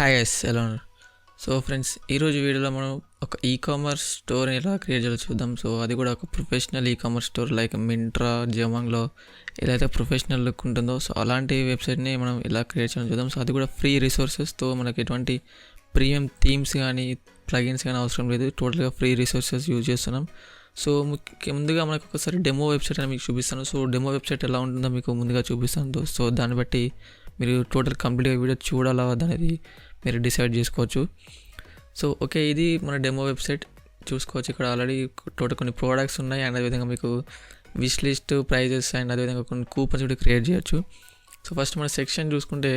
Hi yes ఎలా ఉన్నారు? So friends, ఈరోజు వీడియోలో మనం ఒక ఈకామర్స్ స్టోర్ని ఎలా క్రియేట్ చేయాలో చూద్దాం. సో అది కూడా ఒక professional ecommerce store like Myntra, జమాంగ్లో ఎలా అయితే ప్రొఫెషనల్ లుక్ ఉంటుందో సో అలాంటి వెబ్సైట్ని మనం ఎలా క్రియేట్ చేయాలో చూద్దాం. సో అది కూడా ఫ్రీ రిసోర్సెస్తో, మనకి ఎటువంటి ప్రీమియం థీమ్స్ కానీ ప్లగిన్స్ కానీ అవసరం లేదు. టోటల్గా ఫ్రీ రిసోర్సెస్ యూజ్ చేస్తున్నాం. సో ముందుగా మనకు ఒకసారి డెమో వెబ్సైట్ అని మీకు చూపిస్తాను. సో డెమో వెబ్సైట్ ఎలా ఉంటుందో మీకు ముందుగా చూపిస్తాను. సో దాన్ని బట్టి మీరు టోటల్ కంప్లీట్గా వీడియో చూడాలా అనేది మీరు డిసైడ్ చేసుకోవచ్చు. సో ఓకే, ఇది మన డెమో వెబ్సైట్ చూసుకోవచ్చు. ఇక్కడ ఆల్రెడీ టోటల్ కొన్ని ప్రోడక్ట్స్ ఉన్నాయి అండ్ అదేవిధంగా మీకు విష్ లిస్ట్, ప్రైజెస్ అండ్ అదేవిధంగా కొన్ని కూపన్స్ కూడా క్రియేట్ చేయొచ్చు. సో ఫస్ట్ మన సెక్షన్ చూసుకుంటే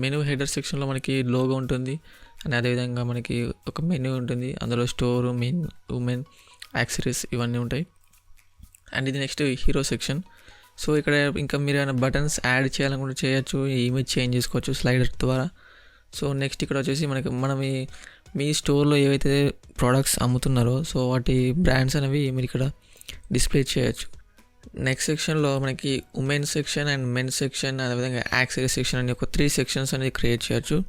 మెనూ హెడర్ సెక్షన్లో మనకి లోగో ఉంటుంది అండ్ అదేవిధంగా మనకి ఒక మెనూ ఉంటుంది. అందులో స్టోర్, మెన్, ఉమెన్, యాక్సెసరీస్ ఇవన్నీ ఉంటాయి. అండ్ ఇది నెక్స్ట్ హీరో సెక్షన్. సో ఇక్కడ ఇంకా మీరు ఏమైనా బటన్స్ యాడ్ చేయాలనుకుంటే చేయొచ్చు, ఇమేజ్ చేంజ్ చేసుకోవచ్చు స్లైడర్ ద్వారా. సో నెక్స్ట్ ఇక్కడ వచ్చేసి మనం మీ స్టోర్లో ఏవైతే ప్రోడక్ట్స్ అమ్ముతున్నారో సో వాటి బ్రాండ్స్ అనేవి మీరు ఇక్కడ డిస్ప్లే చేయొచ్చు. నెక్స్ట్ సెక్షన్లో మనకి women section and men section అదేవిధంగా యాక్సెసరీ సెక్షన్ అని ఒక 3 సెక్షన్స్ అనేది క్రియేట్ చేయొచ్చు.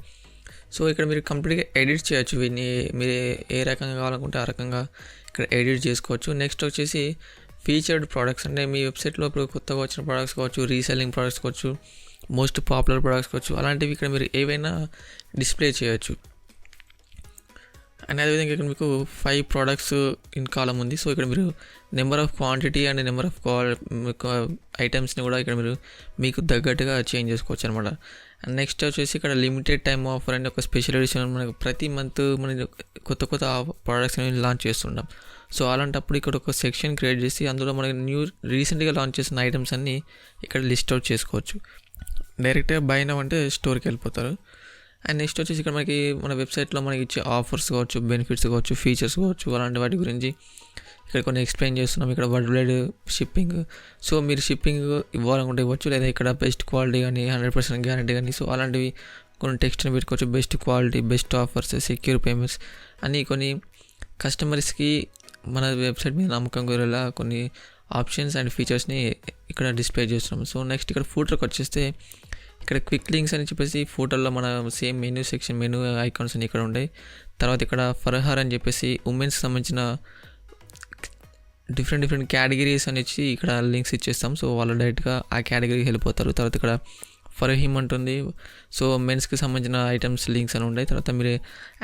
సో ఇక్కడ మీరు కంప్లీట్గా ఎడిట్ చేయొచ్చు. వీటిని మీరు ఏ రకంగా కావాలనుకుంటే ఆ రకంగా ఇక్కడ ఎడిట్ చేసుకోవచ్చు. నెక్స్ట్ వచ్చేసి ఫీచర్డ్ ప్రోడక్ట్స్, అంటే మీ వెబ్సైట్లో ఇప్పుడు కొత్తగా వచ్చిన ప్రోడక్ట్స్ కావచ్చు, రీసెల్లింగ్ ప్రోడక్ట్స్ కావచ్చు, మోస్ట్ పాపులర్ ప్రోడక్ట్స్ కావచ్చు, అలాంటివి ఇక్కడ మీరు ఏవైనా డిస్ప్లే చేయొచ్చు. అండ్ అదేవిధంగా ఇక్కడ మీకు 5 ప్రోడక్ట్స్ ఇన్ కాలం ఉంది. సో ఇక్కడ మీరు number of quantity and number of ఐటమ్స్ని కూడా ఇక్కడ మీరు మీకు తగ్గట్టుగా చేంజ్ చేసుకోవచ్చు అనమాట. అండ్ నెక్స్ట్ వచ్చేసి ఇక్కడ లిమిటెడ్ టైమ్ ఆఫర్ అండ్ ఒక స్పెషల్ ఎడిషన్, మనకు ప్రతి మంత్ మనం కొత్త ప్రోడక్ట్స్ అనేవి లాంచ్ చేస్తుంటాం. సో అలాంటప్పుడు ఇక్కడ ఒక సెక్షన్ క్రియేట్ చేసి అందులో మనకి రీసెంట్గా లాంచ్ చేసిన ఐటమ్స్ అన్నీ ఇక్కడ లిస్ట్ అవుట్ చేసుకోవచ్చు. డైరెక్ట్గా బై నౌ అంటే స్టోర్కి వెళ్ళిపోతారు. అండ్ నెక్స్ట్ వచ్చేసి ఇక్కడ మన వెబ్సైట్లో మనకి ఇచ్చే ఆఫర్స్ కావచ్చు, బెనిఫిట్స్ కావచ్చు, ఫీచర్స్ కావచ్చు, అలాంటి వాటి గురించి ఇక్కడ కొన్ని ఎక్స్ప్లెయిన్ చేస్తున్నాం. ఇక్కడ వరల్డ్ వైడ్ షిప్పింగ్, సో మీరు షిప్పింగ్ ఇవ్వాలనుకుంటే ఇవ్వచ్చు, లేదా ఇక్కడ బెస్ట్ క్వాలిటీ కానీ 100% గ్యారంటీ కానీ సో అలాంటివి కొన్ని టెక్స్ట్ని పెట్టుకోవచ్చు. Best quality, best offers, secure payments అని కొన్ని కస్టమర్స్కి మన వెబ్సైట్ మీద నమ్మకం గురేలా కొన్ని ఆప్షన్స్ అండ్ ఫీచర్స్ని ఇక్కడ డిస్ప్లే చేస్తున్నాం. సో నెక్స్ట్ ఇక్కడ ఫోటోకి వచ్చేస్తే ఇక్కడ క్విక్ లింక్స్ అని చెప్పేసి ఫోటోల్లో మన same menu section, menu icons అని ఇక్కడ ఉంటాయి. తర్వాత ఇక్కడ ఫర్హర్ అని చెప్పేసి ఉమెన్స్కి సంబంధించిన డిఫరెంట్ కేటగిరీస్ అని ఇచ్చి ఇక్కడ లింక్స్ ఇచ్చేస్తాం. సో వాళ్ళు డైరెక్ట్గా ఆ కేటగిరీకి వెళ్ళిపోతారు. తర్వాత ఇక్కడ ఫర్ హిమ్ ఉంటుంది. సో మెన్స్కి సంబంధించిన ఐటమ్స్ లింక్స్ అని ఉంటాయి. తర్వాత మీరు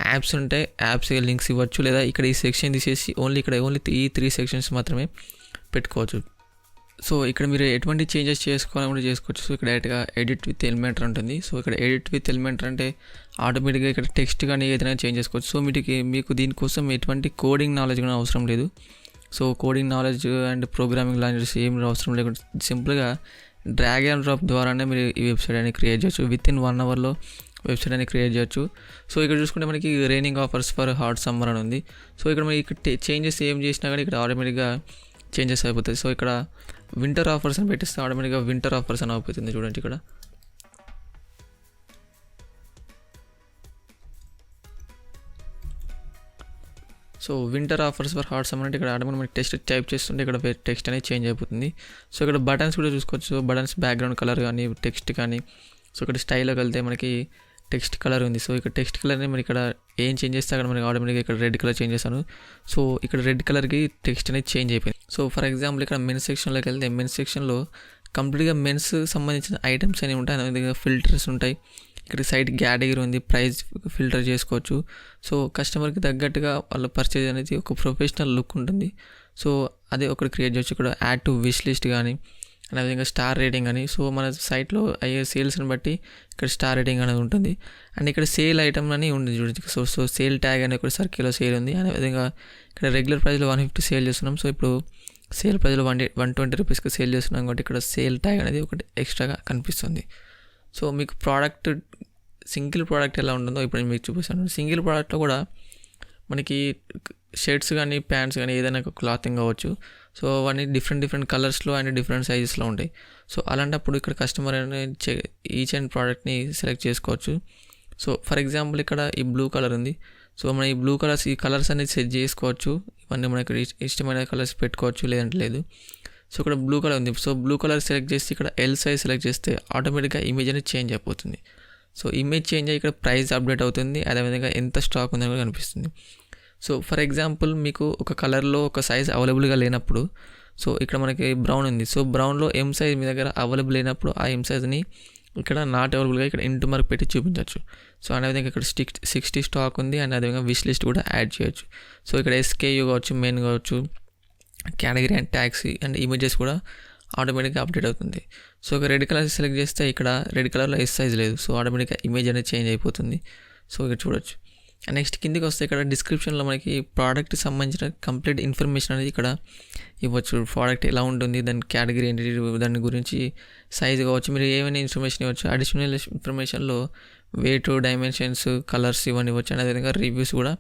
యాప్స్ ఉంటాయి, యాప్స్కి లింక్స్ ఇవ్వచ్చు, లేదా ఇక్కడ ఈ సెక్షన్ తీసేసి ఓన్లీ ఈ 3 సెక్షన్స్ మాత్రమే పెట్టుకోవచ్చు. సో ఇక్కడ మీరు ఎటువంటి చేంజెస్ చేసుకోవాలని చేసుకోవచ్చు. సో ఇక్కడ డైరెక్ట్గా ఎడిట్ విత్ ఎలిమెంటర్ ఉంటుంది. సో ఇక్కడ ఎడిట్ విత్ ఎలిమెంటర్ అంటే ఆటోమేటిక్గా ఇక్కడ టెక్స్ట్ కానీ ఏదైనా చేంజ్ చేసుకోవచ్చు. సో మీకు దీనికోసం ఎటువంటి కోడింగ్ నాలెడ్జ్ కూడా అవసరం లేదు. So coding knowledge and programming languages ఏం అవసరం లేకుండా సింపుల్గా డ్రాగ్ అండ్ డ్రాప్ ద్వారానే మీరు ఈ వెబ్సైట్ అనేది క్రియేట్ చేయొచ్చు. వితిన్ 1 అవర్లో వెబ్సైట్ అనేది క్రియేట్ చేయొచ్చు. సో ఇక్కడ చూసుకుంటే మనకి raining offers for hot summer అని ఉంది. సో ఇక్కడ మనకి ఇక్కడ చేంజెస్ ఏం చేసినా కానీ ఇక్కడ ఆటోమేటిక్గా చేంజెస్ అయిపోతుంది. సో ఇక్కడ వింటర్ ఆఫర్స్ అని పెట్టిస్తే ఆటోమేటిక్గా వింటర్ ఆఫర్స్ అని అయిపోతుంది. చూడండి ఇక్కడ so winter offers for hot summer అంటే ఇక్కడ ఆటోమేటిక్ మనకి టెక్స్ట్ టైప్ చేస్తుంటే ఇక్కడ టెక్స్ట్ అనేది చేంజ్ అయిపోతుంది. సో ఇక్కడ బటన్స్ కూడా చూసుకోవచ్చు. బటన్స్ బ్యాక్గ్రౌండ్ కలర్ కానీ టెక్స్ట్ కానీ, సో ఇక్కడ స్టైల్లోకి వెళ్తే మనకి టెక్స్ట్ కలర్ ఉంది. సో ఇక్కడ టెక్స్ట్ కలర్ని మరి ఇక్కడ ఏం చేంజ్ చేస్తే అక్కడ మనకి ఆటోమేటిక్గా ఇక్కడ రెడ్ కలర్ చేంజ్ చేస్తాను. సో ఇక్కడ రెడ్ కలర్కి టెక్స్ట్ అనేది చేంజ్ అయిపోయింది. సో ఫర్ ఎగ్జాంపుల్ ఇక్కడ మెన్స్ సెక్షన్లోకి వెళ్తే మెన్స్ సెక్షన్లో కంప్లీట్గా మెన్స్ సంబంధించిన ఐటమ్స్ అనేవి ఉంటాయి. అదేవిధంగా ఫిల్టర్స్ ఉంటాయి. ఇక్కడ సైట్ కేటగిరీ ఉంది, ప్రైస్ ఫిల్టర్ చేసుకోవచ్చు. సో కస్టమర్కి తగ్గట్టుగా వాళ్ళ పర్చేజ్ అనేది ఒక ప్రొఫెషనల్ లుక్ ఉంటుంది. సో అదే ఒకటి క్రియేట్ చేయొచ్చు. ఇక్కడ యాడ్ టు విష్ లిస్ట్ కానీ అదేవిధంగా స్టార్ రేటింగ్ అని, సో మన సైట్లో అయ్యే సేల్స్ని బట్టి ఇక్కడ స్టార్ రేటింగ్ అనేది ఉంటుంది. అండ్ ఇక్కడ సేల్ ఐటమ్ అని ఉంది చూడండి. సో సేల్ ట్యాగ్ అని ఒక సర్కిల్లో సేల్ ఉంది. అదేవిధంగా ఇక్కడ రెగ్యులర్ ప్రైస్లో 150 సేల్ చేస్తున్నాం. సో ఇప్పుడు సేల్ ప్రైస్లో 120 రూపీస్కి సేల్ చేస్తున్నాం కాబట్టి ఇక్కడ సేల్ ట్యాగ్ అనేది ఒకటి ఎక్స్ట్రాగా కనిపిస్తుంది. సో మీకు సింగిల్ ప్రోడక్ట్ ఎలా ఉంటుందో ఇప్పుడు నేను మీకు చూపిస్తాను. సింగిల్ ప్రోడక్ట్లో కూడా మనకి షర్ట్స్ కానీ ప్యాంట్స్ కానీ ఏదైనా క్లాతింగ్ అవ్వచ్చు. సో అవన్నీ డిఫరెంట్ కలర్స్లో అండ్ డిఫరెంట్ సైజెస్లో ఉంటాయి. సో అలాంటప్పుడు ఇక్కడ కస్టమర్ అనేది ఈచ్ అండ్ ప్రోడక్ట్ని సెలెక్ట్ చేసుకోవచ్చు. సో ఫర్ ఎగ్జాంపుల్ ఇక్కడ ఈ బ్లూ కలర్ ఉంది. సో మనం ఈ కలర్స్ అనేది సెట్ చేసుకోవచ్చు. ఇవన్నీ మనకి ఇష్టమైన కలర్స్ పెట్టుకోవచ్చు, లేదంటే లేదు. సో ఇక్కడ బ్లూ కలర్ ఉంది. సో బ్లూ కలర్ సెలెక్ట్ చేసి ఇక్కడ ఎల్ సైజ్ సెలెక్ట్ చేస్తే ఆటోమేటిక్గా ఇమేజ్ అనేది చేంజ్ అయిపోతుంది. సో ఇమేజ్ చేంజ్ అయ్యి ఇక్కడ ప్రైస్ అప్డేట్ అవుతుంది, అదేవిధంగా ఎంత స్టాక్ ఉందని కూడా కనిపిస్తుంది. సో ఫర్ ఎగ్జాంపుల్ మీకు ఒక కలర్లో ఒక సైజ్ అవైలబుల్గా లేనప్పుడు, సో ఇక్కడ మనకి బ్రౌన్ ఉంది, సో బ్రౌన్లో ఎం సైజ్ మీ దగ్గర అవైలబుల్ లేనప్పుడు ఆ ఎం సైజ్ని ఇక్కడ నాట్ అవైలబుల్గా ఇక్కడ ఇంటూ మార్క్ పెట్టి చూపించవచ్చు. సో అదేవిధంగా ఇక్కడ 60 స్టాక్ ఉంది అండ్ అదేవిధంగా విష్ లిస్ట్ కూడా యాడ్ చేయొచ్చు. సో ఇక్కడ SKU కావచ్చు, మెయిన్ కావచ్చు, category and tags and images కూడా ఆటోమేటిక్గా అప్డేట్ అవుతుంది. సో ఒక రెడ్ కలర్ సెలెక్ట్ చేస్తే ఇక్కడ రెడ్ కలర్లో ఎస్ సైజ్ లేదు, సో ఆటోమేటిక్గా ఇమేజ్ అనేది చేంజ్ అయిపోతుంది. సో ఇక్కడ చూడొచ్చు. అండ్ నెక్స్ట్ కిందికి వస్తే ఇక్కడ డిస్క్రిప్షన్లో మనకి ప్రోడక్ట్కి సంబంధించిన కంప్లీట్ ఇన్ఫర్మేషన్ అనేది ఇక్కడ ఇవ్వచ్చు. ప్రోడక్ట్ ఎలా ఉంటుంది, దాని కేటగిరీ ఏంటి, దాని గురించి సైజ్ కావచ్చు, మీరు ఏమైనా ఇన్ఫర్మేషన్ ఇవ్వచ్చు. అడిషనల్ ఇన్ఫర్మేషన్లో వెయిట్, డైమెన్షన్స్, కలర్స్ ఇవన్నీ ఇవ్వచ్చు. అండ్ అదేవిధంగా రివ్యూస్ కూడా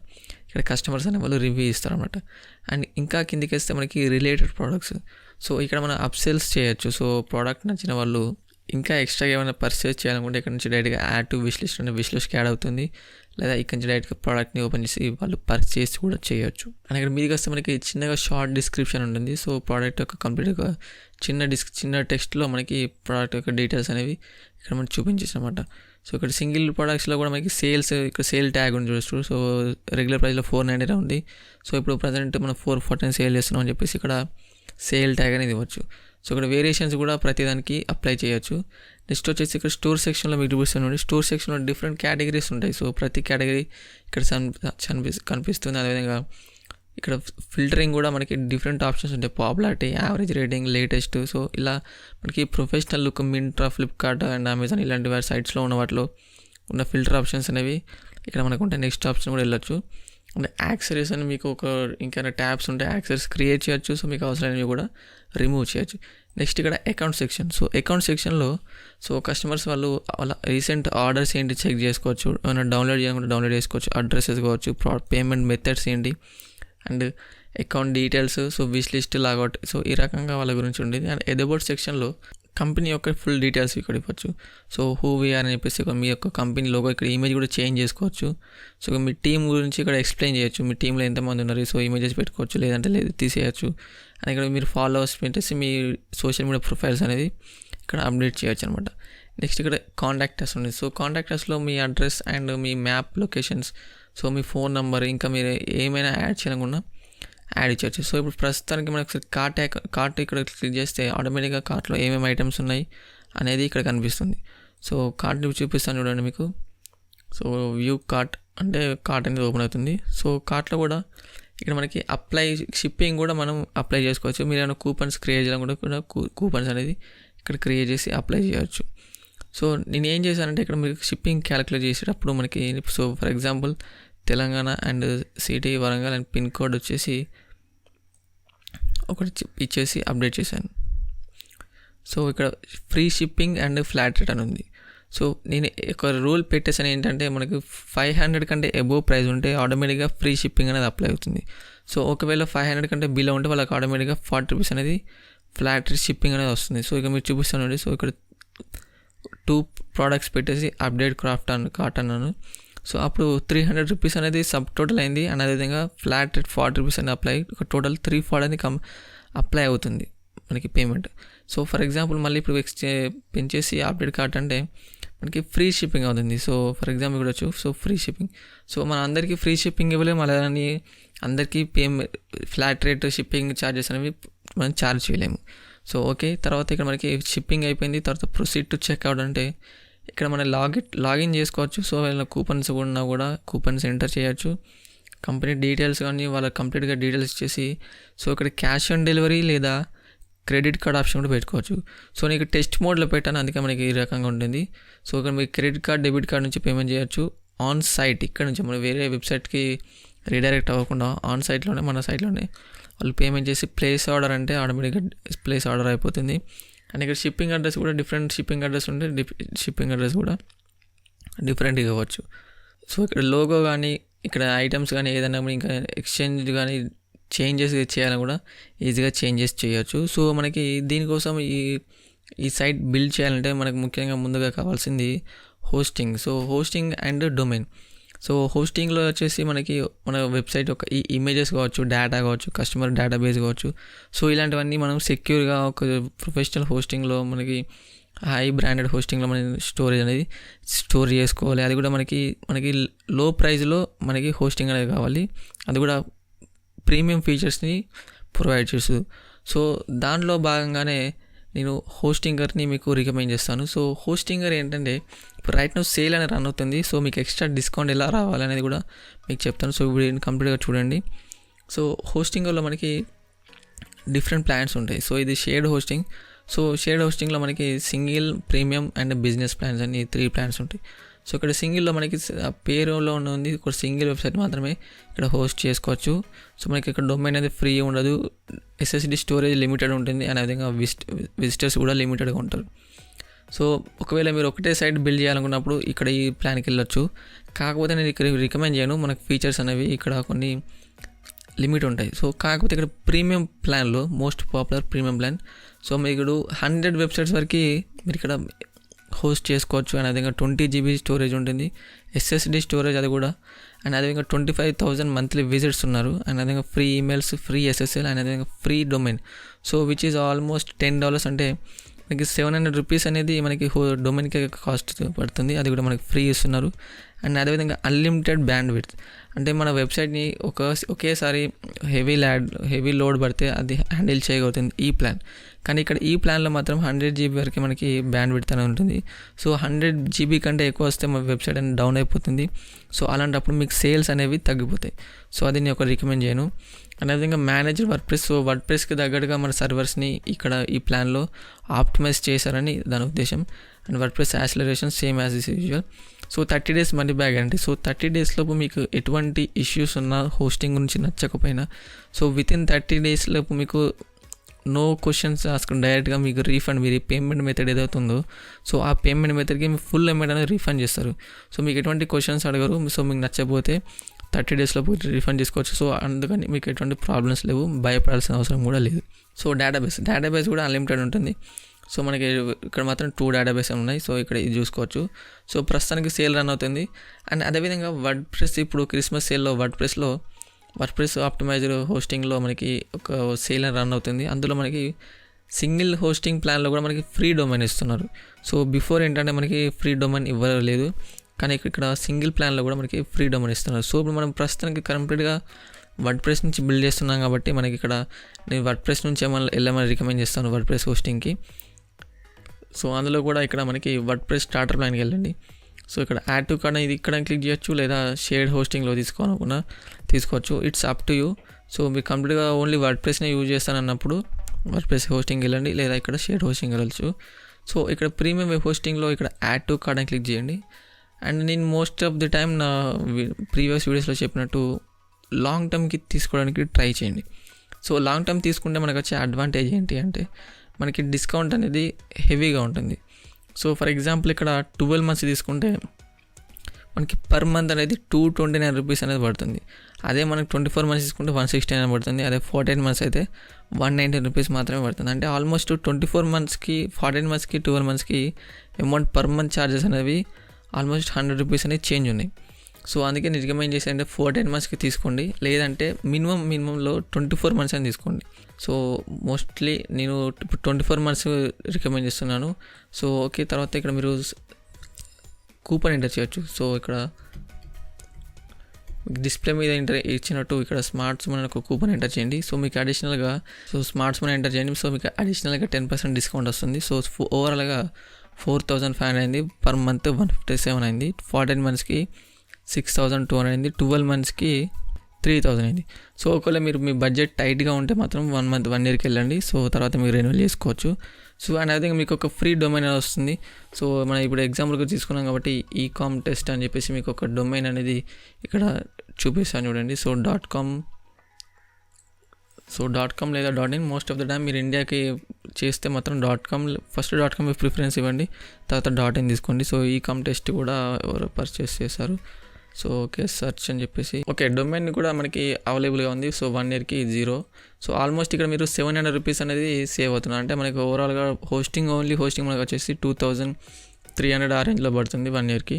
ఇక్కడ కస్టమర్స్ అనే వాళ్ళు రివ్యూ ఇస్తారన్నమాట. అండ్ ఇంకా కిందికి వస్తే మనకి రిలేటెడ్ ప్రోడక్ట్స్, సో ఇక్కడ మనం అప్సెల్స్ చేయొచ్చు. సో ప్రోడక్ట్ నచ్చిన వాళ్ళు ఇంకా ఎక్స్ట్రాగా ఏమైనా పర్చేస్ చేయాలనుకుంటే ఇక్కడ నుంచి డైరెక్ట్గా యాడ్ టు విష్ లిస్ట్ అనే విష్ లిస్ట్కి యాడ్ అవుతుంది, లేదా ఇక్కడ నుంచి డైరెక్ట్గా ప్రోడక్ట్ని ఓపెన్ చేసి వాళ్ళు పర్చేస్ కూడా చేయొచ్చు. అండ్ ఇక్కడ మీదికి వస్తే మనకి చిన్నగా షార్ట్ డిస్క్రిప్షన్ ఉంటుంది. సో ప్రోడక్ట్ యొక్క కంప్లీట్గా చిన్న టెక్స్ట్లో మనకి ప్రోడక్ట్ యొక్క డీటెయిల్స్ అనేవి ఇక్కడ మనకి చూపించేసి అనమాట. సో ఇక్కడ సింగిల్ ప్రోడక్ట్స్లో కూడా మనకి సేల్స్, ఇక్కడ సేల్ ట్యాగ్ ఉంది చూడొచ్చు. సో రెగ్యులర్ ప్రైస్లో 490 ఉంది, సో ఇప్పుడు ప్రజెంట్ మనం 414 సేల్ చేస్తున్నాం అని చెప్పేసి ఇక్కడ సేల్ ట్యాగ్ అనేది ఇవ్వచ్చు. సో ఇక్కడ వేరియేషన్స్ కూడా ప్రతిదానికి అప్లై చేయొచ్చు. నెక్స్ట్ వచ్చేసి ఇక్కడ స్టోర్ సెక్షన్లో మీకు చూపిస్తుంది. స్టోర్ సెక్షన్లో డిఫరెంట్ కేటగిరీస్ ఉంటాయి. సో ప్రతి కేటగిరీ ఇక్కడ కనిపిస్తుంది. అదేవిధంగా ఇక్కడ ఫిల్టరింగ్ కూడా మనకి డిఫరెంట్ ఆప్షన్స్ ఉంటాయి. Popularity, average rating, latest. So ఇలా మనకి professional look Myntra, Flipkart and Amazon ఇలాంటి వారి సైట్స్లో ఉన్న వాటిలో ఉన్న ఫిల్టర్ ఆప్షన్స్ అనేవి ఇక్కడ మనకు ఉంటాయి. నెక్స్ట్ ఆప్షన్ కూడా వెళ్ళొచ్చు. అంటే యాక్సరీస్ అని మీకు ఇంకైనా ట్యాబ్స్ ఉంటాయి, యాక్సరీస్ క్రియేట్ చేయొచ్చు. సో మీకు అవసరమైనవి కూడా రిమూవ్ చేయొచ్చు. నెక్స్ట్ ఇక్కడ అకౌంట్ సెక్షన్. సో అకౌంట్ సెక్షన్లో సో కస్టమర్స్ వాళ్ళు వాళ్ళ రీసెంట్ ఆర్డర్స్ ఏంటి చెక్ చేసుకోవచ్చు, ఏమైనా డౌన్లోడ్ చేయకుండా డౌన్లోడ్ చేసుకోవచ్చు, అడ్రసెస్ కావచ్చు, పేమెంట్ మెథడ్స్ ఏంటి and account details, so wish list, logout. So ఈ రకంగా వాళ్ళ గురించి ఉండేది. అండ్ ఎదబౌట్ సెక్షన్లో కంపెనీ యొక్క ఫుల్ డీటెయిల్స్ ఇక్కడ ఇవ్వచ్చు. సో హూ వీఆర్ అని చెప్పేసి మీ యొక్క కంపెనీ లోగో, ఇక్కడ ఇమేజ్ కూడా చేంజ్ చేసుకోవచ్చు. సో మీ టీం గురించి ఇక్కడ ఎక్స్ప్లెయిన్ చేయొచ్చు, మీ టీంలో ఎంతమంది ఉన్నారు, సో ఇమేజెస్ పెట్టుకోవచ్చు, లేదంటే తీసేయచ్చు. అండ్ ఇక్కడ మీరు ఫాలోవర్స్ పెట్టేసి మీ సోషల్ మీడియా ప్రొఫైల్స్ అనేది ఇక్కడ అప్డేట్ చేయొచ్చు అనమాట. నెక్స్ట్ ఇక్కడ కాంటాక్టర్స్ ఉంది. సో కాంటాక్టర్స్లో మీ అడ్రస్ అండ్ మీ మ్యాప్ లొకేషన్స్, సో మీ ఫోన్ నెంబర్, ఇంకా మీరు ఏమైనా యాడ్ చేయాలనుకున్నా యాడ్ ఇచ్చవచ్చు. సో ఇప్పుడు ప్రస్తుతానికి మనకు ఒకసారి కార్ట్ ఇక్కడ క్లిక్ చేస్తే ఆటోమేటిక్గా కార్ట్లో ఏమేమి ఐటమ్స్ ఉన్నాయి అనేది ఇక్కడ కనిపిస్తుంది. సో కార్ట్ చూపిస్తాను చూడండి మీకు. సో వ్యూ కార్ట్ అంటే కార్ట్ అనేది ఓపెన్ అవుతుంది. సో కార్ట్లో కూడా ఇక్కడ మనకి షిప్పింగ్ కూడా మనం అప్లై చేసుకోవచ్చు. మీరు ఏమైనా కూపన్స్ క్రియేట్ చేయాలనుకుంటే కూడా కూపన్స్ అనేది ఇక్కడ క్రియేట్ చేసి అప్లై చేయవచ్చు. సో నేను ఏం చేశానంటే ఇక్కడ మీకు షిప్పింగ్ క్యాలిక్యులేట్ చేసేటప్పుడు మనకి, so for example Telangana and city Warangal and pin code వచ్చేసి ఒకటి ఇచ్చేసి అప్డేట్ చేశాను. సో ఇక్కడ free shipping and flat return ఉంది. సో నేను ఒక రూల్ పెట్టేసాను ఏంటంటే మనకి 500 కంటే అబోవ్ ప్రైస్ ఉంటే ఆటోమేటిక్గా ఫ్రీ షిప్పింగ్ అనేది అప్లై అవుతుంది. సో ఒకవేళ 500 కంటే బిలో ఉంటే వాళ్ళకి ఆటోమేటిక్గా 40 రూపీస్ అనేది ఫ్లాట్ షిప్పింగ్ అనేది వస్తుంది. సో ఇక మీరు చూపిస్తానండి. సో ఇక్కడ 2 ప్రోడక్ట్స్ పెట్టేసి అప్డేట్ కార్ట్ అన్నాను. సో అప్పుడు 300 రూపీస్ అనేది సబ్ టోటల్ అయింది. అండ్ అదేవిధంగా ఫ్లాట్ రేట్ 40 రూపీస్ అనేది అప్లై, ఒక టోటల్ 340 అనేది అప్లై అవుతుంది మనకి పేమెంట్. సో ఫర్ ఎగ్జాంపుల్ మళ్ళీ ఇప్పుడు పెంచేసి అప్డేట్ కార్ట్ అంటే మనకి ఫ్రీ షిప్పింగ్ అవుతుంది. సో ఫర్ ఎగ్జాంపుల్ కూడా సో ఫ్రీ షిప్పింగ్. సో మన అందరికీ ఫ్రీ షిప్పింగ్ ఇవ్వలేము, అలానే అందరికీ ఫ్లాట్ రేట్ షిప్పింగ్ ఛార్జెస్ అనేవి మనం ఛార్జ్ చేయలేము. సో ఓకే, తర్వాత ఇక్కడ మనకి షిప్పింగ్ అయిపోయింది. తర్వాత ప్రొసీడ్ టు చెక్అవుట్ అంటే ఇక్కడ మనం లాగిన్ చేసుకోవచ్చు. సో వాళ్ళ కూపన్స్ ఉన్నా కూడా కూపన్స్ ఎంటర్ చేయొచ్చు. కంపెనీ డీటెయిల్స్ కానీ వాళ్ళ కంప్లీట్గా డీటెయిల్స్ ఇచ్చేసి సో ఇక్కడ క్యాష్ ఆన్ డెలివరీ లేదా క్రెడిట్ కార్డ్ ఆప్షన్ కూడా పెట్టుకోవచ్చు. సో నీకు టెస్ట్ మోడ్లో పెట్టాను, అందుకే మనకి ఈ రకంగా ఉంటుంది. సో ఇక్కడ మీకు క్రెడిట్ కార్డ్, డెబిట్ కార్డ్ నుంచి పేమెంట్ చేయొచ్చు. ఆన్ సైట్ ఇక్కడ నుంచి మనం వేరే వెబ్సైట్కి రీడైరెక్ట్ అవ్వకుండా ఆన్ సైట్లోనే మన సైట్లోనే వాళ్ళు పేమెంట్ చేసి ప్లేస్ ఆర్డర్ అంటే ఆటోమేటిక్గా ప్లేస్ ఆర్డర్ అయిపోతుంది. అండ్ ఇక్కడ షిప్పింగ్ అడ్రస్ కూడా డిఫరెంట్ షిప్పింగ్ అడ్రస్ ఉంటే షిప్పింగ్ అడ్రస్ కూడా డిఫరెంట్గా ఇవ్వచ్చు. సో ఇక్కడ లోగో కానీ ఇక్కడ ఐటమ్స్ కానీ ఏదైనా ఇంకా ఎక్స్చేంజ్ కానీ చేంజెస్ చేయాలని కూడా ఈజీగా చేంజెస్ చేయొచ్చు. సో మనకి దీనికోసం ఈ సైట్ బిల్డ్ చేయాలంటే మనకు ముఖ్యంగా ముందుగా కావాల్సింది hosting. So hosting and domain. So హోస్టింగ్లో వచ్చేసి మనకి మన వెబ్సైట్ ఒక ఈ ఇమేజెస్ కావచ్చు, డేటా కావచ్చు, కస్టమర్ డేటాబేస్ కావచ్చు. సో ఇలాంటివన్నీ మనం సెక్యూర్గా ఒక ప్రొఫెషనల్ హోస్టింగ్లో మనకి హై బ్రాండెడ్ హోస్టింగ్లో మన స్టోరేజ్ అనేది స్టోర్ చేసుకోవాలి. అది కూడా మనకి లో ప్రైస్లో మనకి హోస్టింగ్ అనేది కావాలి. అది కూడా ప్రీమియం ఫీచర్స్ని ప్రొవైడ్ చేస్తుంది. సో దాంట్లో భాగంగానే నేను హోస్టింగర్ని మీకు రికమెండ్ చేస్తాను. సో హోస్టింగర్ ఏంటంటే ఇప్పుడు రైట్ నౌ సేల్ అనేది రన్ అవుతుంది. సో మీకు ఎక్స్ట్రా డిస్కౌంట్ ఎలా రావాలనేది కూడా మీకు చెప్తాను. సో వీడియోని కంప్లీట్గా చూడండి. సో హోస్టింగర్లో మనకి డిఫరెంట్ ప్లాన్స్ ఉంటాయి. సో ఇది షేర్డ్ హోస్టింగ్. సో షేర్డ్ హోస్టింగ్లో మనకి single, premium and business plans అని 3 ప్లాన్స్ ఉంటాయి. సో ఇక్కడ సింగిల్లో మనకి పేరులో ఉంది ఒక సింగిల్ వెబ్సైట్ మాత్రమే ఇక్కడ హోస్ట్ చేసుకోవచ్చు. సో మనకి ఇక్కడ డొమైన్ అనేది ఫ్రీ ఉండదు, SSD స్టోరేజ్ లిమిటెడ్ ఉంటుంది, అనే విధంగా విజిటర్స్ కూడా లిమిటెడ్గా ఉంటారు. సో ఒకవేళ మీరు ఒకటే సైట్ బిల్డ్ చేయాలనుకున్నప్పుడు ఇక్కడ ఈ ప్లాన్కి వెళ్ళొచ్చు. కాకపోతే నేను ఇక్కడ రికమెండ్ చేయను, మనకు ఫీచర్స్ అనేవి ఇక్కడ కొన్ని లిమిట్ ఉంటాయి. సో కాకపోతే ఇక్కడ ప్రీమియం ప్లాన్లో most popular premium plan. So మీరు 100 వెబ్సైట్స్ వరకు మీరు ఇక్కడ హోస్ట్ చేసుకోవచ్చు. అండ్ అదేవిధంగా 20 GB స్టోరేజ్ ఉంటుంది, SSD స్టోరేజ్ అది కూడా. అండ్ అదేవిధంగా 25,000 మంత్లీ విజిట్స్ ఉన్నారు. అండ్ అదేవిధంగా free emails, free SSL, and అదేవిధంగా free domain. So which is almost $10, అంటే మనకి 700 రూపీస్ అనేది మనకి డొమైన్కి కాస్ట్ పడుతుంది. అది కూడా మనకి ఫ్రీ ఇస్తున్నారు. అండ్ అదేవిధంగా అన్లిమిటెడ్ బ్యాండ్ విడ్త్, అంటే మన వెబ్సైట్ని ఒకేసారి హెవీ లోడ్ పడితే అది హ్యాండిల్ చేయగలుగుతుంది ఈ ప్లాన్. కానీ ఇక్కడ ఈ ప్లాన్లో మాత్రం 100 GB వరకు మనకి బ్యాండ్ విడ్త్ అనేది ఉంటుంది. సో 100 GB కంటే ఎక్కువ వస్తే మన వెబ్సైట్ అనేది డౌన్ అయిపోతుంది. సో అలాంటప్పుడు మీకు సేల్స్ అనేవి తగ్గిపోతాయి. సో అది నేను ఒక రికమెండ్ చేయను. అదేవిధంగా మేనేజర్ వర్డ్ప్రెస్. సో వర్డ్ప్రెస్కి తగ్గట్టుగా మన సర్వర్స్ని ఇక్కడ ఈ ప్లాన్లో ఆప్టిమైజ్ చేశారని దాని ఉద్దేశం. And WordPress acceleration same as usual. So 30 days money back guarantee. So 30 days లోపు మీకు ఎటువంటి ఇష్యూస్ ఉన్నా, హోస్టింగ్ గురించి నచ్చకపోయినా, సో వితిన్ 30 days లోపు మీకు నో క్వశ్చన్స్ ఆస్కుని డైరెక్ట్గా మీకు రీఫండ్, మీరు పేమెంట్ మెథడ్ ఏదవుతుందో సో ఆ పేమెంట్ మెథడ్కి మీకు ఫుల్ అమౌంట్ అనేది రీఫండ్ చేస్తారు. సో మీకు ఎటువంటి క్వశ్చన్స్ అడగరు. సో మీకు నచ్చకపోతే 30 days లోపు రీఫండ్ చేసుకోవచ్చు. సో అందుకని మీకు ఎటువంటి ప్రాబ్లమ్స్ లేవు, భయపడాల్సిన అవసరం కూడా లేదు. సో డేటాబేస్ కూడా అన్లిమిటెడ్ ఉంటుంది. సో మనకి ఇక్కడ మాత్రం 2 డేటాబేస్ ఉన్నాయి. సో ఇక్కడ ఇది చూసుకోవచ్చు. సో ప్రస్తుతానికి సేల్ రన్ అవుతుంది. అండ్ అదేవిధంగా వర్డ్ప్రెస్, ఇప్పుడు క్రిస్మస్ సేల్లో వర్డ్ప్రెస్ ఆప్టిమైజర్ హోస్టింగ్లో మనకి ఒక సేల్ రన్ అవుతుంది. అందులో మనకి సింగిల్ హోస్టింగ్ ప్లాన్లో కూడా మనకి ఫ్రీ డొమైన్ ఇస్తున్నారు. సో బిఫోర్ ఏంటంటే మనకి ఫ్రీ డొమైన్ ఇవ్వలేదు, కానీ ఇక్కడ సింగిల్ ప్లాన్లో కూడా మనకి ఫ్రీ డొమైన్ ఇస్తున్నారు. సో ఇప్పుడు మనం ప్రస్తుతానికి కంప్లీట్గా వర్డ్ప్రెస్ నుంచి బిల్డ్ చేస్తున్నాం కాబట్టి మనకి ఇక్కడ నేను వర్డ్ప్రెస్ నుంచి వెళ్ళమని రికమెండ్ చేస్తాను వర్డ్ప్రెస్ హోస్టింగ్కి. సో అందులో కూడా ఇక్కడ మనకి వర్డ్ప్రెస్ స్టార్టర్ ప్లాన్కి వెళ్ళండి. సో ఇక్కడ యాడ్ టు కార్డ్ ఇది ఇక్కడ క్లిక్ చేయొచ్చు, లేదా షేర్డ్ హోస్టింగ్లో తీసుకోవాలనుకున్నా తీసుకోవచ్చు. It's up to you. So మీరు కంప్లీట్గా ఓన్లీ వర్డ్ప్రెస్నే యూజ్ చేస్తానన్నప్పుడు వర్డ్ప్రెస్ హోస్టింగ్ వెళ్ళండి, లేదా ఇక్కడ షేర్డ్ హోస్టింగ్ వెళ్ళచ్చు. సో ఇక్కడ ప్రీమియం వెబ్ హోస్టింగ్లో ఇక్కడ యాడ్ టు కార్డ్ అని క్లిక్ చేయండి. అండ్ నేను మోస్ట్ ఆఫ్ ది టైం నా ప్రీవియస్ వీడియోస్లో చెప్పినట్టు లాంగ్ టర్మ్కి తీసుకోవడానికి ట్రై చేయండి. సో లాంగ్ టర్మ్ తీసుకుంటే మనకు వచ్చే అడ్వాంటేజ్ ఏంటి అంటే మనకి డిస్కౌంట్ అనేది హెవీగా ఉంటుంది. సో ఫర్ ఎగ్జాంపుల్ ఇక్కడ 12 months తీసుకుంటే మనకి పర్ మంత్ అనేది 229 రూపీస్ అనేది పడుతుంది. అదే మనకి 24 months తీసుకుంటే 169 పడుతుంది. అదే 14 months అయితే 190 రూపీస్ మాత్రమే పడుతుంది. అంటే ఆల్మోస్ట్ 24 monthsకి 14 monthsకి 12 monthsకి అమౌంట్ పర్ మంత్ ఛార్జెస్ అనేవి ఆల్మోస్ట్ 100 రూపీస్ అనేది చేంజ్ ఉన్నాయి. సో అందుకే నేను రికమెండ్ చేసి అంటే 14 monthsకి తీసుకోండి, లేదంటే మినిమంలో 24 months అని తీసుకోండి. సో మోస్ట్లీ నేను ఇప్పుడు 24 months రికమెండ్ చేస్తున్నాను. సో ఓకే, తర్వాత ఇక్కడ మీరు కూపన్ ఎంటర్ చేయొచ్చు. సో ఇక్కడ డిస్ప్లే మీద ఇచ్చినట్టు ఇక్కడ స్మార్ట్స్ మన ఒక కూపన్ ఎంటర్ చేయండి. సో మీకు అడిషనల్గా స్మార్ట్స్ మన ఎంటర్ చేయండి. సో మీకు అడిషనల్గా 10% డిస్కౌంట్ వస్తుంది. సో ఓవరాల్గా 4,500 అయింది, పర్ మంత్ 157 అయింది, 14 monthsకి 6,200 అయింది, 12 monthsకి 3,000 అయింది. సో ఒకవేళ మీరు మీ బడ్జెట్ టైట్గా ఉంటే మాత్రం 1 yearకి వెళ్ళండి. సో తర్వాత మీరు రెన్యూవల్ చేసుకోవచ్చు. సో అండ్ అదే మీకు ఒక ఫ్రీ డొమైన్ వస్తుంది. సో మనం ఇప్పుడు ఎగ్జాంపుల్గా తీసుకున్నాం కాబట్టి ఈకామ్ టెస్ట్ అని చెప్పేసి మీకు ఒక డొమైన్ అనేది ఇక్కడ చూపిస్తాను చూడండి. సో .com లేదా .in, most of the time మీరు ఇండియాకి చేస్తే మాత్రం ఫస్ట్ .com ప్రిఫరెన్స్ ఇవ్వండి, తర్వాత .in తీసుకోండి. సో ఈకామ్ టెస్ట్ కూడా ఎవరు పర్చేస్ చేశారు. సో ఓకే, సెర్చ్ అని చెప్పేసి ఓకే, డొమైన్ కూడా మనకి అవైలబుల్గా ఉంది. సో 1 yearకి 0. సో ఆల్మోస్ట్ ఇక్కడ మీరు 700 రూపీస్ అనేది సేవ్ అవుతున్నారు. అంటే మనకి ఓవరాల్గా హోస్టింగ్ మనకు వచ్చేసి 2,300 ఆ రేంజ్లో పడుతుంది 1 yearకి.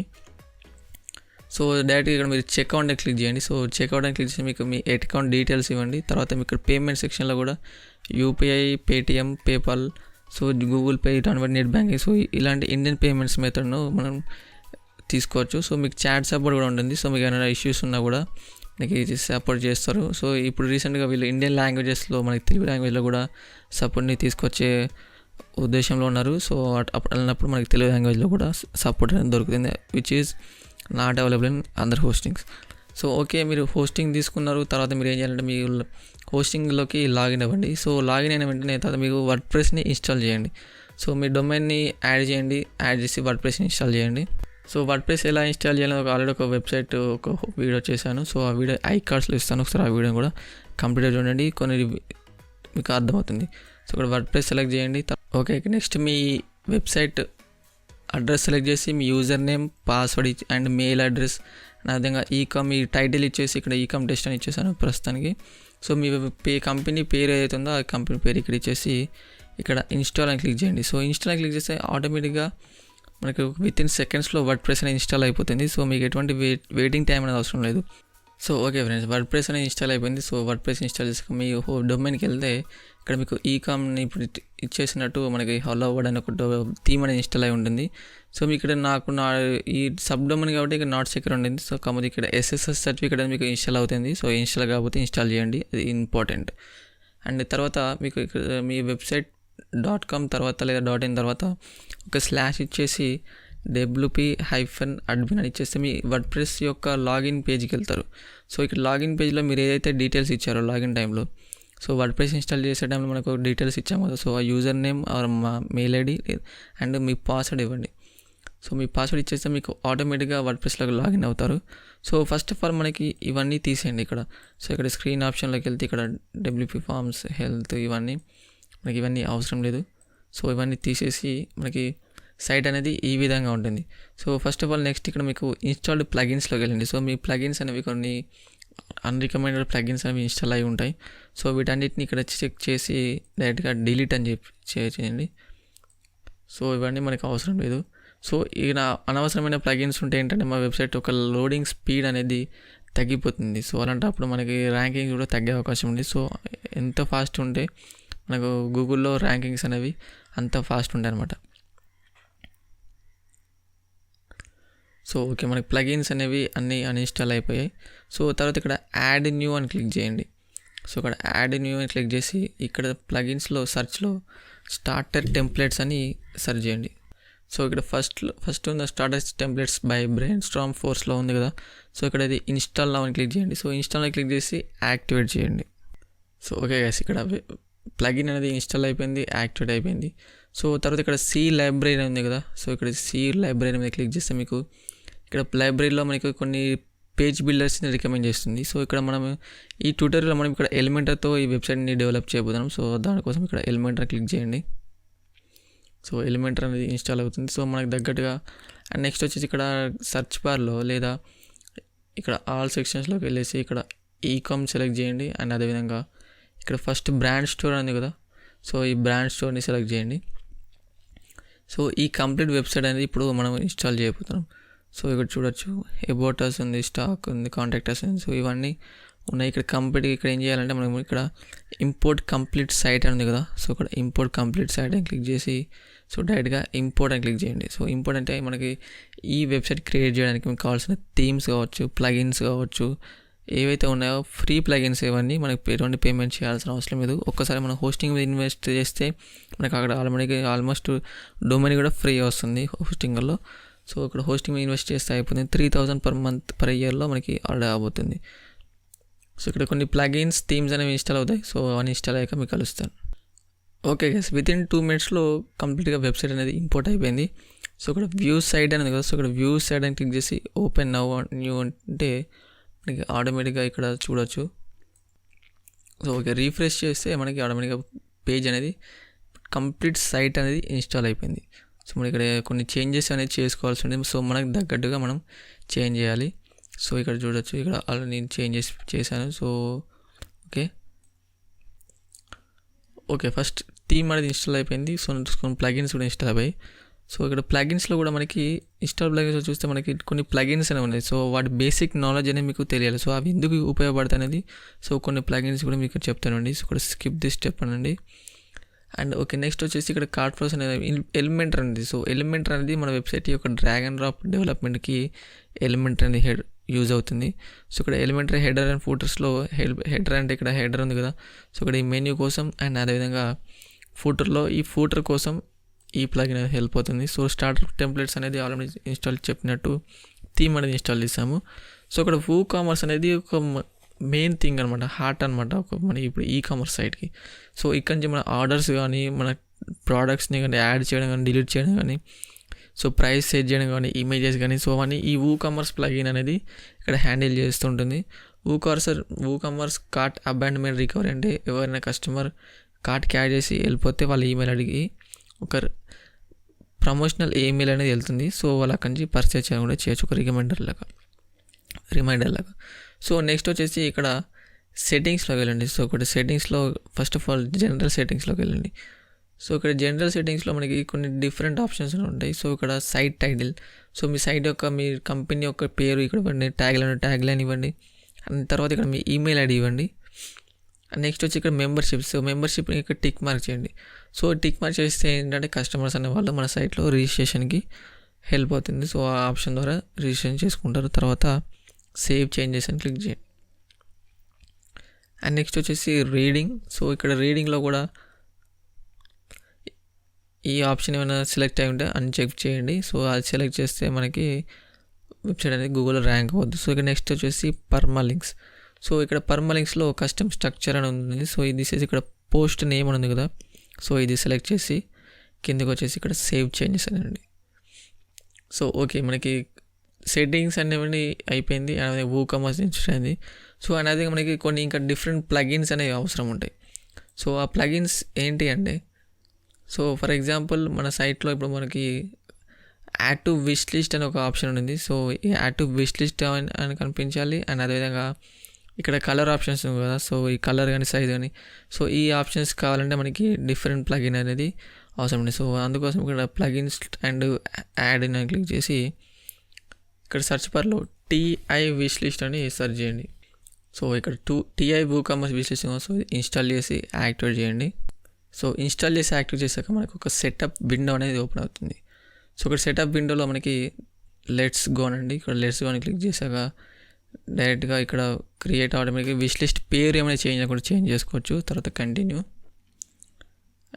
సో డైరెక్ట్గా ఇక్కడ మీరు చెక్అవుట్ అని క్లిక్ చేయండి. సో చెక్అవుట్ అని క్లిక్ చేసి మీకు మీ అకౌంట్ డీటెయిల్స్ ఇవ్వండి. తర్వాత మీకు ఇక్కడ పేమెంట్ సెక్షన్లో కూడా UPI, Paytm, PayPal, so Google pay, ఇటువంటి నెట్ బ్యాంకింగ్, సో ఇలాంటి ఇండియన్ పేమెంట్స్ మెథడ్ను మనం తీసుకోవచ్చు. సో మీకు చాట్ సపోర్ట్ కూడా ఉంటుంది. సో మీకు ఏమైనా ఇష్యూస్ ఉన్నా కూడా మనకి సపోర్ట్ చేస్తారు. సో ఇప్పుడు రీసెంట్గా వీళ్ళు ఇండియన్ లాంగ్వేజెస్లో మనకి తెలుగు లాంగ్వేజ్లో కూడా సపోర్ట్ని తీసుకొచ్చే ఉద్దేశంలో ఉన్నారు. సో అన్నప్పుడు మనకి తెలుగు లాంగ్వేజ్లో కూడా సపోర్ట్ అనేది దొరుకుతుంది, which is not available in other hostings. So okay, మీరు హోస్టింగ్ తీసుకున్నారు, తర్వాత మీరు ఏం చేయాలంటే మీ హోస్టింగ్లోకి లాగిన్ అవ్వండి. సో లాగిన్ అయిన వెంటనే తర్వాత మీకు వర్డ్ప్రెస్ని ఇన్స్టాల్ చేయండి. సో మీ డొమైన్ని యాడ్ చేసి వర్డ్ప్రెస్ని ఇన్స్టాల్ చేయండి. సో వర్డ్ప్రెస్ ఎలా ఇన్స్టాల్ చేయాలని ఆల్రెడీ ఒక వెబ్సైట్ ఒక వీడియో చేశాను. సో ఆ వీడియో ఐకార్డ్స్లో ఇస్తాను, ఒకసారి ఆ వీడియో కూడా కంప్లీట్గా చూడండి, కొన్ని మీకు అర్థమవుతుంది. సో ఇక్కడ వర్డ్ప్రెస్ సెలెక్ట్ చేయండి. ఓకే, నెక్స్ట్ మీ వెబ్సైట్ అడ్రస్ సెలెక్ట్ చేసి మీ user name, password and mail address, అదేవిధంగా ఈ టైటిల్ ఇచ్చేసి ఇక్కడ ఈకామ్ టెస్ట్ అని ఇచ్చేసాను ప్రస్తుతానికి. సో మీ కంపెనీ పేరు ఏదైతే ఉందో ఆ కంపెనీ పేరు ఇక్కడ ఇచ్చేసి ఇక్కడ ఇన్స్టాల్ అని క్లిక్ చేయండి. సో ఇన్స్టాల్ అని క్లిక్ చేస్తే ఆటోమేటిక్గా మనకు విత్ ఇన్ సెకండ్స్లో వర్డ్ప్రెస్ అనేది ఇన్స్టాల్ అయిపోతుంది. సో మీకు ఎటువంటి వెయిటింగ్ టైం అనేది అవసరం లేదు. సో ఓకే ఫ్రెండ్స్, వర్డ్ప్రెస్ అనేది ఇన్స్టాల్ అయిపోయింది. సో వర్డ్ప్రెస్ ఇన్స్టాల్ చేసి మీ డొమైన్కి వెళ్తే ఇక్కడ మీకు ఈకామ్ని ఇప్పుడు ఇచ్చేసినట్టు మనకి హలో వర్డ్ అని ఒక థీమ్ అనేది ఇన్స్టాల్ అయి ఉంటుంది. సో మీకు ఇక్కడ ఈ సబ్ డొమైన్ కాబట్టి ఇక్కడ నాట్ సెక్యూర్ ఉంటుంది. సో కాకపోతే ఇక్కడ SSL సర్టిఫికేట్ అనేది మీకు ఇన్స్టాల్ అవుతుంది. సో ఇన్స్టాల్ కాకపోతే ఇన్స్టాల్ చేయండి, అది ఇంపార్టెంట్. అండ్ తర్వాత మీకు ఇక్కడ మీ వెబ్సైట్ .com తర్వాత లేదా .in తర్వాత ఒక స్లాష్ ఇచ్చేసి wp-admin అని ఇచ్చేస్తే మీ వర్డ్ప్రెస్ యొక్క లాగిన్ పేజ్కి వెళ్తారు. సో ఇక్కడ లాగిన్ పేజ్లో మీరు ఏదైతే డీటెయిల్స్ ఇచ్చారో లాగిన్ టైంలో, సో వర్డ్ప్రెస్ ఇన్స్టాల్ చేసే టైంలో మనకు డీటెయిల్స్ ఇచ్చాము కదా, సో ఆ user name or mail ID and me password ఇవ్వండి. సో మీ పాస్వర్డ్ ఇచ్చేస్తే మీకు ఆటోమేటిక్గా వర్డ్ప్రెస్లోకి లాగిన్ అవుతారు. సో ఫస్ట్ ఆఫ్ ఆల్ మనకి ఇవన్నీ తీసేయండి ఇక్కడ. సో ఇక్కడ స్క్రీన్ ఆప్షన్లోకి వెళ్తే ఇక్కడ WP ఫార్మ్స్, హెల్త్, ఇవన్నీ అవసరం లేదు. సో ఇవన్నీ తీసేసి మనకి సైట్ అనేది ఈ విధంగా ఉంటుంది. So first of all next ఇక్కడ మీకు ఇన్స్టాల్డ్ ప్లగిన్స్లోకి వెళ్ళండి. సో మీ ప్లగిన్స్ అనేవి కొన్ని అన్రికమెండెడ్ ప్లగిన్స్ అనేవి ఇన్స్టాల్ అయి ఉంటాయి. సో వీటన్నిటిని ఇక్కడ చెక్ చేసి డైరెక్ట్గా డిలీట్ అని చేయండి. సో ఇవన్నీ మనకు అవసరం లేదు. సో ఈయన అనవసరమైన ప్లగిన్స్ ఉంటే ఏంటంటే మా వెబ్సైట్ ఒక లోడింగ్ స్పీడ్ అనేది తగ్గిపోతుంది. సో అలాంటప్పుడు మనకి ర్యాంకింగ్ కూడా తగ్గే అవకాశం ఉంది. సో ఎంత ఫాస్ట్ ఉంటే మనకు గూగుల్లో ర్యాంకింగ్స్ అనేవి అంత ఫాస్ట్ ఉంటాయి అన్నమాట. సో ఓకే, మనకి ప్లగిన్స్ అనేవి అన్నీ అన్ఇన్స్టాల్ అయిపోయాయి. సో తర్వాత ఇక్కడ యాడ్ న్యూ అని క్లిక్ చేయండి. సో ఇక్కడ యాడ్ న్యూ అని క్లిక్ చేసి ఇక్కడ ప్లగిన్స్లో సర్చ్లో స్టార్టర్ టెంప్లెట్స్ అని సెర్చ్ చేయండి. సో ఇక్కడ ఫస్ట్ ఉన్న స్టార్టర్ టెంప్లెట్స్ బై బ్రెయిన్స్టార్మ్ ఫోర్స్లో ఉంది కదా. సో ఇక్కడ ఇది ఇన్స్టాల్ నౌ అని క్లిక్ చేయండి. సో ఇన్స్టాల్ అని క్లిక్ చేసి యాక్టివేట్ చేయండి. సో ఓకే గైస్, ఇక్కడ ప్లగిన్ అనేది ఇన్స్టాల్ అయిపోయింది, యాక్టివేట్ అయిపోయింది. సో తర్వాత ఇక్కడ సి లైబ్రరీ ఉంది కదా. సో ఇక్కడ సి లైబ్రరీ మీద క్లిక్ చేస్తే మీకు ఇక్కడ లైబ్రరీలో మనకి కొన్ని పేజ్ బిల్డర్స్ని రికమెండ్ చేస్తుంది. సో ఇక్కడ మనం ఈ ట్యూటోరియల్లో మనం ఇక్కడ ఎలిమెంటర్తో ఈ వెబ్సైట్ని డెవలప్ చేయబోతున్నాం. సో దానికోసం ఇక్కడ ఎలిమెంటర్ క్లిక్ చేయండి. సో ఎలిమెంటర్ అనేది ఇన్స్టాల్ అవుతుంది. సో మనకు తగ్గట్టుగా అండ్ నెక్స్ట్ వచ్చేసి ఇక్కడ సర్చ్ బార్లో లేదా ఇక్కడ ఆల్ సెక్షన్స్లోకి వెళ్ళేసి ఇక్కడ ఈకామ్ సెలెక్ట్ చేయండి. అండ్ అదేవిధంగా ఇక్కడ ఫస్ట్ బ్రాండ్ స్టోర్ ఉంది కదా. సో ఈ బ్రాండ్ స్టోర్ని సెలెక్ట్ చేయండి. సో ఈ కంప్లీట్ వెబ్సైట్ అనేది ఇప్పుడు మనం ఇన్స్టాల్ చేయబోతున్నాం. సో ఇక్కడ చూడొచ్చు, అబౌట్ అస్ ఉంది, స్టాక్ ఉంది, కాంటాక్ట్ అస్ ఉంది. సో ఇవన్నీ ఉన్నాయి. ఇక్కడ ఏం చేయాలంటే మనం ఇక్కడ ఇంపోర్ట్ కంప్లీట్ సైట్ అని ఉంది కదా. సో ఇక్కడ ఇంపోర్ట్ కంప్లీట్ సైట్ అని క్లిక్ చేసి సో డైరెక్ట్గా ఇంపోర్ట్ అని క్లిక్ చేయండి. సో ఇంపోర్ట్ అంటే మనకి ఈ వెబ్సైట్ క్రియేట్ చేయడానికి మీకు కావాల్సిన థీమ్స్ కావచ్చు, ప్లగిన్స్ కావచ్చు, ఏవైతే ఉన్నాయో ఫ్రీ ప్లగిన్స్, ఇవన్నీ మనకి ఎటువంటి పేమెంట్ చేయాల్సిన అవసరం లేదు. ఒక్కసారి మనం హోస్టింగ్ మీద ఇన్వెస్ట్ చేస్తే మనకు అక్కడ ఆల్మోస్ట్ డొమైన్ కూడా ఫ్రీ వస్తుంది హోస్టింగ్లో. సో ఇక్కడ హోస్టింగ్ మీద ఇన్వెస్ట్ చేస్తే అయిపోతుంది. 3,000 per month per yearలో మనకి ఆర్డర్ అవబోతుంది. సో ఇక్కడ కొన్ని ప్లగిన్స్, థీమ్స్ అనేవి ఇన్స్టాల్ అవుతాయి. సో అవన్నీ ఇన్స్టాల్ అయ్యాక మీకు కలుస్తాను. ఓకే గైస్, వితిన్ 2 minutesలో కంప్లీట్గా వెబ్సైట్ అనేది ఇంపోర్ట్ అయిపోయింది. సో ఇక్కడ వ్యూ సైట్ అనేది కదా. సో ఇక్కడ వ్యూ సైట్ అని క్లిక్ చేసి ఓపెన్ నౌ న్యూ అంటే మనకి ఆటోమేటిక్గా ఇక్కడ చూడొచ్చు. సో ఓకే, రీఫ్రెష్ చేస్తే మనకి ఆటోమేటిక్గా పేజ్ అనేది కంప్లీట్ సైట్ అనేది ఇన్స్టాల్ అయిపోయింది. సో మనం ఇక్కడ కొన్ని చేంజెస్ అనేది చేసుకోవాల్సి ఉంటుంది. సో మనకు తగ్గట్టుగా మనం చేంజ్ చేయాలి. సో ఇక్కడ చూడొచ్చు, ఇక్కడ ఆల్రెడీ నేను చేంజెస్ చేశాను. సో ఓకే ఫస్ట్ థీమ్ అనేది ఇన్స్టాల్ అయిపోయింది. సో కొన్ని ప్లగిన్స్ కూడా ఇన్స్టాల్ అయిపోయాయి. సో ఇక్కడ ప్లగిన్స్లో కూడా మనకి ఇన్స్టాల్ ప్లగిన్స్లో చూస్తే మనకి కొన్ని ప్లగిన్స్ అనేవి ఉన్నాయి. సో వాటి బేసిక్ నాలెడ్జ్ అనేది మీకు తెలియాలి. సో అవి ఎందుకు ఉపయోగపడతాయి అనేది సో కొన్ని ప్లగిన్స్ కూడా మీకు చెప్తానండి. సో ఇక్కడ స్కిప్ దిస్ స్టెప్ అనండి. అండ్ ఓకే, నెక్స్ట్ వచ్చేసి ఇక్కడ కార్డ్ ఫ్లోస్ అనేది ఎలిమెంటర్ అనేది. సో ఎలిమెంటర్ అనేది మన వెబ్సైట్ యొక్క డ్రాగ్ అండ్ డ్రాప్ డెవలప్మెంట్కి ఎలిమెంటర్ అనేది యూజ్ అవుతుంది. సో ఇక్కడ ఎలిమెంటరీ హెడర్ అండ్ ఫూటర్స్లో హెడర్ అంటే ఇక్కడ హెడర్ ఉంది కదా, సో ఇక్కడ ఈ మెన్యూ కోసం అండ్ అదేవిధంగా ఫూటర్లో ఈ ఫూటర్ కోసం ఈ ప్లగిన్ అనేది హెల్ప్ అవుతుంది. సో స్టార్టర్ టెంప్లెట్స్ అనేది ఆల్రెడీ ఇన్స్టాల్ చెప్పినట్టు థీమ్ అనేది ఇన్స్టాల్ చేసాము. సో ఇక్కడ WooCommerce అనేది ఒక మెయిన్ థింగ్ అనమాట, హార్ట్ అనమాట ఒక మన ఇప్పుడు కామర్స్ సైట్కి. సో ఇక్కడ నుంచి మన ఆర్డర్స్ కానీ మన ప్రోడక్ట్స్ని కానీ యాడ్ చేయడం కానీ డిలీట్ చేయడం కానీ, సో ప్రైస్ సెట్ చేయడం కానీ ఇమేజెస్ కానీ, సో అవన్నీ ఈ WooCommerce ప్లగిన్ అనేది ఇక్కడ హ్యాండిల్ చేస్తుంటుంది. WooCommerce కార్ట్ అబాండన్మెంట్ రికవరీ అంటే ఎవరైనా కస్టమర్ కార్ట్కి యాడ్ చేసి వెళ్ళిపోతే వాళ్ళ ఈమెయిల్ అడిగి ఒక ప్రమోషనల్ ఈమెయిల్ అనేది వెళ్తుంది. సో వాళ్ళ అక్కడి నుంచి పర్చేజ్ చేయడం కూడా చేయొచ్చు, ఒక రిమైండర్ లాగా. సో నెక్స్ట్ వచ్చేసి ఇక్కడ సెట్టింగ్స్లోకి వెళ్ళండి. సో ఇక్కడ సెట్టింగ్స్లో ఫస్ట్ ఆఫ్ ఆల్ జనరల్ సెట్టింగ్స్లోకి వెళ్ళండి. సో ఇక్కడ జనరల్ సెట్టింగ్స్లో మనకి కొన్ని డిఫరెంట్ ఆప్షన్స్ ఉంటాయి. సో ఇక్కడ సైట్ టైటిల్, సో మీ సైట్ యొక్క మీ కంపెనీ యొక్క పేరు ఇక్కడ ఇవ్వండి, ట్యాగ్ లైన్ ఇవ్వండి, అండ్ తర్వాత ఇక్కడ మీ ఈమెయిల్ ఐడి ఇవ్వండి. నెక్స్ట్ వచ్చి ఇక్కడ మెంబర్షిప్, సో మెంబర్షిప్ని ఇక్కడ టిక్ మార్క్ చేయండి. సో టిక్ మార్క్ చేస్తే ఏంటంటే కస్టమర్స్ అనే వాళ్ళు మన సైట్లో రిజిస్ట్రేషన్కి హెల్ప్ అవుతుంది. సో ఆ ఆప్షన్ ద్వారా రిజిస్ట్రేషన్ చేసుకుంటారు. తర్వాత సేవ్ చేంజెస్ అని క్లిక్ చేయండి. అండ్ నెక్స్ట్ వచ్చేసి రీడింగ్, సో ఇక్కడ రీడింగ్లో కూడా ఈ ఆప్షన్ ఏమైనా సెలెక్ట్ అయి ఉంటే అన్చెక్ చేయండి. సో అది సెలెక్ట్ చేస్తే మనకి వెబ్సైట్ అనేది గూగుల్లో ర్యాంక్ అవ్వద్దు. సో ఇక్కడ నెక్స్ట్ వచ్చేసి పర్మాలింక్స్, సో ఇక్కడ పర్మాలింక్స్లో కస్టమ్ స్ట్రక్చర్ అని ఉంది. సో ఇది ఇక్కడ పోస్ట్ నేమ్ అని ఉంది కదా, సో ఇది సెలెక్ట్ చేసి కిందకి వచ్చేసి ఇక్కడ సేవ్ చేంజెస్ అనండి. సో ఓకే, మనకి సెట్టింగ్స్ అనేవి అయిపోయింది, అనేది WooCommerce ఇన్స్టాల్ అయింది. సో అనేది మనకి కొన్ని ఇంకా డిఫరెంట్ ప్లగిన్స్ అనేవి అవసరం ఉంటాయి. సో ఆ ప్లగిన్స్ ఏంటి అంటే, సో ఫర్ ఎగ్జాంపుల్ మన సైట్లో ఇప్పుడు మనకి యాడ్ టు విష్ లిస్ట్ అని ఒక ఆప్షన్ ఉంది. సో ఈ యాడ్ టు విష్ లిస్ట్ అని కనిపించాలి. అండ్ అదేవిధంగా ఇక్కడ కలర్ ఆప్షన్స్ ఉంది కదా, సో ఈ కలర్ కానీ సైజ్ కానీ, సో ఈ ఆప్షన్స్ కావాలంటే మనకి డిఫరెంట్ ప్లగిన్ అనేది అవసరం ఉంది. సో అందుకోసం ఇక్కడ ప్లగిన్స్ అండ్ యాడ్ అని క్లిక్ చేసి ఇక్కడ సెర్చ్ బార్లో TI విష్ లిస్ట్ అని సెర్చ్ చేయండి. సో ఇక్కడ TI WooCommerce wish list, so install చేసి యాక్టివేట్ చేయండి. సో ఇన్స్టాల్ చేసి యాక్టివేట్ చేశాక మనకు ఒక సెటప్ విండో అనేది ఓపెన్ అవుతుంది. సో ఇక్కడ సెటప్ విండోలో మనకి లెట్స్ గో అనండి. ఇక్కడ లెట్స్ గో అని క్లిక్ చేశాక డైరెక్ట్గా ఇక్కడ క్రియేట్ ఆటోమేటిక్గా విష్ లిస్ట్ పేరు ఏమైనా చేంజ్ చేసుకోవచ్చు. తర్వాత కంటిన్యూ,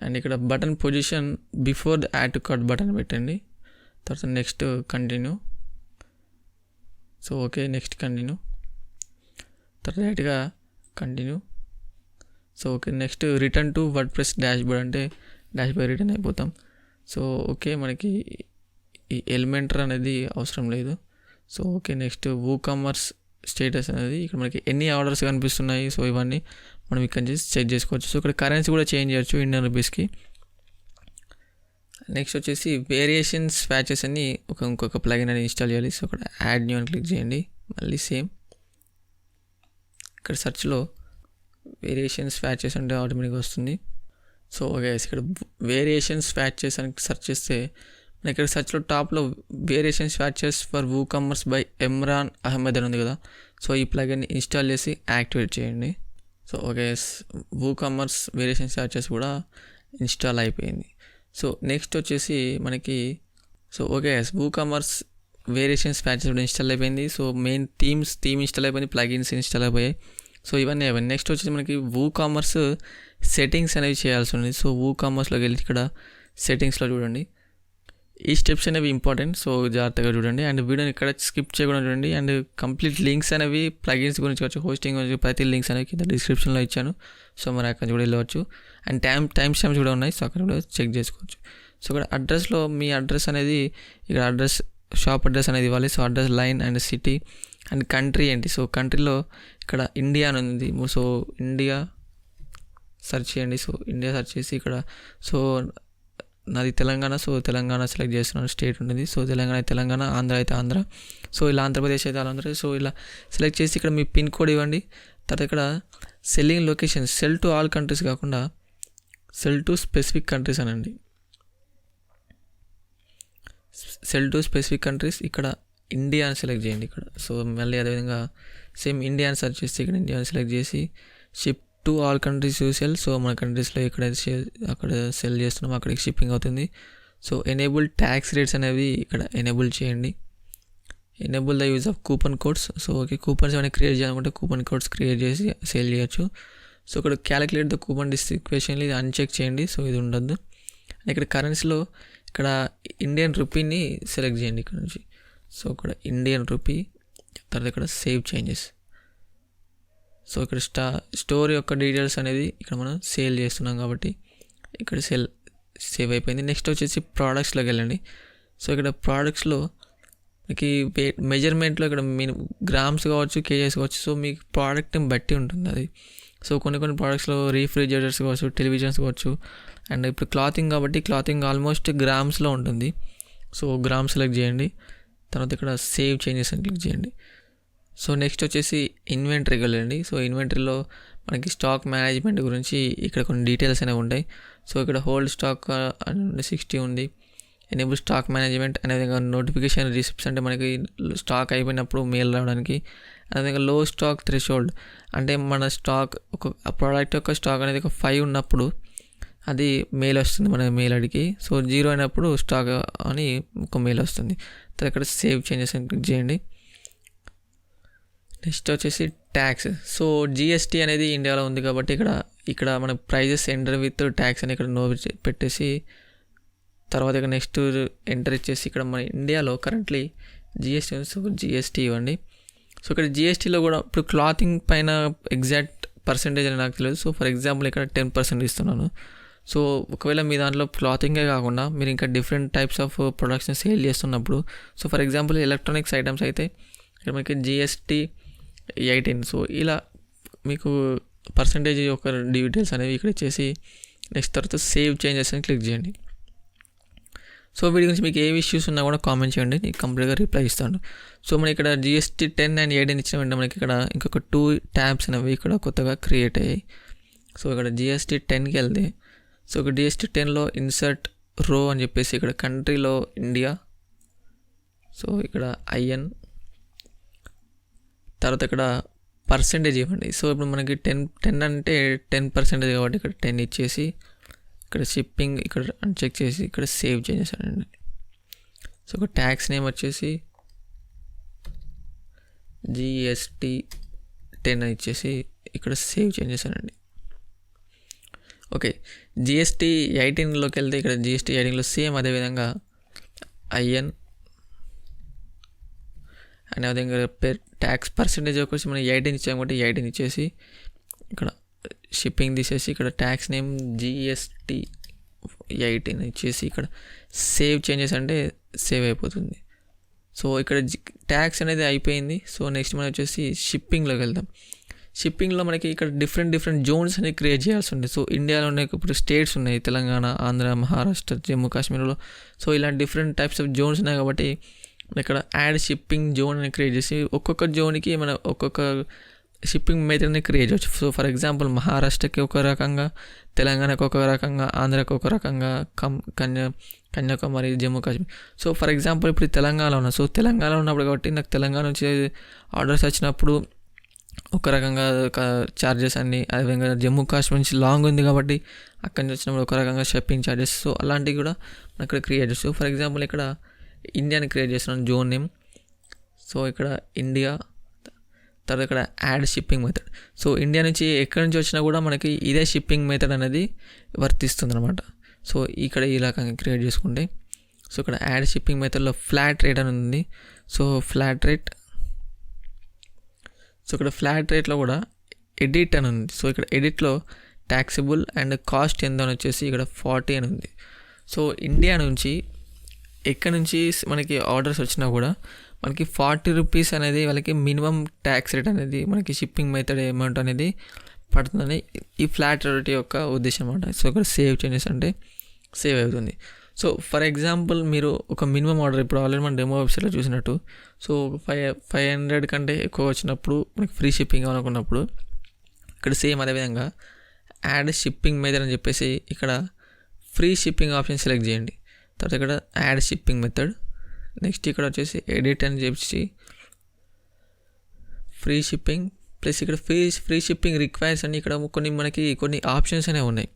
అండ్ ఇక్కడ button position before the add to cart button పెట్టండి. తర్వాత next continue. So okay, next continue, తర్వాత డైరెక్ట్గా continue. So okay, next return to WordPress dashboard అంటే డాష్బోర్డ్ రిటర్న్ అయిపోతాం. సో ఓకే, మనకి ఈ ఎలిమెంటర్ అనేది అవసరం లేదు. So okay, next WooCommerce status అనేది ఇక్కడ మనకి ఎన్ని ఆర్డర్స్ కనిపిస్తున్నాయి, సో ఇవన్నీ మనం ఇక్కడ నుంచి చెక్ చేసుకోవచ్చు. సో ఇక్కడ కరెన్సీ కూడా చేంజ్ చేయొచ్చు ఇండియన్ రూపీస్కి. నెక్స్ట్ వచ్చేసి వేరియేషన్ స్వాచెస్ అని ఇంకొక ప్లగిన్ అని ఇన్స్టాల్ చేయాలి. సో ఇక్కడ యాడ్ న్యూ అని క్లిక్ చేయండి. మళ్ళీ సేమ్ ఇక్కడ సెర్చ్లో వేరియేషన్ స్వాచెస్ అంటే ఆటోమేటిక్గా వస్తుంది. సో ఓకే, ఇక్కడ వేరియేషన్ స్వాచెస్ అని సెర్చ్ చేస్తే ఇక్కడ సెర్చ్లో టాప్లో variation swatches for WooCommerce by Imran Ahmed అని ఉంది కదా, సో ఈ ప్లగిన్ ఇన్స్టాల్ చేసి యాక్టివేట్ చేయండి. So okay, WooCommerce variation swatches కూడా ఇన్స్టాల్ అయిపోయింది. సో నెక్స్ట్ వచ్చేసి మనకి WooCommerce వేరియేషన్ స్వాచెస్ కూడా ఇన్స్టాల్ అయిపోయింది. సో మెయిన్ థీమ్ ఇన్స్టాల్ అయిపోయింది, ప్లగిన్స్ ఇన్స్టాల్ అయిపోయాయి. సో ఇవన్నీ అయిపోయింది. నెక్స్ట్ వచ్చేసి మనకి WooCommerce సెట్టింగ్స్ అనేవి చేయాల్సి ఉంది. సో WooCommerceలోకి వెళ్ళి ఇక్కడ సెట్టింగ్స్లో చూడండి, ఈ స్టెప్స్ అనేవి ఇంపార్టెంట్. సో జాగ్రత్తగా చూడండి అండ్ వీడియోని ఇక్కడ స్కిప్ చేయకుండా చూడండి. అండ్ కంప్లీట్ లింక్స్ అనేవి ప్లగిన్స్ గురించి కావచ్చు, హోస్టింగ్ గురించి ప్రతి లింక్స్ అనేవి కింద డిస్క్రిప్షన్లో ఇచ్చాను. సో మరి అక్కడ కూడా వెళ్ళవచ్చు. అండ్ టైమ్ స్టాంప్స్ కూడా ఉన్నాయి, సో అక్కడ కూడా చెక్ చేసుకోవచ్చు. సో ఇక్కడ అడ్రస్లో మీ అడ్రస్ అనేది ఇక్కడ షాప్ అడ్రస్ అనేది ఇవ్వాలి. So address line and city and country ఏంటి, సో కంట్రీలో ఇక్కడ ఇండియా అని ఉంది. సో ఇండియా సెర్చ్ చేయండి. సో ఇండియా సెర్చ్ చేసి ఇక్కడ సో నాది తెలంగాణ, సో తెలంగాణ సెలెక్ట్ చేస్తున్నాను, స్టేట్ ఉంటుంది. సో తెలంగాణ, ఆంధ్ర అయితే ఆంధ్ర, సో ఇలా ఆంధ్రప్రదేశ్ అయితే ఆంధ్రప్రదేశ్. సో ఇలా సెలెక్ట్ చేసి ఇక్కడ మీ పిన్ కోడ్ ఇవ్వండి. తర్వాత ఇక్కడ selling location cell to all countries కాకుండా సెల్ టు స్పెసిఫిక్ కంట్రీస్ అనండి. సెల్ టు స్పెసిఫిక్ కంట్రీస్ ఇక్కడ ఇండియా అని సెలెక్ట్ చేయండి ఇక్కడ. సో మళ్ళీ అదేవిధంగా సేమ్ ఇండియా అని సెర్చ్ చేస్తే ఇక్కడ ఇండియా అని సెలెక్ట్ చేసి ship to all countries you cell. So మన కంట్రీస్లో ఎక్కడైతే అక్కడ సెల్ చేస్తున్నామో అక్కడికి షిప్పింగ్ అవుతుంది. సో ఎనేబుల్ ట్యాక్స్ రేట్స్ అనేవి ఇక్కడ ఎనేబుల్ చేయండి. Enable the use of coupon codes. So okay, coupons ఏమైనా క్రియేట్ చేయాలనుకుంటే కూపన్ కోడ్స్ క్రియేట్ చేసి సేల్ చేయొచ్చు. సో ఇక్కడ క్యాలిక్యులేట్ ద కూపన్ డిస్ట్రిబ్యూషన్ ఇది అన్చెక్ చేయండి. సో ఇది ఉండద్దు. ఇక్కడ కరెన్సీలో ఇక్కడ ఇండియన్ రూపీని సెలెక్ట్ చేయండి ఇక్కడ నుంచి. సో ఇక్కడ ఇండియన్ రూపీ, తర్వాత ఇక్కడ సేవ్ చేంజెస్. సో ఇక్కడ స్టోర్ యొక్క డీటెయిల్స్ అనేది ఇక్కడ మనం సేల్ చేస్తున్నాం కాబట్టి ఇక్కడ సేవ్ అయిపోయింది. నెక్స్ట్ వచ్చేసి ప్రోడక్ట్స్లోకి వెళ్ళండి. సో ఇక్కడ ప్రోడక్ట్స్లో మీకు మెజర్మెంట్లో ఇక్కడ గ్రామ్స్ కావచ్చు, కేజెస్ కావచ్చు. సో మీకు ప్రోడక్ట్ని బట్టి ఉంటుంది అది. సో కొన్ని ప్రోడక్ట్స్లో రీఫ్రిజిరేటర్స్ కావచ్చు, టెలివిజన్స్ కావచ్చు. అండ్ ఇప్పుడు క్లాతింగ్ కాబట్టి క్లాతింగ్ ఆల్మోస్ట్ గ్రామ్స్లో ఉంటుంది. సో గ్రామ్ సెలెక్ట్ చేయండి. తర్వాత ఇక్కడ సేవ్ చేంజెస్ అని క్లిక్ చేయండి. సో నెక్స్ట్ వచ్చేసి ఇన్వెంటరీకి వెళ్ళండి. సో ఇన్వెంటరీలో మనకి స్టాక్ మేనేజ్మెంట్ గురించి ఇక్కడ కొన్ని డీటెయిల్స్ అనేవి ఉంటాయి. సో ఇక్కడ హోల్డ్ స్టాక్ 60 ఉంది. ఎనేబుల్ స్టాక్ మేనేజ్మెంట్ అదేవిధంగా నోటిఫికేషన్ రిసిప్ట్స్ అంటే మనకి స్టాక్ అయిపోయినప్పుడు మెయిల్ రావడానికి. అదేవిధంగా లో స్టాక్ థ్రెషోల్డ్ అంటే మన స్టాక్ ఒక ప్రోడక్ట్ యొక్క స్టాక్ అనేది ఒక 5 ఉన్నప్పుడు అది మెయిల్ వస్తుంది మన మెయిల్ ఐడికి. సో 0 అయినప్పుడు స్టాక్ అని ఒక మెయిల్ వస్తుంది. తర్వాత ఇక్కడ సేవ్ చేంజెస్ అని క్లిక్ చేయండి. నెక్స్ట్ వచ్చేసి ట్యాక్స్. సో జిఎస్టీ అనేది ఇండియాలో ఉంది కాబట్టి ఇక్కడ మన ప్రైజెస్ ఎంటర్ విత్ ట్యాక్స్ అని ఇక్కడ నో పెట్టేసి తర్వాత ఇక్కడ నెక్స్ట్ ఎంటర్ ఇచ్చేసి ఇక్కడ మన ఇండియాలో కరెంట్లీ జిఎస్టీ ఉంది. సో జిఎస్టీ ఇవ్వండి. సో ఇక్కడ జిఎస్టీలో కూడా ఇప్పుడు క్లాతింగ్ పైన ఎగ్జాక్ట్ పర్సంటేజ్ అని నాకు తెలియదు. సో ఫర్ ఎగ్జాంపుల్ ఇక్కడ 10% ఇస్తున్నాను. సో ఒకవేళ మీ దాంట్లో క్లాతింగే కాకుండా మీరు ఇంకా డిఫరెంట్ టైప్స్ ఆఫ్ ప్రొడక్ట్స్ని సేల్ చేస్తున్నప్పుడు, so for example electronics items అయితే ఇక్కడ మీకు జిఎస్టీ 18. సో ఇలా మీకు పర్సంటేజ్ యొక్క డీటెయిల్స్ అనేవి ఇక్కడ ఇచ్చేసి నెక్స్ట్ తర్వాత సేవ్ చేంజెస్ అని క్లిక్ చేయండి. సో వీటి గురించి మీకు ఏ ఇష్యూస్ ఉన్నా కూడా కామెంట్ చేయండి, నేను కంప్లీట్గా రిప్లై ఇస్తాను. సో మనకి ఇక్కడ జిఎస్టీ 10 and 18 ఇచ్చిన వెంటనే మనకి ఇక్కడ ఇంకొక 2 ట్యాబ్స్ అనేవి ఇక్కడ కొత్తగా క్రియేట్ అయ్యాయి. సో ఇక్కడ జిఎస్టీ 10కి వెళ్తే సో ఇక్కడ జిఎస్టీ 10లో ఇన్సర్ట్ రో అని చెప్పేసి ఇక్కడ కంట్రీలో ఇండియా, సో ఇక్కడ ఐఎన్, తర్వాత ఇక్కడ పర్సంటేజ్ ఇవ్వండి. సో ఇప్పుడు మనకి 10 అంటే 10% కాబట్టి ఇక్కడ 10 ఇచ్చేసి ఇక్కడ షిప్పింగ్ ఇక్కడ అన్చెక్ చేసి ఇక్కడ సేవ్ చేసేసానండి. సో ఒక ట్యాక్స్ నేమ్ వచ్చేసి జిఎస్టీ 10 అని ఇచ్చేసి ఇక్కడ సేవ్ చేసేసానండి. ఓకే, జిఎస్టీ 18లోకి వెళ్తే ఇక్కడ జిఎస్టీ 18లో సేమ్ అదేవిధంగా ఐఎన్ అండ్ అదేవిధంగా ట్యాక్స్ పర్సంటేజ్ వచ్చేసి మనం 18 ఇచ్చాము కాబట్టి 18 ఇచ్చేసి ఇక్కడ షిప్పింగ్ తీసేసి ఇక్కడ ట్యాక్స్ నేమ్ జిఎస్టీ 18 ఇచ్చేసి ఇక్కడ సేవ్ చేంజెస్ అంటే సేవ్ అయిపోతుంది. సో ఇక్కడ ట్యాక్స్ అనేది అయిపోయింది. సో నెక్స్ట్ మనం వచ్చేసి షిప్పింగ్లోకి వెళ్దాం. షిప్పింగ్లో మనకి ఇక్కడ డిఫరెంట్ జోన్స్ అనేవి క్రియేట్ చేయాల్సి ఉంది. సో ఇండియాలో ఇప్పుడు స్టేట్స్ ఉన్నాయి, తెలంగాణ, ఆంధ్ర, మహారాష్ట్ర, జమ్మూ కాశ్మీర్లో. సో ఇలాంటి డిఫరెంట్ టైప్స్ ఆఫ్ జోన్స్ ఉన్నాయి కాబట్టి ఇక్కడ యాడ్ షిప్పింగ్ జోన్ అని క్రియేట్ చేసి ఒక్కొక్క జోన్కి మనం ఒక్కొక్క షిప్పింగ్ మెథడ్ని క్రియేట్ చేయవచ్చు. సో ఫర్ ఎగ్జాంపుల్ మహారాష్ట్రకి ఒక రకంగా, తెలంగాణకి ఒక రకంగా, ఆంధ్రాకి ఒక రకంగా, Kanyakumari, Jammu Kashmir. So for example ఇప్పుడు తెలంగాణలో ఉన్నా, సో తెలంగాణలో ఉన్నప్పుడు కాబట్టి నాకు తెలంగాణ నుంచి ఆర్డర్స్ వచ్చినప్పుడు ఒక రకంగా ఛార్జెస్ అన్ని, అదేవిధంగా జమ్మూ కాశ్మీర్ నుంచి లాంగ్ ఉంది కాబట్టి అక్కడి నుంచి వచ్చినప్పుడు ఒక రకంగా షిప్పింగ్ ఛార్జెస్. సో అలాంటివి కూడా మనం ఇక్కడ క్రియేట్ చేస్తాం. ఫర్ ఎగ్జాంపుల్ ఇక్కడ ఇండియాని క్రియేట్ చేస్తున్నాను జోన్ నేమ్. సో ఇక్కడ ఇండియా, తర్వాత ఇక్కడ add shipping method. So India నుంచి ఎక్కడి నుంచి వచ్చినా కూడా మనకి ఇదే షిప్పింగ్ మెథడ్ అనేది వర్తిస్తుంది అనమాట. సో ఇక్కడ ఈ రకంగా క్రియేట్ చేసుకుంటే సో ఇక్కడ యాడ్ షిప్పింగ్ మెథడ్లో ఫ్లాట్ రేట్ అని ఉంది. సో ఫ్లాట్ రేట్, సో ఇక్కడ ఫ్లాట్ రేట్లో కూడా ఎడిట్ అని ఉంది. సో ఇక్కడ ఎడిట్లో ట్యాక్సిబుల్ అండ్ కాస్ట్ ఎంత అని వచ్చేసి ఇక్కడ 40 అని ఉంది. సో ఇండియా నుంచి ఎక్కడి నుంచి మనకి ఆర్డర్స్ వచ్చినా కూడా మనకి 40 రూపీస్ అనేది వాళ్ళకి మినిమం ట్యాక్స్ రేట్ అనేది మనకి షిప్పింగ్ మెథడ్ అమౌంట్ అనేది పడుతుందని ఈ ఫ్లాట్ రేట్ యొక్క ఉద్దేశం అన్నమాట. సో ఇక్కడ సేవ్ చేంజెస్ అంటే సేవ్ అవుతుంది. సో ఫర్ ఎగ్జాంపుల్ మీరు ఒక మినిమం ఆర్డర్ ఇప్పుడు ఆల్రెడీ మన డెమో వెబ్సైట్లో చూసినట్టు, సో 500 కంటే ఎక్కువ వచ్చినప్పుడు మనకి ఫ్రీ షిప్పింగ్ అనుకున్నప్పుడు ఇక్కడ సేమ్ అదేవిధంగా యాడ్ షిప్పింగ్ మెథడ్ అని చెప్పేసి ఇక్కడ ఫ్రీ షిప్పింగ్ ఆప్షన్ సెలెక్ట్ చేయండి. తర్వాత ఇక్కడ యాడ్ షిప్పింగ్ మెథడ్, నెక్స్ట్ ఇక్కడ వచ్చేసి ఎడిట్ అని చెప్పి ఫ్రీ షిప్పింగ్ ప్లస్ ఇక్కడ ఫ్రీ షిప్పింగ్ రిక్వైర్స్ అని ఇక్కడ కొన్ని ఆప్షన్స్ అనేవి ఉన్నాయి.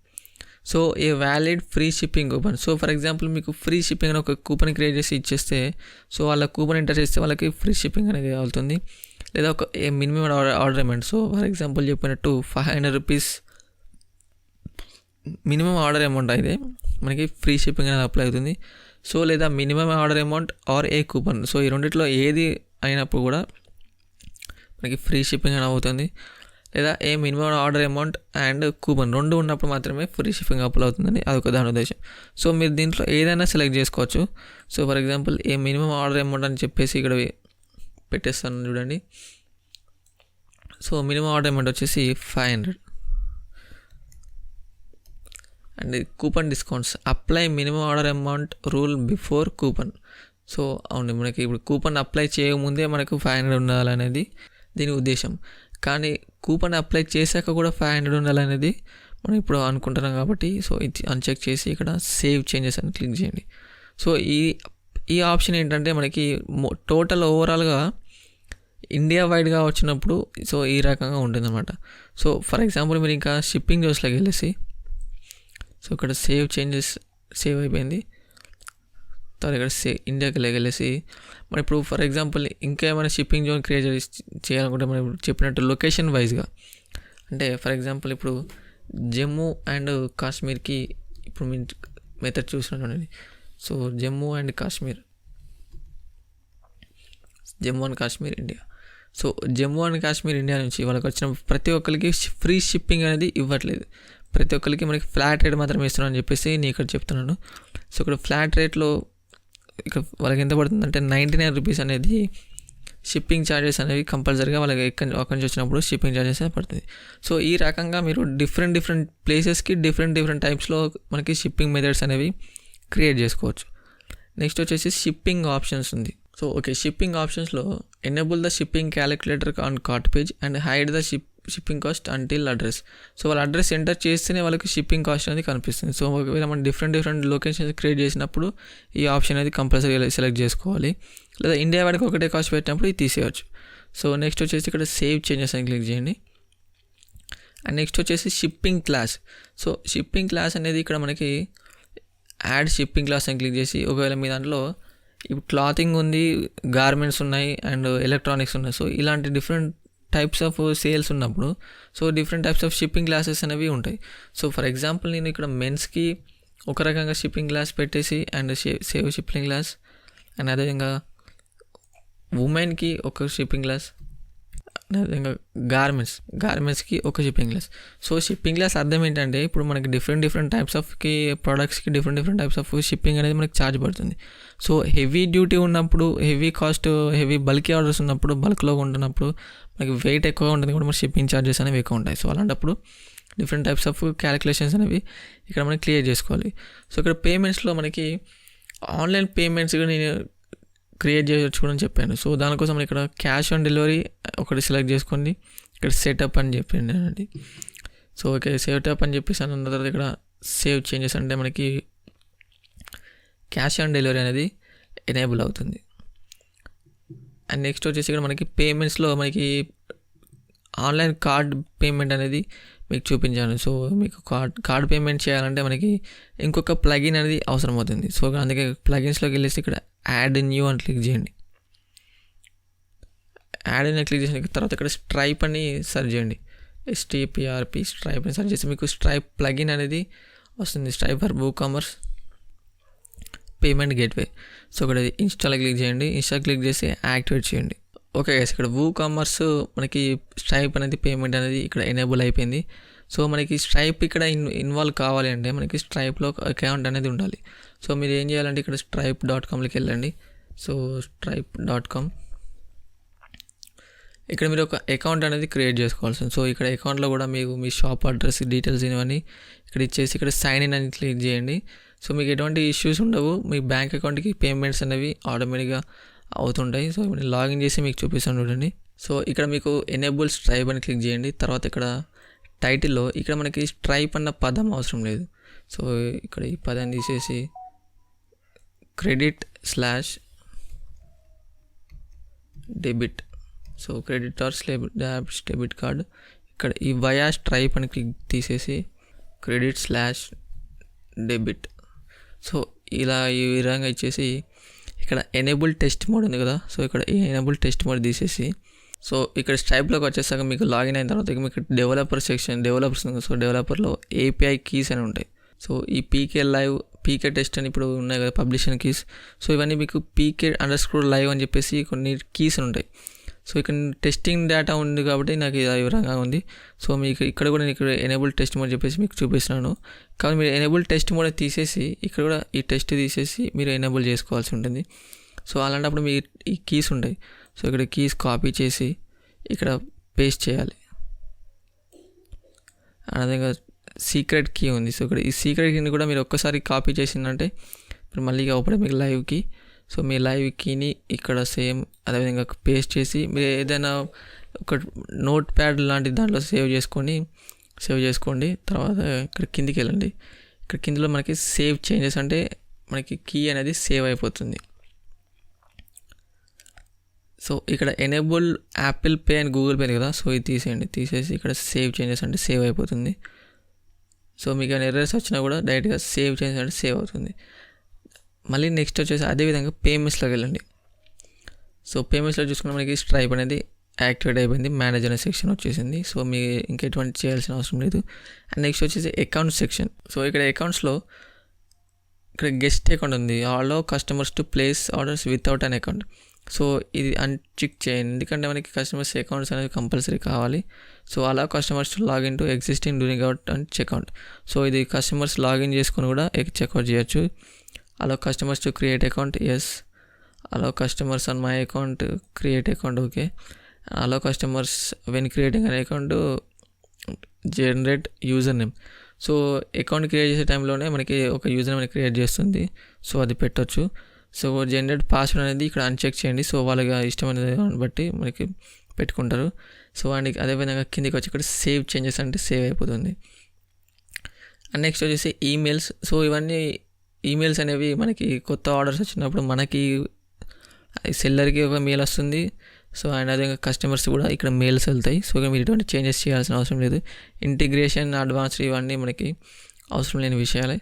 So a valid free shipping coupon. So for example మీకు ఫ్రీ షిప్పింగ్ అని ఒక కూపన్ క్రియేట్ చేసి ఇచ్చేస్తే, సో వాళ్ళ కూపన్ ఎంటర్ చేస్తే వాళ్ళకి ఫ్రీ షిప్పింగ్ అనేది అవుతుంది. లేదా ఒక minimum order amount. So for example చెప్పినట్టు 500 రూపీస్ మినిమం ఆర్డర్ అమౌంట్ అయితే మనకి ఫ్రీ షిప్పింగ్ అనేది అప్లై అవుతుంది. సో లేదా minimum order amount are A coupon. So ఈ రెండిట్లో ఏది అయినప్పుడు కూడా మనకి ఫ్రీ షిప్పింగ్ అని అవుతుంది. లేదా ఏ minimum order amount and coupon రెండు ఉన్నప్పుడు మాత్రమే ఫ్రీ షిప్పింగ్ అప్లై అవుతుందని అదొక దాని ఉద్దేశం. సో మీరు దీంట్లో ఏదైనా సెలెక్ట్ చేసుకోవచ్చు. So for example A minimum order amount అని చెప్పేసి ఇక్కడ పెట్టేస్తాను చూడండి. సో మినిమం ఆర్డర్ అమౌంట్ వచ్చేసి 500 and coupon discounts apply minimum order amount rule before coupon. So అవును, మనకి ఇప్పుడు కూపన్ అప్లై చేయకముందే మనకు 500 ఉండాలనేది దీని ఉద్దేశం. కానీ కూపన్ అప్లై చేశాక కూడా 500 ఉండాలనేది మనం ఇప్పుడు అనుకుంటున్నాం కాబట్టి, సో ఇది అన్చెక్ చేసి ఇక్కడ సేవ్ చేంజెస్ అని క్లిక్ చేయండి. సో ఈ ఆప్షన్ ఏంటంటే మనకి టోటల్ ఓవరాల్గా ఇండియా వైడ్గా వచ్చినప్పుడు సో ఈ రకంగా ఉంటుందన్నమాట. సో ఫర్ ఎగ్జాంపుల్ మీరు ఇంకా షిప్పింగ్ జోన్స్లోకి వెళ్ళేసి, సో ఇక్కడ సేవ్ అయిపోయింది. తర్వాత ఇక్కడ ఇండియాకి వెళ్ళేసి మనం ఇప్పుడు ఫర్ ఎగ్జాంపుల్ ఇంకా ఏమైనా షిప్పింగ్ జోన్ క్రియేట్ చేయాలనుకుంటే మనం ఇప్పుడు చెప్పినట్టు లొకేషన్ వైజ్గా, అంటే ఫర్ ఎగ్జాంపుల్ ఇప్పుడు జమ్మూ అండ్ కాశ్మీర్కి ఇప్పుడు మీ మెథడ్ చూసినట్టు. So Jammu and Kashmir India. So Jammu and Kashmir India నుంచి వాళ్ళకి వచ్చిన ప్రతి ఒక్కరికి ఫ్రీ షిప్పింగ్ అనేది ఇవ్వట్లేదు. ప్రతి ఒక్కరికి మనకి ఫ్లాట్ రేట్ మాత్రమే ఇస్తున్నాను అని చెప్పేసి నేను ఇక్కడ చెప్తున్నాను. సో ఇక్కడ ఫ్లాట్ రేట్లో ఇక్కడ వాళ్ళకి ఎంత పడుతుందంటే 99 రూపీస్ అనేది షిప్పింగ్ ఛార్జెస్ అనేవి కంపల్సరీగా వాళ్ళకి అక్కడి నుంచి వచ్చినప్పుడు షిప్పింగ్ ఛార్జెస్ అనేది పడుతుంది. సో ఈ రకంగా మీరు డిఫరెంట్ ప్లేసెస్కి డిఫరెంట్ టైప్స్లో మనకి షిప్పింగ్ మెథడ్స్ అనేవి క్రియేట్ చేసుకోవచ్చు. నెక్స్ట్ వచ్చేసి షిప్పింగ్ ఆప్షన్స్ ఉంది. సో ఓకే, షిప్పింగ్ ఆప్షన్స్లో enable the shipping calculator on cart page and hide the shipping cost until address. So వాళ్ళ అడ్రస్ ఎంటర్ చేస్తేనే వాళ్ళకి షిప్పింగ్ కాస్ట్ అనేది కనిపిస్తుంది. సో ఒకవేళ మనం డిఫరెంట్ లొకేషన్స్ క్రియేట్ చేసినప్పుడు ఈ ఆప్షన్ అనేది కంపల్సరీ సెలెక్ట్ చేసుకోవాలి. లేదా ఇండియా వాడికి ఒకటే కాస్ట్ పెట్టినప్పుడు ఇది తీసేయచ్చు. సో నెక్స్ట్ వచ్చేసి ఇక్కడ సేవ్ చేంజెస్ అని క్లిక్ చేయండి. అండ్ నెక్స్ట్ వచ్చేసి shipping class. So shipping class అనేది ఇక్కడ మనకి యాడ్ షిప్పింగ్ క్లాస్ అని క్లిక్ చేసి, ఒకవేళ మీ దాంట్లో ఇప్పుడు క్లాతింగ్ ఉంది, గార్మెంట్స్ ఉన్నాయి అండ్ ఎలక్ట్రానిక్స్ ఉన్నాయి, సో ఇలాంటి డిఫరెంట్ టైప్స్ ఆఫ్ సేల్స్ ఉన్నప్పుడు so different types of shipping classes అనేవి ఉంటాయి. సో ఫర్ ఎగ్జాంపుల్ నేను ఇక్కడ మెన్స్కి ఒక రకంగా షిప్పింగ్ క్లాస్ పెట్టేసి and save shipping class, and అదేవిధంగా ఉమెన్కి ఒక షిప్పింగ్ క్లాస్, అదేవిధంగా గార్మెంట్స్కి ఒక shipping class. So shipping class అర్థం ఏంటంటే ఇప్పుడు మనకి డిఫరెంట్ టైప్స్ ఆఫ్కి ప్రోడక్ట్స్కి డిఫరెంట్ టైప్స్ ఆఫ్ షిప్పింగ్ అనేది మనకి ఛార్జ్ పడుతుంది. సో హెవీ డ్యూటీ ఉన్నప్పుడు, హెవీ బల్కీ ఆర్డర్స్ ఉన్నప్పుడు, బల్క్లో ఉంటున్నప్పుడు మనకి వెయిట్ ఎక్కువ ఉంటుంది కూడా మన షిప్పింగ్ ఛార్జెస్ అనేవి ఎక్కువ ఉంటాయి. సో అలాంటప్పుడు డిఫరెంట్ టైప్స్ ఆఫ్ క్యాలిక్యులేషన్స్ అనేవి ఇక్కడ మనం క్లియర్ చేసుకోవాలి. సో ఇక్కడ పేమెంట్స్లో మనకి ఆన్లైన్ పేమెంట్స్ నేను క్రియేట్ చేయవచ్చు కూడా చెప్పాను. సో దానికోసం మనం ఇక్కడ క్యాష్ ఆన్ డెలివరీ ఒకటి సెలెక్ట్ చేసుకోండి. ఇక్కడ సెటప్ అని చెప్పండి అండి. సో ఓకే, సెటప్ అని చెప్పేసి అన్న తర్వాత ఇక్కడ సేవ్ చేంజెస్ అంటే మనకి క్యాష్ ఆన్ డెలివరీ అనేది ఎనేబుల్ అవుతుంది. అండ్ నెక్స్ట్ వచ్చేసి ఇక్కడ మనకి పేమెంట్స్లో మనకి ఆన్లైన్ కార్డ్ పేమెంట్ అనేది మీకు చూపించాను. సో మీకు కార్డ్ పేమెంట్ చేయాలంటే మనకి ఇంకొక ప్లగిన్ అనేది అవసరం అవుతుంది. సో అందుకే ప్లగిన్స్లోకి వెళ్ళేసి ఇక్కడ యాడ్ న్యూ అని క్లిక్ చేయండి. యాడ్ అని క్లిక్ చేసిన తర్వాత ఇక్కడ స్ట్రైప్ అని సెర్చ్ చేయండి. STRIP స్ట్రైప్ అని సెర్చ్ చేసి మీకు స్ట్రైప్ ప్లగిన్ అనేది వస్తుంది. Stripe for WooCommerce payment gateway. So ఇక్కడ ఇన్స్టాల్ క్లిక్ చేయండి. ఇన్స్టాల్ క్లిక్ చేసి యాక్టివేట్ చేయండి. ఓకే గైస్, ఇక్కడ WooCommerce మనకి స్ట్రైప్ అనేది పేమెంట్ అనేది ఇక్కడ ఎనేబుల్ అయిపోయింది. సో మనకి స్ట్రైప్ ఇక్కడ ఇన్వాల్వ్ కావాలి అంటే మనకి స్ట్రైప్లో అకౌంట్ అనేది ఉండాలి. సో మీరు ఏం చేయాలంటే ఇక్కడ stripe.comలోకి వెళ్ళండి. సో stripe.com ఇక్కడ మీరు ఒక అకౌంట్ అనేది క్రియేట్ చేసుకోవాల్సి ఉంది. సో ఇక్కడ అకౌంట్లో కూడా మీకు మీ షాప్ అడ్రస్ డీటెయిల్స్ ఇవన్నీ ఇక్కడ ఇచ్చేసి ఇక్కడ సైన్ ఇన్ అని క్లిక్ చేయండి. సో మీకు ఎటువంటి ఇష్యూస్ ఉండవు. మీ బ్యాంక్ అకౌంట్కి పేమెంట్స్ అనేవి ఆటోమేటిక్గా అవుతుంటాయి. సో ఇప్పుడు లాగిన్ చేసి మీకు చూపిస్తాను చూడండి. సో ఇక్కడ మీకు ఎనేబుల్ స్ట్రైప్ అని క్లిక్ చేయండి. తర్వాత ఇక్కడ టైటిల్లో ఇక్కడ మనకి స్ట్రైప్ అన్న పదం అవసరం లేదు. సో ఇక్కడ ఈ పదాన్ని తీసేసి credit/debit so credit are debit card. ఇక్కడ ఈ వయా స్ట్రైప్ అని క్లిక్ తీసేసి credit/debit. సో ఇలా ఈ విధంగా ఇచ్చేసి ఇక్కడ ఎనేబుల్ టెస్ట్ మోడ్ ఉంది కదా, సో ఇక్కడ ఈ ఎనేబుల్ టెస్ట్ మోడ్ తీసేసి సో ఇక్కడ స్ట్రైప్లోకి వచ్చేసాక మీకు లాగిన్ అయిన తర్వాత మీకు డెవలపర్ సెక్షన్ డెవలపర్స్ ఉంది. సో డెవలపర్లో API కీస్ అని ఉంటాయి. సో ఈ పీకే టెస్ట్ అని ఇప్పుడు ఉన్నాయి కదా పబ్లిషన్ కీస్. సో ఇవన్నీ మీకు PK_live అని చెప్పేసి కొన్ని కీస్ ఉంటాయి. సో ఇక్కడ టెస్టింగ్ డేటా ఉంది కాబట్టి నాకు ఇది వివరంగా ఉంది. సో మీకు ఇక్కడ కూడా నేను ఇక్కడ ఎనేబుల్ టెస్ట్ మోడ్ చెప్పేసి మీకు చూపిస్తున్నాను. కాబట్టి మీరు ఎనేబుల్ టెస్ట్ మోడ్ తీసేసి ఇక్కడ కూడా ఈ టెస్ట్ తీసేసి మీరు ఎనేబుల్ చేసుకోవాల్సి ఉంటుంది. సో అలాంటప్పుడు మీ ఈ కీస్ ఉంటాయి. సో ఇక్కడ కీస్ కాపీ చేసి ఇక్కడ పేస్ట్ చేయాలి. అదేవిధంగా సీక్రెట్ కీ ఉంది. సో ఇక్కడ ఈ సీక్రెట్ కీని కూడా మీరు ఒక్కసారి కాపీ చేసిందంటే ఇప్పుడు మళ్ళీ అప్పుడే మీకు లైవ్ కీ. సో మీ లైవ్ కీని ఇక్కడ సేమ్ అదేవిధంగా పేస్ట్ చేసి మీరు ఏదైనా ఒక నోట్ ప్యాడ్ లాంటి దాంట్లో సేవ్ చేసుకోండి. తర్వాత ఇక్కడ కిందికి వెళ్ళండి. ఇక్కడ కిందలో మనకి సేవ్ చేంజెస్ అంటే మనకి కీ అనేది సేవ్ అయిపోతుంది. సో ఇక్కడ enable Apple pay and Google pay కదా, సో ఇది తీసేసి ఇక్కడ సేవ్ చేంజెస్ అంటే సేవ్ అయిపోతుంది. సో మీకు ఎర్రర్స్ వచ్చినా కూడా డైరెక్ట్గా సేవ్ చేంజెస్ అంటే సేవ్ అవుతుంది. మళ్ళీ నెక్స్ట్ వచ్చేసి అదేవిధంగా పేమెంట్స్లోకి వెళ్ళండి. సో పేమెంట్స్లో చూసుకున్న మనకి స్ట్రైప్ అనేది యాక్టివేట్ అయిపోయింది, మేనేజర్ అనే సెక్షన్ వచ్చేసింది. సో మీ ఇంకా ఎటువంటి చేయాల్సిన అవసరం లేదు. అండ్ నెక్స్ట్ వచ్చేసి అకౌంట్ సెక్షన్. సో ఇక్కడ అకౌంట్స్లో ఇక్కడ గెస్ట్ అకౌంట్ ఉంది, allow customers to place orders without an account. So ఇది అన్చెక్ చేయండి, ఎందుకంటే మనకి కస్టమర్స్ అకౌంట్స్ అనేది కంపల్సరీ కావాలి. సో అలా customers to login to existing during out and checkout. So ఇది కస్టమర్స్ లాగిన్ చేసుకొని కూడా చెక్అవుట్ చేయొచ్చు. అలా customers to create account, yes. అలా customers on my account create account, okay. అలా customers when creating an account generate user name. So account create చేసే టైంలోనే మనకి ఒక యూజర్ నేమ్ క్రియేట్ చేస్తుంది, సో అది పెట్టొచ్చు. సో జనరేట్ పాస్వర్డ్ అనేది ఇక్కడ అన్చెక్ చేయండి. సో వాళ్ళకి ఇష్టమైన దాన్ని బట్టి మనకి పెట్టుకుంటారు. సో అండ్ అదేవిధంగా కిందికి వచ్చి ఇక్కడ సేవ్ చేంజెస్ అంటే సేవ్ అయిపోతుంది. అండ్ నెక్స్ట్ వచ్చేసి ఈమెయిల్స్. సో ఇవన్నీ ఈమెయిల్స్ అనేవి మనకి కొత్త ఆర్డర్స్ వచ్చినప్పుడు మనకి సెల్లర్కి ఒక మెయిల్ వస్తుంది. సో అండ్ అదేవిధంగా కస్టమర్స్ కూడా ఇక్కడ మెయిల్స్ వెళ్తాయి. సో ఇక్కడ మీరు ఎటువంటి చేంజెస్ చేయాల్సిన అవసరం లేదు. ఇంటిగ్రేషన్ అడ్వాన్స్డ్ ఇవన్నీ మనకి అవసరం లేని విషయాలే,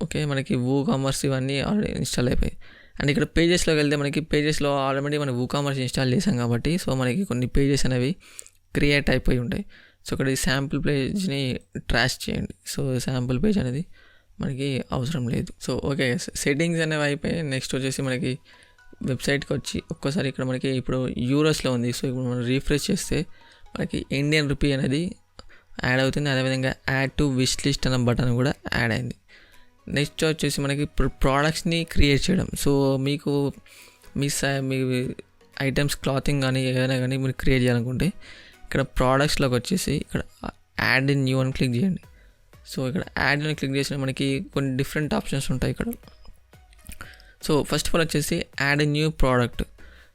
ఓకే. మనకి WooCommerce ఇవన్నీ ఆల్రెడీ ఇన్స్టాల్ అయిపోయాయి. అండ్ ఇక్కడ పేజెస్లోకి వెళ్తే మనకి పేజెస్లో ఆల్రెడీ మనం WooCommerce ఇన్స్టాల్ చేసాం కాబట్టి సో మనకి కొన్ని పేజెస్ అనేవి క్రియేట్ అయిపోయి ఉంటాయి. సో ఇక్కడ ఈ శాంపుల్ పేజ్ని ట్రాష్ చేయండి. సో శాంపుల్ పేజ్ అనేది మనకి అవసరం లేదు. సో ఓకే, సెట్టింగ్స్ అనేవి అయిపోయి నెక్స్ట్ వచ్చేసి మనకి వెబ్సైట్కి వచ్చి ఒక్కసారి ఇక్కడ మనకి ఇప్పుడు యూరోస్లో ఉంది. సో ఇప్పుడు మనం రీఫ్రెష్ చేస్తే మనకి ఇండియన్ రూపీ అనేది యాడ్ అవుతుంది. అదేవిధంగా యాడ్ టు విష్ లిస్ట్ అన్న బటన్ కూడా యాడ్ అయింది. నెక్స్ట్ వచ్చేసి మనకి ఇప్పుడు ప్రోడక్ట్స్ని క్రియేట్ చేయడం. సో మీకు మీ ఐటమ్స్ క్లాతింగ్ కానీ ఏదైనా కానీ మీరు క్రియేట్ చేయాలనుకుంటే ఇక్కడ ప్రోడక్ట్స్లోకి వచ్చేసి ఇక్కడ యాడ్ ఇన్ న్యూ అని క్లిక్ చేయండి. సో ఇక్కడ యాడ్ అని క్లిక్ చేసిన మనకి కొన్ని డిఫరెంట్ ఆప్షన్స్ ఉంటాయి ఇక్కడ. సో ఫస్ట్ ఆఫ్ ఆల్ వచ్చేసి add a new product.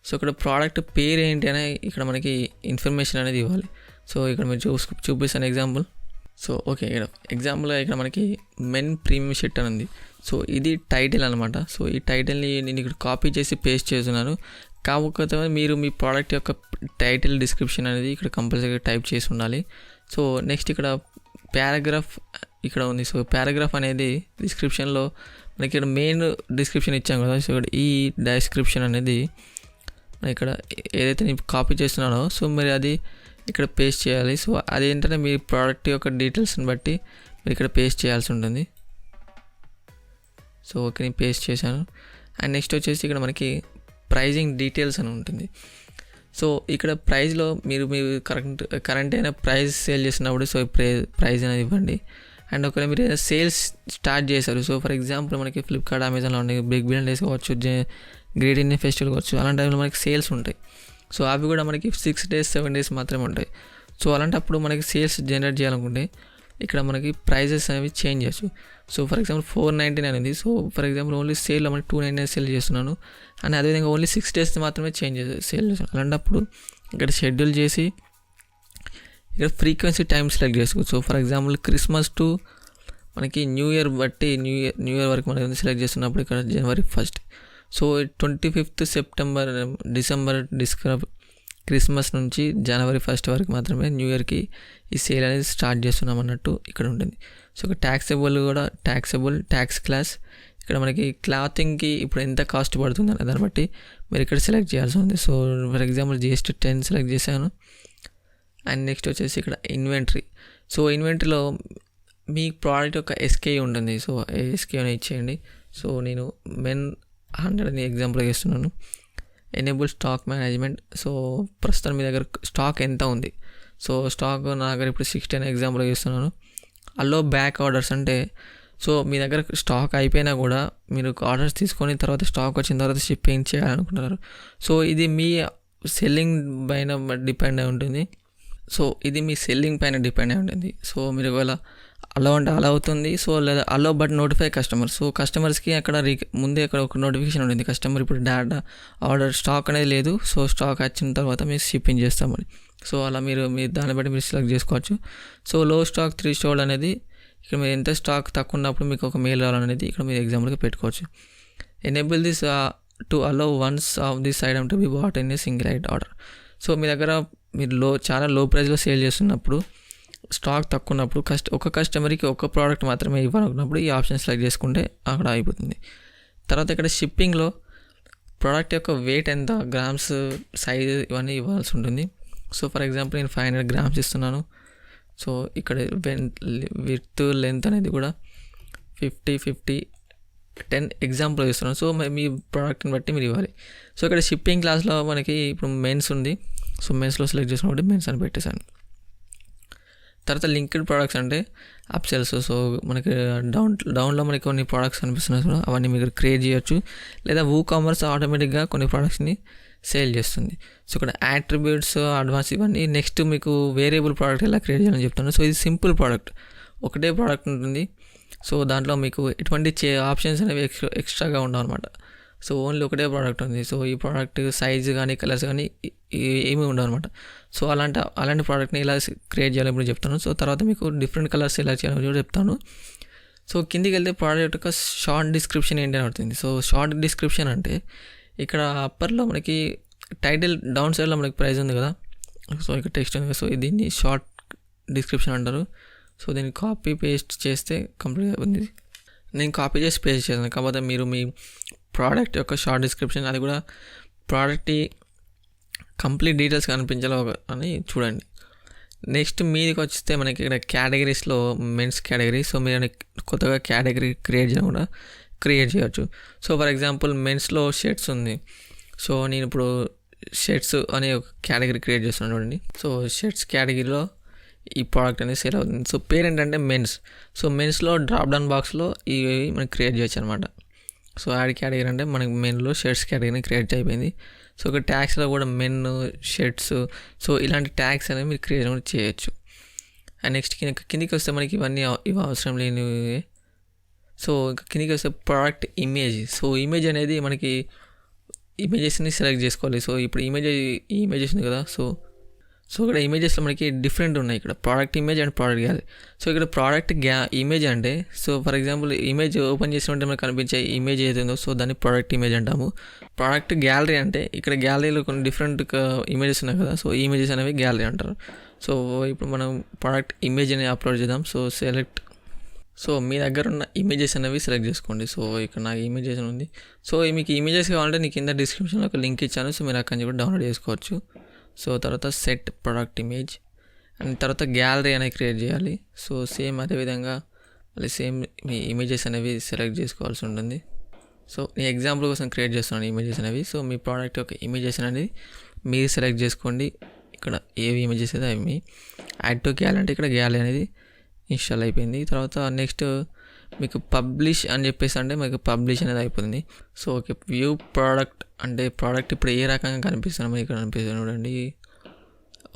So ఇక్కడ ప్రోడక్ట్ పేరు ఏంటి అని ఇక్కడ మనకి ఇన్ఫర్మేషన్ అనేది ఇవ్వాలి. సో ఇక్కడ మీరు చూపిస్తాను ఎగ్జాంపుల్. సో ఓకే, ఇక్కడ ఎగ్జాంపుల్గా ఇక్కడ మనకి మెన్ ప్రీమియం షర్ట్ అని ఉంది. సో ఇది టైటిల్ అనమాట. సో ఈ టైటిల్ని నేను ఇక్కడ కాపీ చేసి పేస్ట్ చేస్తున్నాను. కాకపోతే మీరు మీ ప్రోడక్ట్ యొక్క టైటిల్ డిస్క్రిప్షన్ అనేది ఇక్కడ కంపల్సరీగా టైప్ చేసి ఉండాలి. సో నెక్స్ట్ ఇక్కడ పారాగ్రాఫ్ ఇక్కడ ఉంది. సో పారాగ్రాఫ్ అనేది డిస్క్రిప్షన్లో మనకి ఇక్కడ మెయిన్ డిస్క్రిప్షన్ ఇచ్చాం కదా. సో ఇక్కడ ఈ డిస్క్రిప్షన్ అనేది ఇక్కడ ఏదైతే నేను కాపీ చేస్తున్నానో సో మరి అది ఇక్కడ పేస్ట్ చేయాలి. సో అది ఏంటంటే మీ ప్రోడక్ట్ యొక్క డీటెయిల్స్ని బట్టి మీరు ఇక్కడ పేస్ట్ చేయాల్సి ఉంటుంది. సో ఓకే, నేను పేస్ట్ చేశాను. అండ్ నెక్స్ట్ వచ్చేసి ఇక్కడ మనకి ప్రైజింగ్ డీటెయిల్స్ అని ఉంటుంది. సో ఇక్కడ ప్రైస్లో మీరు కరెంట్ అయిన ప్రైస్ సేల్ చేసినప్పుడు సో ప్రైస్ అనేది ఇవ్వండి. అండ్ ఒకవేళ మీరు ఏదైనా సేల్స్ స్టార్ట్ చేశారు, సో ఫర్ ఎగ్జాంపుల్ మనకి ఫ్లిప్కార్ట్, అమెజాన్లో ఉండే బిగ్ బిలియన్ డేస్ కావచ్చు, గ్రేట్ ఇండియన్ ఫెస్టివల్ కావచ్చు, అలాంటి టైంలో మనకి సేల్స్ ఉంటాయి. సో అవి కూడా మనకి 6 days 7 days మాత్రమే ఉంటాయి. సో అలాంటప్పుడు మనకి సేల్స్ జనరేట్ చేయాలనుకుంటే ఇక్కడ మనకి ప్రైజెస్ అనేవి చేంజ్ చేయొచ్చు. సో ఫర్ ఎగ్జాంపుల్ 499 ఉంది. సో ఫర్ ఎగ్జాంపుల్ ఓన్లీ సేల్లో మనకి 299 సేల్ చేస్తున్నాను. అండ్ అదేవిధంగా ఓన్లీ 6 days మాత్రమే సేల్ చేస్తున్నాను. అలాంటప్పుడు ఇక్కడ షెడ్యూల్ చేసి ఇక్కడ ఫ్రీక్వెన్సీ టైం సెలెక్ట్ చేసుకోవచ్చు. So for example Christmas to మనకి న్యూ ఇయర్ బట్టి న్యూ ఇయర్ వరకు మనకి సెలెక్ట్ చేస్తున్నప్పుడు ఇక్కడ January 1st. So 25th September, December Christmas నుంచి జనవరి 1 వరకు మాత్రమే న్యూ ఇయర్కి ఈ సేల్ అనేది స్టార్ట్ చేస్తున్నాం అన్నట్టు ఇక్కడ ఉంటుంది. సో ఒక ట్యాక్స్ క్లాస్ ఇక్కడ మనకి క్లాతింగ్కి ఇప్పుడు ఎంత కాస్ట్ పడుతుంది అనే దాన్ని బట్టి మీరు ఇక్కడ సెలెక్ట్ చేయాల్సి ఉంది. So for example GST 10 select చేశాను. అండ్ నెక్స్ట్ వచ్చేసి ఇక్కడ ఇన్వెంటరీ. సో ఇన్వెంటరీలో మీ ప్రోడక్ట్ యొక్క SKU ఉంటుంది. సో SKU అని ఇచ్చేయండి. సో నేను మెన్ 100 అని ఎగ్జాంపుల్ ఇస్తున్నాను. Enable stock management. సో ప్రస్తుతం మీ దగ్గర స్టాక్ ఎంత ఉంది, సో స్టాక్ నా దగ్గర ఇప్పుడు 60 అని ఎగ్జాంపుల్ ఇస్తున్నాను. అల్లో బ్యాక్ ఆర్డర్స్ అంటే సో మీ దగ్గర స్టాక్ అయిపోయినా కూడా మీరు ఆర్డర్స్ తీసుకొని తర్వాత స్టాక్ వచ్చిన తర్వాత షిప్పింగ్ చేయాలనుకుంటున్నారు. సో ఇది మీ సెల్లింగ్ పైన డిపెండ్ అయి ఉంటుంది. సో మీరు ఒకవేళ అలో అంటే అలా అవుతుంది. సో లేదా అలో బట్ నోటిఫై కస్టమర్. సో కస్టమర్స్కి అక్కడ ముందే అక్కడ ఒక నోటిఫికేషన్ ఉంటుంది, కస్టమర్ ఇప్పుడు డేటా ఆర్డర్ స్టాక్ అనేది లేదు, సో స్టాక్ వచ్చిన తర్వాత మీరు షిప్పింగ్ చేస్తామని. సో అలా మీరు దాన్ని బట్టి మీరు సెలెక్ట్ చేసుకోవచ్చు. సో లో స్టాక్ 3 స్టోర్డ్ అనేది ఇక్కడ మీరు ఎంత స్టాక్ తక్కువ ఉన్నప్పుడు మీకు ఒక మెయిల్ రావాలనేది ఇక్కడ మీరు ఎగ్జాంపుల్గా పెట్టుకోవచ్చు. Enable this to allow once of this item to be bought in a single order. So మీ దగ్గర మీరు చాలా లో ప్రైస్లో సేల్ చేస్తున్నప్పుడు, స్టాక్ తక్కువ ఉన్నప్పుడు ఒక కస్టమర్కి ఒక ప్రోడక్ట్ మాత్రమే ఇవ్వాలనుకున్నప్పుడు ఈ ఆప్షన్ సెలెక్ట్ చేసుకుంటే అక్కడ అయిపోతుంది. తర్వాత ఇక్కడ షిప్పింగ్లో ప్రోడక్ట్ యొక్క వెయిట్ ఎంత, గ్రామ్స్, సైజ్ ఇవన్నీ ఇవ్వాల్సి ఉంటుంది. సో ఫర్ ఎగ్జాంపుల్ నేను 500 గ్రామ్స్ ఇస్తున్నాను. సో ఇక్కడ విడ్త్ లెంత్ అనేది కూడా 50, 10 ఎగ్జాంపుల్ ఇస్తున్నాను. సో మీ ప్రోడక్ట్ని బట్టి మీరు ఇవ్వాలి. సో ఇక్కడ షిప్పింగ్ క్లాస్లో మనకి ఇప్పుడు మెన్స్ ఉంది. సో మెన్స్లో సెలెక్ట్ చేసుకున్నప్పుడు మెన్స్ అని పెట్టేశాను. తర్వాత లింక్డ్ ప్రోడక్ట్స్ అంటే అప్సెల్స్. సో మనకి డౌన్లో మనకి కొన్ని ప్రోడక్ట్స్ కనిపిస్తున్నాయి కూడా, అవన్నీ మీరు క్రియేట్ చేయొచ్చు. లేదా WooCommerce ఆటోమేటిక్గా కొన్ని ప్రోడక్ట్స్ని సేల్ చేస్తుంది. సో ఇక్కడ యాట్రిబ్యూట్స్, అడ్వాన్స్ ఇవన్నీ నెక్స్ట్ మీకు వేరియబుల్ ప్రోడక్ట్ ఎలా క్రియేట్ చేయాలని చెప్తాను. సో ఇది సింపుల్ ప్రోడక్ట్, ఒకటే ప్రోడక్ట్ ఉంటుంది. సో దాంట్లో మీకు ఎటువంటి ఆప్షన్స్ అనేవి ఎక్స్ట్రాగా ఉండవు అనమాట. సో ఓన్లీ ఒకటే ప్రోడక్ట్ ఉంది. సో ఈ ప్రోడక్ట్ సైజ్ కానీ కలర్స్ కానీ ఏమీ ఉండవు అనమాట. సో అలాంటి ప్రోడక్ట్ని ఎలా క్రియేట్ చేయాలో ఇప్పుడు చెప్తాను. సో తర్వాత మీకు డిఫరెంట్ కలర్స్ ఎలా చేయాలో కూడా చెప్తాను. సో కిందికి వెళ్తే ప్రోడక్ట్ యొక్క షార్ట్ డిస్క్రిప్షన్ ఏంటి అని అవుతుంది. సో షార్ట్ డిస్క్రిప్షన్ అంటే ఇక్కడ అప్పర్లో మనకి టైటిల్, డౌన్ సైడ్లో మనకి ప్రైస్ ఉంది కదా, సో ఇక్కడ టెక్స్ట్ ఉంది. సో దీన్ని షార్ట్ డిస్క్రిప్షన్ అంటారు. సో దీన్ని కాపీ పేస్ట్ చేస్తే కంప్లీట్గా ఉంది. నేను కాపీ చేసి పేస్ట్ చేశాను. కాకపోతే మీరు మీ ప్రోడక్ట్ యొక్క షార్ట్ డిస్క్రిప్షన్, అది కూడా ప్రోడక్ట్ కంప్లీట్ డీటెయిల్స్ కనిపించాలో అని చూడండి. నెక్స్ట్ మీదకి వస్తే మనకి ఇక్కడ కేటగిరీస్లో మెన్స్ కేటగిరీ. సో మీరు కొత్తగా కేటగిరీ క్రియేట్ చేయవచ్చు. సో ఫర్ ఎగ్జాంపుల్ మెన్స్లో షర్ట్స్ ఉంది. సో నేను ఇప్పుడు షర్ట్స్ అనే ఒక కేటగిరీ క్రియేట్ చేస్తున్నాను చూడండి. సో షర్ట్స్ కేటగిరీలో ఈ ప్రోడక్ట్ అనేది సేల్ అవుతుంది. సో పేరు ఏంటంటే మెన్స్. సో మెన్స్లో డ్రాప్ డౌన్ బాక్స్లో ఇవి మనకి క్రియేట్ చేయొచ్చు అనమాట. సో యాడ్ కేటగిరీ అంటే మనకి మెన్లో షర్ట్స్ కేటగిరీ క్రియేట్ అయిపోయింది. సో ఒక ట్యాగ్స్లో కూడా మెన్, షర్ట్స్, సో ఇలాంటి ట్యాగ్స్ అనేవి మీరు క్రియేట్ కూడా చేయొచ్చు. అండ్ నెక్స్ట్ కిందికి వస్తే మనకి ఇవన్నీ ఇవి అవసరం లేనివి. సో కిందికి వస్తే ప్రోడక్ట్ ఇమేజ్. సో ఇమేజ్ అనేది మనకి ఇమేజెస్ని సెలెక్ట్ చేసుకోవాలి. సో ఇప్పుడు ఇమేజెస్ ఉంది కదా. సో ఇక్కడ ఇమేజెస్లో మనకి డిఫరెంట్ ఉన్నాయి. ఇక్కడ product image and product gallery. So ఇక్కడ ప్రోడక్ట్ ఇమేజ్ అంటే, so for example image open చేసినట్టే మనకు కనిపించే ఇమేజ్ ఏది ఉందో సో దాన్ని ప్రోడక్ట్ ఇమేజ్ అంటాము. ప్రోడక్ట్ గ్యాలరీ అంటే ఇక్కడ గ్యాలరీలో కొన్ని డిఫరెంట్ ఇమేజెస్ ఉన్నాయి కదా, సో ఈ ఇమేజెస్ అనేవి గ్యాలరీ అంటారు. సో ఇప్పుడు మనం ప్రోడక్ట్ ఇమేజ్ అనేది అప్లోడ్ చేద్దాం. సో మీ దగ్గర ఉన్న ఇమేజెస్ అనేవి సెలెక్ట్ చేసుకోండి. సో ఇక్కడ నాకు ఇమేజెస్ ఉంది. సో మీకు ఇమేజెస్ కావాలంటే నేను కింద డిస్క్రిప్షన్లో ఒక లింక్ ఇచ్చాను. సో మీరు అక్కడి నుంచి కూడా డౌన్లోడ్ చేసుకోవచ్చు. సో తర్వాత సెట్ ప్రొడక్ట్ ఇమేజ్ అండ్ తర్వాత గ్యాలరీ అనేది క్రియేట్ చేయాలి. సో సేమ్ అదేవిధంగా మళ్ళీ సేమ్ మీ ఇమేజెస్ అనేవి సెలెక్ట్ చేసుకోవాల్సి ఉంటుంది. సో నేను ఎగ్జాంపుల్ కోసం క్రియేట్ చేస్తున్నాను ఇమేజెస్ అనేవి. సో మీ ప్రోడక్ట్ యొక్క ఇమేజెస్ అనేది మీరు సెలెక్ట్ చేసుకోండి. ఇక్కడ ఏవి ఇమేజెస్ అయితే అవి యాడ్ టు గ్యాలరీ అంటే ఇక్కడ గ్యాలరీ అనేది ఇన్స్టాల్ అయిపోయింది. తర్వాత నెక్స్ట్ మీకు పబ్లిష్ అని చెప్పేసి అంటే మీకు పబ్లిష్ అనేది అయిపోతుంది. సో ఓకే, వ్యూ ప్రోడక్ట్ అంటే ప్రోడక్ట్ ఇప్పుడు ఏ రకంగా కనిపిస్తుంది మనకి ఇక్కడ కనిపిస్తుంది చూడండి.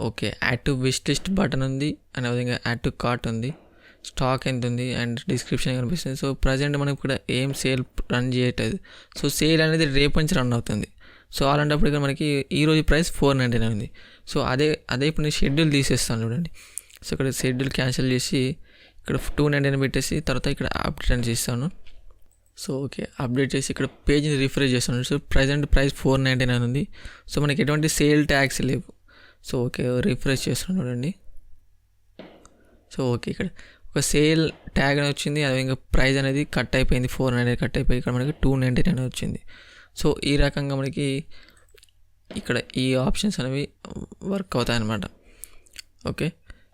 Okay, add to wish list button ఉంది, అదేవిధంగా యాడ్ టు కార్ట్ ఉంది, స్టాక్ ఎంత ఉంది అండ్ డిస్క్రిప్షన్ కనిపిస్తుంది. సో ప్రజెంట్ మనకి ఇక్కడ ఏం సేల్ రన్ చేయట్లేదు. సో సేల్ అనేది రేపు నుంచి రన్ అవుతుంది. సో అలాంటప్పుడు ఇక్కడ మనకి ఈరోజు ప్రైస్ 499 ఉంది. సో అదే ఇప్పుడు నేను షెడ్యూల్ తీసేస్తాను చూడండి. సో ఇక్కడ షెడ్యూల్ క్యాన్సిల్ చేసి ఇక్కడ 299 పెట్టేసి తర్వాత ఇక్కడ అప్డేట్ అని చేస్తాను. సో ఓకే, అప్డేట్ చేసి ఇక్కడ పేజ్ని రిఫ్రెష్ చేస్తాను. సో ప్రజెంట్ ప్రైస్ 499 ఉంది. సో మనకి ఎటువంటి సేల్ ట్యాక్స్ లేవు. సో ఓకే రిఫ్రెష్ చేస్తున్నాను చూడండి. సో ఓకే ఇక్కడ ఒక సేల్ ట్యాగ్ అని వచ్చింది, అది ఇంకా ప్రైస్ అనేది కట్ అయిపోయింది, 490 కట్ అయిపోయి ఇక్కడ మనకి 299 వచ్చింది. సో ఈ రకంగా మనకి ఇక్కడ ఈ ఆప్షన్స్ అనేవి వర్క్ అవుతాయి అన్నమాట. ఓకే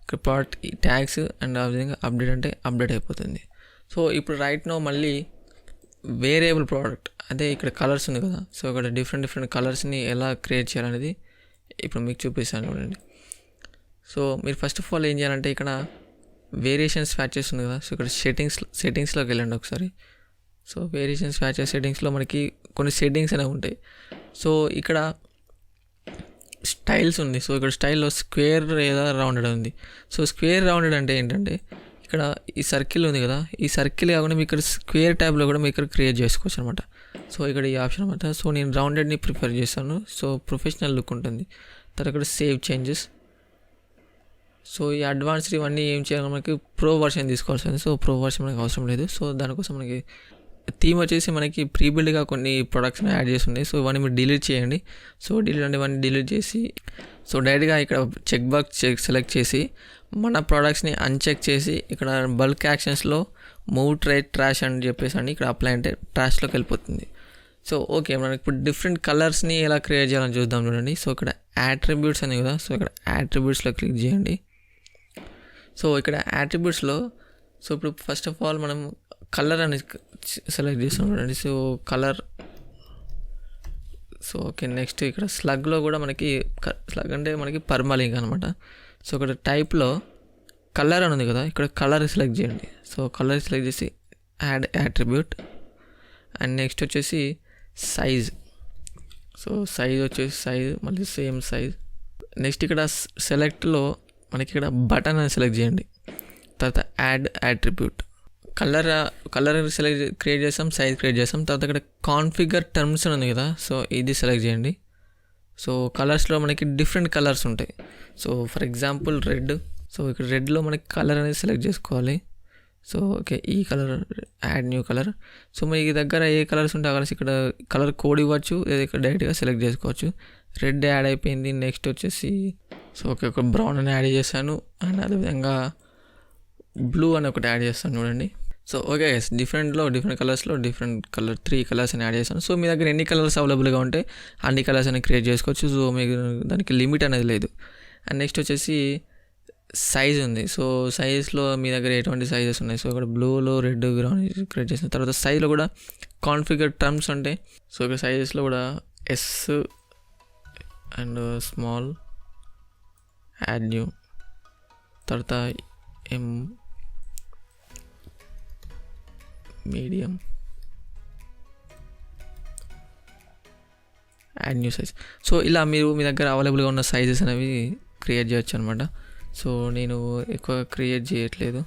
ఇక్కడ ప్రోడక్ట్ ఈ ట్యాగ్స్ అండ్ ఆ విధంగా అప్డేట్ అంటే అప్డేట్ అయిపోతుంది. సో ఇప్పుడు రైట్ నో మళ్ళీ వేరియబుల్ ప్రోడక్ట్ అదే ఇక్కడ కలర్స్ ఉంది కదా, సో ఇక్కడ డిఫరెంట్ కలర్స్ని ఎలా క్రియేట్ చేయాలనేది ఇప్పుడు మీకు చూపిస్తాను చూడండి. సో మీరు ఫస్ట్ ఆఫ్ ఆల్ ఏం చేయాలంటే ఇక్కడ వేరియేషన్స్ స్వాచెస్ ఉంది కదా, సో ఇక్కడ సెట్టింగ్స్లోకి వెళ్ళండి ఒకసారి. సో వేరియేషన్స్ స్వాచెస్ సెట్టింగ్స్లో మనకి కొన్ని సెట్టింగ్స్ అనేవి ఉంటాయి. సో ఇక్కడ స్టైల్స్ ఉంది. సో ఇక్కడ స్టైల్లో స్క్వేర్ లేదా రౌండెడ్ ఉంది. సో స్క్వేర్ రౌండెడ్ అంటే ఏంటంటే ఇక్కడ ఈ సర్కిల్ ఉంది కదా, ఈ సర్కిల్ కాకుండా మీకు ఇక్కడ స్క్వేర్ ట్యాబ్లో కూడా మీకు ఇక్కడ క్రియేట్ చేసుకోవచ్చు అనమాట. సో ఇక్కడ ఈ ఆప్షన్ అనమాట. సో నేను రౌండెడ్ని ప్రిఫర్ చేస్తాను. సో ప్రొఫెషనల్ లుక్ ఉంటుంది. తర్వాత ఇక్కడ సేవ్ చేంజెస్. సో ఈ అడ్వాన్స్డ్ ఇవన్నీ ఏం చేయాలి, మనకి ప్రో వర్షన్ తీసుకోవాల్సి ఉంది. సో ప్రో వర్షన్ మనకి అవసరం లేదు. సో దానికోసం మనకి థీమ్ వచ్చేసి మనకి ప్రీబిల్డ్గా కొన్ని ప్రొడక్ట్స్ని యాడ్ చేసి ఉన్నాయి. సో ఇవన్నీ మీరు డిలీట్ చేయండి. సో ఇవన్నీ డిలీట్ చేసి సో డైరెక్ట్గా ఇక్కడ చెక్ బాక్స్ సెలెక్ట్ చేసి మన ప్రోడక్ట్స్ని అన్చెక్ చేసి ఇక్కడ బల్క్ యాక్షన్స్లో మూవ్ ట్రాష్ అని చెప్పేసి అండి ఇక్కడ అప్లై అంటే ట్రాష్లోకి వెళ్ళిపోతుంది. సో ఓకే మనకి ఇప్పుడు డిఫరెంట్ కలర్స్ని ఎలా క్రియేట్ చేయాలని చూద్దాం చూడండి. సో ఇక్కడ యాట్రిబ్యూట్స్ అని కదా, సో ఇక్కడ యాట్రిబ్యూట్స్లో క్లిక్ చేయండి. సో ఇక్కడ యాట్రిబ్యూట్స్లో సో ఇప్పుడు ఫస్ట్ ఆఫ్ ఆల్ మనం కలర్ అని సెలెక్ట్ చేస్తాం చూడండి. So colour. So okay next ఇక్కడ స్లగ్లో కూడా మనకి స్లగ్ అంటే మనకి పర్మాలింక్ అనమాట. సో ఇక్కడ టైప్లో కలర్ అని ఉంది కదా, ఇక్కడ కలర్ సెలెక్ట్ చేయండి. సో కలర్ సెలెక్ట్ చేసి యాడ్ యాట్రిబ్యూట్ అండ్ నెక్స్ట్ వచ్చేసి సైజ్. సో సైజ్ వచ్చేసి సైజ్ మళ్ళీ సేమ్ సైజ్. నెక్స్ట్ ఇక్కడ సెలెక్ట్లో మనకి ఇక్కడ బటన్ అని సెలెక్ట్ చేయండి. తర్వాత add attribute colour select create చేస్తాం, సైజ్ క్రియేట్ చేస్తాం. తర్వాత ఇక్కడ కాన్ఫిగర్ టర్మ్స్ అని ఉంది కదా, సో ఇది సెలెక్ట్ చేయండి. సో కలర్స్లో మనకి డిఫరెంట్ కలర్స్ ఉంటాయి. So for example red. So ఇక్కడ రెడ్లో మనకి కలర్ అనేది సెలెక్ట్ చేసుకోవాలి. సో ఓకే ఈ colour add new colour. So మీ దగ్గర ఏ కలర్స్ ఉంటే ఆ కలర్స్ ఇక్కడ కలర్ కోడ్ ఇవ్వచ్చు, లేదా ఇక్కడ డైరెక్ట్గా సెలెక్ట్ చేసుకోవచ్చు. రెడ్ యాడ్ అయిపోయింది. నెక్స్ట్ వచ్చేసి సో ఓకే ఒక బ్రౌన్ అని యాడ్ చేశాను అండ్ అదేవిధంగా బ్లూ అని ఒకటి యాడ్ చేస్తాను చూడండి. సో ఓకే డిఫరెంట్ కలర్స్లో డిఫరెంట్ కలర్ 3 కలర్స్ అని యాడ్ చేస్తాను. సో మీ దగ్గర ఎన్ని కలర్స్ అవైలబుల్గా ఉంటే అన్ని కలర్స్ అని క్రియేట్ చేసుకోవచ్చు. సో మీకు దానికి లిమిట్ అనేది లేదు. అండ్ నెక్స్ట్ వచ్చేసి సైజ్ ఉంది. సో సైజ్లో మీ దగ్గర ఎటువంటి సైజెస్ ఉన్నాయి. సో ఇక్కడ బ్లూలో రెడ్ గ్రౌండ్ క్రియేట్ చేసిన తర్వాత సైజ్లో కూడా కాన్ఫిగర్ టర్మ్స్ ఉంటాయి. సో ఇక్కడ సైజెస్లో కూడా S and small add new, తర్వాత M medium add new size. So ఇలా మీరు మీ దగ్గర అవైలబుల్గా ఉన్న సైజెస్ అనేవి క్రియేట్ చేయొచ్చు అనమాట. సో నేను ఎక్కువ క్రియేట్ చేయట్లేదు.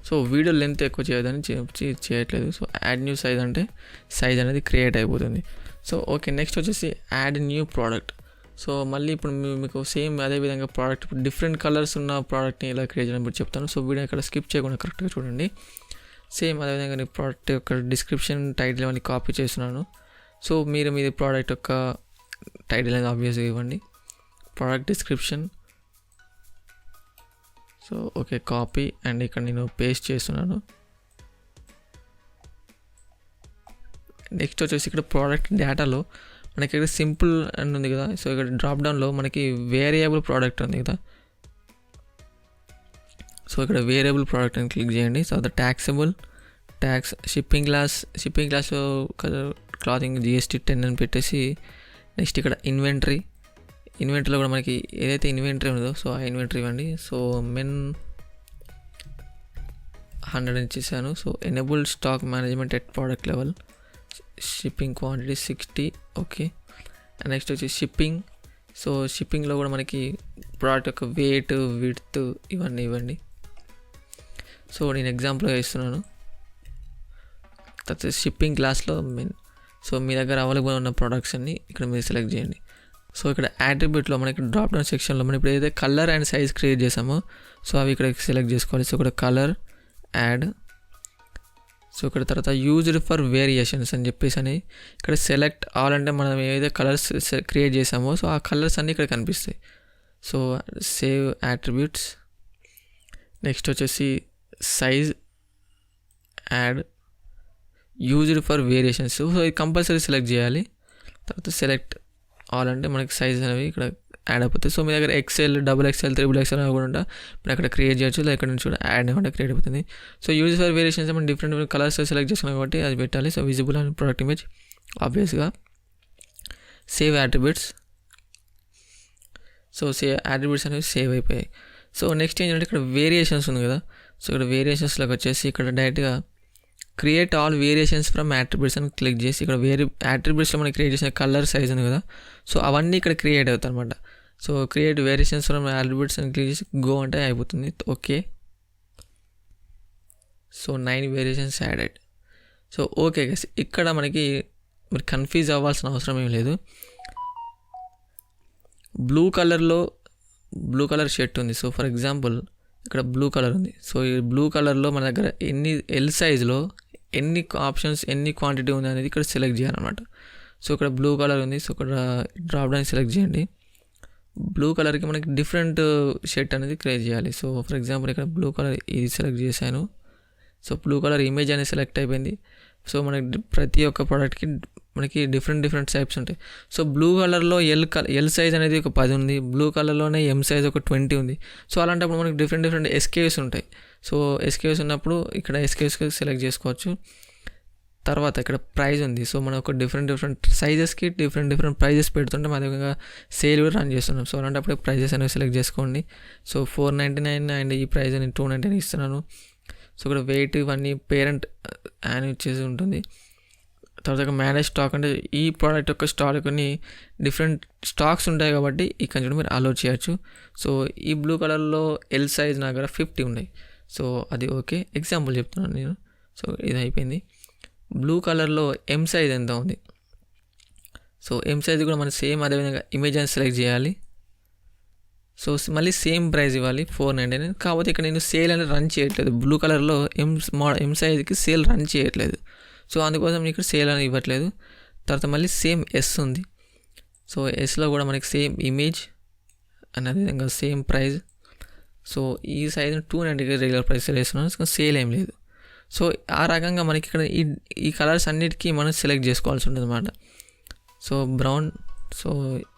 సో వీడియో లెంత్ ఎక్కువ చేయదని చేయట్లేదు. సో యాడ్ న్యూ సైజ్ అంటే సైజ్ అనేది క్రియేట్ అయిపోతుంది. సో ఓకే నెక్స్ట్ వచ్చేసి యాడ్ న్యూ ప్రోడక్ట్. సో మళ్ళీ ఇప్పుడు మీకు సేమ్ అదేవిధంగా ప్రోడక్ట్ ఇప్పుడు డిఫరెంట్ కలర్స్ ఉన్న ప్రోడక్ట్ని ఎలా క్రియేట్ చేయడం ఇప్పుడు చెప్తాను. సో వీడియో ఇక్కడ స్కిప్ చేయకుండా కరెక్ట్గా చూడండి. సేమ్ అదేవిధంగా నేను ప్రోడక్ట్ యొక్క డిస్క్రిప్షన్ టైటిల్ ఇవన్నీ కాపీ చేస్తున్నాను. సో మీరు మీది ప్రోడక్ట్ యొక్క టైటిల్ అనేది ఆబ్వియస్గా ఇవ్వండి, product description. So okay copy and ఇక్కడ నేను పేస్ట్ చేస్తున్నాను. నెక్స్ట్ వచ్చేసి ఇక్కడ ప్రోడక్ట్ డేటాలో మనకి ఇక్కడ సింపుల్ అని ఉంది కదా, సో ఇక్కడ డ్రాప్ డౌన్లో మనకి వేరియబుల్ ప్రోడక్ట్ ఉంది కదా. సో ఇక్కడ వేరియబుల్ ప్రోడక్ట్ అని క్లిక్ చేయండి. సో అది ట్యాక్స్ షిప్పింగ్ క్లాస్లో క్లాతింగ్ GST 10 అని పెట్టేసి నెక్స్ట్ ఇక్కడ ఇన్వెంటరీలో కూడా మనకి ఏదైతే ఇన్వెంటరీ ఉందో సో ఆ ఇన్వెంటరీ ఇవ్వండి. సో మెన్ 100 ఇచ్చేసాను. So enable stock management at product level, shipping quantity 60. Okay next వచ్చి షిప్పింగ్. సో షిప్పింగ్లో కూడా మనకి ప్రోడక్ట్ యొక్క వెయిట్ విడ్త్ ఇవన్నీ ఇవ్వండి. సో నేను ఎగ్జాంపుల్గా ఇస్తున్నాను. తర్వాత షిప్పింగ్ క్లాస్లో మెయిన్. సో మీ దగ్గర అవైలబుల్ ఉన్న ప్రోడక్ట్స్ అన్ని ఇక్కడ మీరు సెలెక్ట్ చేయండి. సో ఇక్కడ యాట్రిబ్యూట్లో మనకి డ్రాప్ డౌన్ సెక్షన్లో మనం ఇప్పుడు ఏదైతే కలర్ అండ్ సైజ్ క్రియేట్ చేసామో సో అవి ఇక్కడ సెలెక్ట్ చేసుకోవాలి. సో ఇక్కడ కలర్ యాడ్ సో ఇక్కడ తర్వాత యూజ్డ్ ఫర్ వేరియేషన్స్ అని చెప్పేసి అని ఇక్కడ సెలెక్ట్ ఆల్ అంటే మనం ఏదైతే కలర్స్ క్రియేట్ చేసామో సో ఆ కలర్స్ అన్నీ ఇక్కడ కనిపిస్తాయి. సో సేవ్ యాట్రిబ్యూట్స్, నెక్స్ట్ వచ్చేసి size add used for variations. So ఇది కంపల్సరీ సెలెక్ట్ చేయాలి. తర్వాత సెలెక్ట్ ఆల్ అంటే మనకి సైజ్ అనేవి ఇక్కడ యాడ్ అయిపోతాయి. సో మీ దగ్గర XL, XXL, XXL అని కూడా మీరు అక్కడ క్రియేట్ చేయొచ్చు. లేదా ఇక్కడ నుంచి కూడా యాడ్ అవ్వకుండా క్రియేట్ అయిపోతుంది. సో యూజ్ ఫర్ వేరియేషన్స్ మనం డిఫరెంట్ కలర్స్ సెలెక్ట్ చేసుకున్నాం కాబట్టి అది పెట్టాలి. So visible and product image ఆబ్వియస్గా. Save attributes. సో యాట్రిబ్యూట్స్ అనేవి సేవ్ అయిపోయాయి. సో నెక్స్ట్ ఏంటంటే ఇక్కడ వేరియేషన్స్ ఉంది కదా, సో ఇక్కడ వేరియేషన్స్లోకి వచ్చేసి ఇక్కడ డైరెక్ట్గా create all variations from attributes అని క్లిక్ చేసి ఇక్కడ యాట్రిబ్యూట్స్లో మనం క్రియేట్ చేసిన కలర్ సైజ్ ఉంది కదా, సో అవన్నీ ఇక్కడ క్రియేట్ అవుతాయి అనమాట. So create variations from attributes అని క్లిక్ చేసి గో అంటే అయిపోతుంది. Okay, so 9 variations added. So okay guys, ఇక్కడ మనకి మీరు కన్ఫ్యూజ్ అవ్వాల్సిన అవసరం ఏం లేదు. బ్లూ కలర్ షర్ట్ ఉంది. సో ఫర్ ఎగ్జాంపుల్ ఇక్కడ బ్లూ కలర్ ఉంది. సో ఈ బ్లూ కలర్లో మన దగ్గర ఎల్ సైజ్లో ఎన్ని ఆప్షన్స్ ఎన్ని క్వాంటిటీ ఉంది అనేది ఇక్కడ సెలెక్ట్ చేయాలన్నమాట. సో ఇక్కడ బ్లూ కలర్ ఉంది. సో ఇక్కడ డ్రాప్ డౌన్ సెలెక్ట్ చేయండి. బ్లూ కలర్కి మనకి డిఫరెంట్ షర్ట్ అనేది క్రియేట్ చేయాలి. సో ఫర్ ఎగ్జాంపుల్ ఇక్కడ బ్లూ కలర్ ఇది సెలెక్ట్ చేశాను. సో బ్లూ కలర్ ఇమేజ్ అనేది సెలెక్ట్ అయిపోయింది. సో మనకి ప్రతి ఒక్క ప్రోడక్ట్కి మనకి డిఫరెంట్ టైప్స్ ఉంటాయి. సో బ్లూ కలర్లో ఎల్ సైజ్ అనేది ఒక 10 ఉంది, బ్లూ కలర్లోనే ఎం సైజ్ ఒక 20 ఉంది. సో అలాంటప్పుడు మనకి డిఫరెంట్ SKUs ఉంటాయి. సో SKUs ఉన్నప్పుడు ఇక్కడ SKUs సెలెక్ట్ చేసుకోవచ్చు. తర్వాత ఇక్కడ ప్రైస్ ఉంది. సో మనం ఒక డిఫరెంట్ సైజెస్కి డిఫరెంట్ ప్రైజెస్ పెడుతుంటే మన దగ్గర సేల్ కూడా రన్ చేస్తున్నాం. సో అలాంటప్పుడు ప్రైజెస్ అనేవి సెలెక్ట్ చేసుకోండి. సో 499 అండ్ ఈ ప్రైస్ నేను 299 ఇస్తున్నాను. సో ఇక్కడ వెయిట్ ఇవన్నీ పేరెంట్ యాన్ ఇచ్చేసి ఉంటుంది. తర్వాత మేనేజ్ స్టాక్ అంటే ఈ ప్రోడక్ట్ యొక్క స్టాక్ కొన్ని డిఫరెంట్ స్టాక్స్ ఉంటాయి కాబట్టి ఇక్కడ చూడండి మీరు అలో చేయొచ్చు. సో ఈ బ్లూ కలర్లో ఎల్ సైజ్ నా దగ్గర 50 ఉన్నాయి. సో అది ఓకే, ఎగ్జాంపుల్ చెప్తున్నాను నేను. సో ఇది అయిపోయింది. బ్లూ కలర్లో ఎం సైజ్ ఎంత ఉంది. సో ఎం సైజ్ కూడా మనం సేమ్ అదేవిధంగా ఇమేజ్ అని సెలెక్ట్ చేయాలి. సో మళ్ళీ సేమ్ ప్రైస్ ఇవ్వాలి 499. కాకపోతే ఇక్కడ నేను సేల్ అనేది రన్ చేయట్లేదు. బ్లూ కలర్లో ఎం సైజ్కి సేల్ రన్ చేయట్లేదు. సో అందుకోసం ఇక్కడ సేల్ అని ఇవ్వట్లేదు. తర్వాత మళ్ళీ సేమ్ ఎస్ ఉంది. సో ఎస్లో కూడా మనకి సేమ్ ఇమేజ్ అండ్ అదేవిధంగా సేమ్ ప్రైస్. సో ఈ సైజ్ 290 రెగ్యులర్ ప్రైస్ వేస్తున్నాను. సో సేల్ ఏం లేదు. సో ఆ రకంగా మనకి ఇక్కడ ఈ కలర్స్ అన్నిటికీ మనం సెలెక్ట్ చేసుకోవాల్సి ఉంటుంది అన్నమాట. సో బ్రౌన్, సో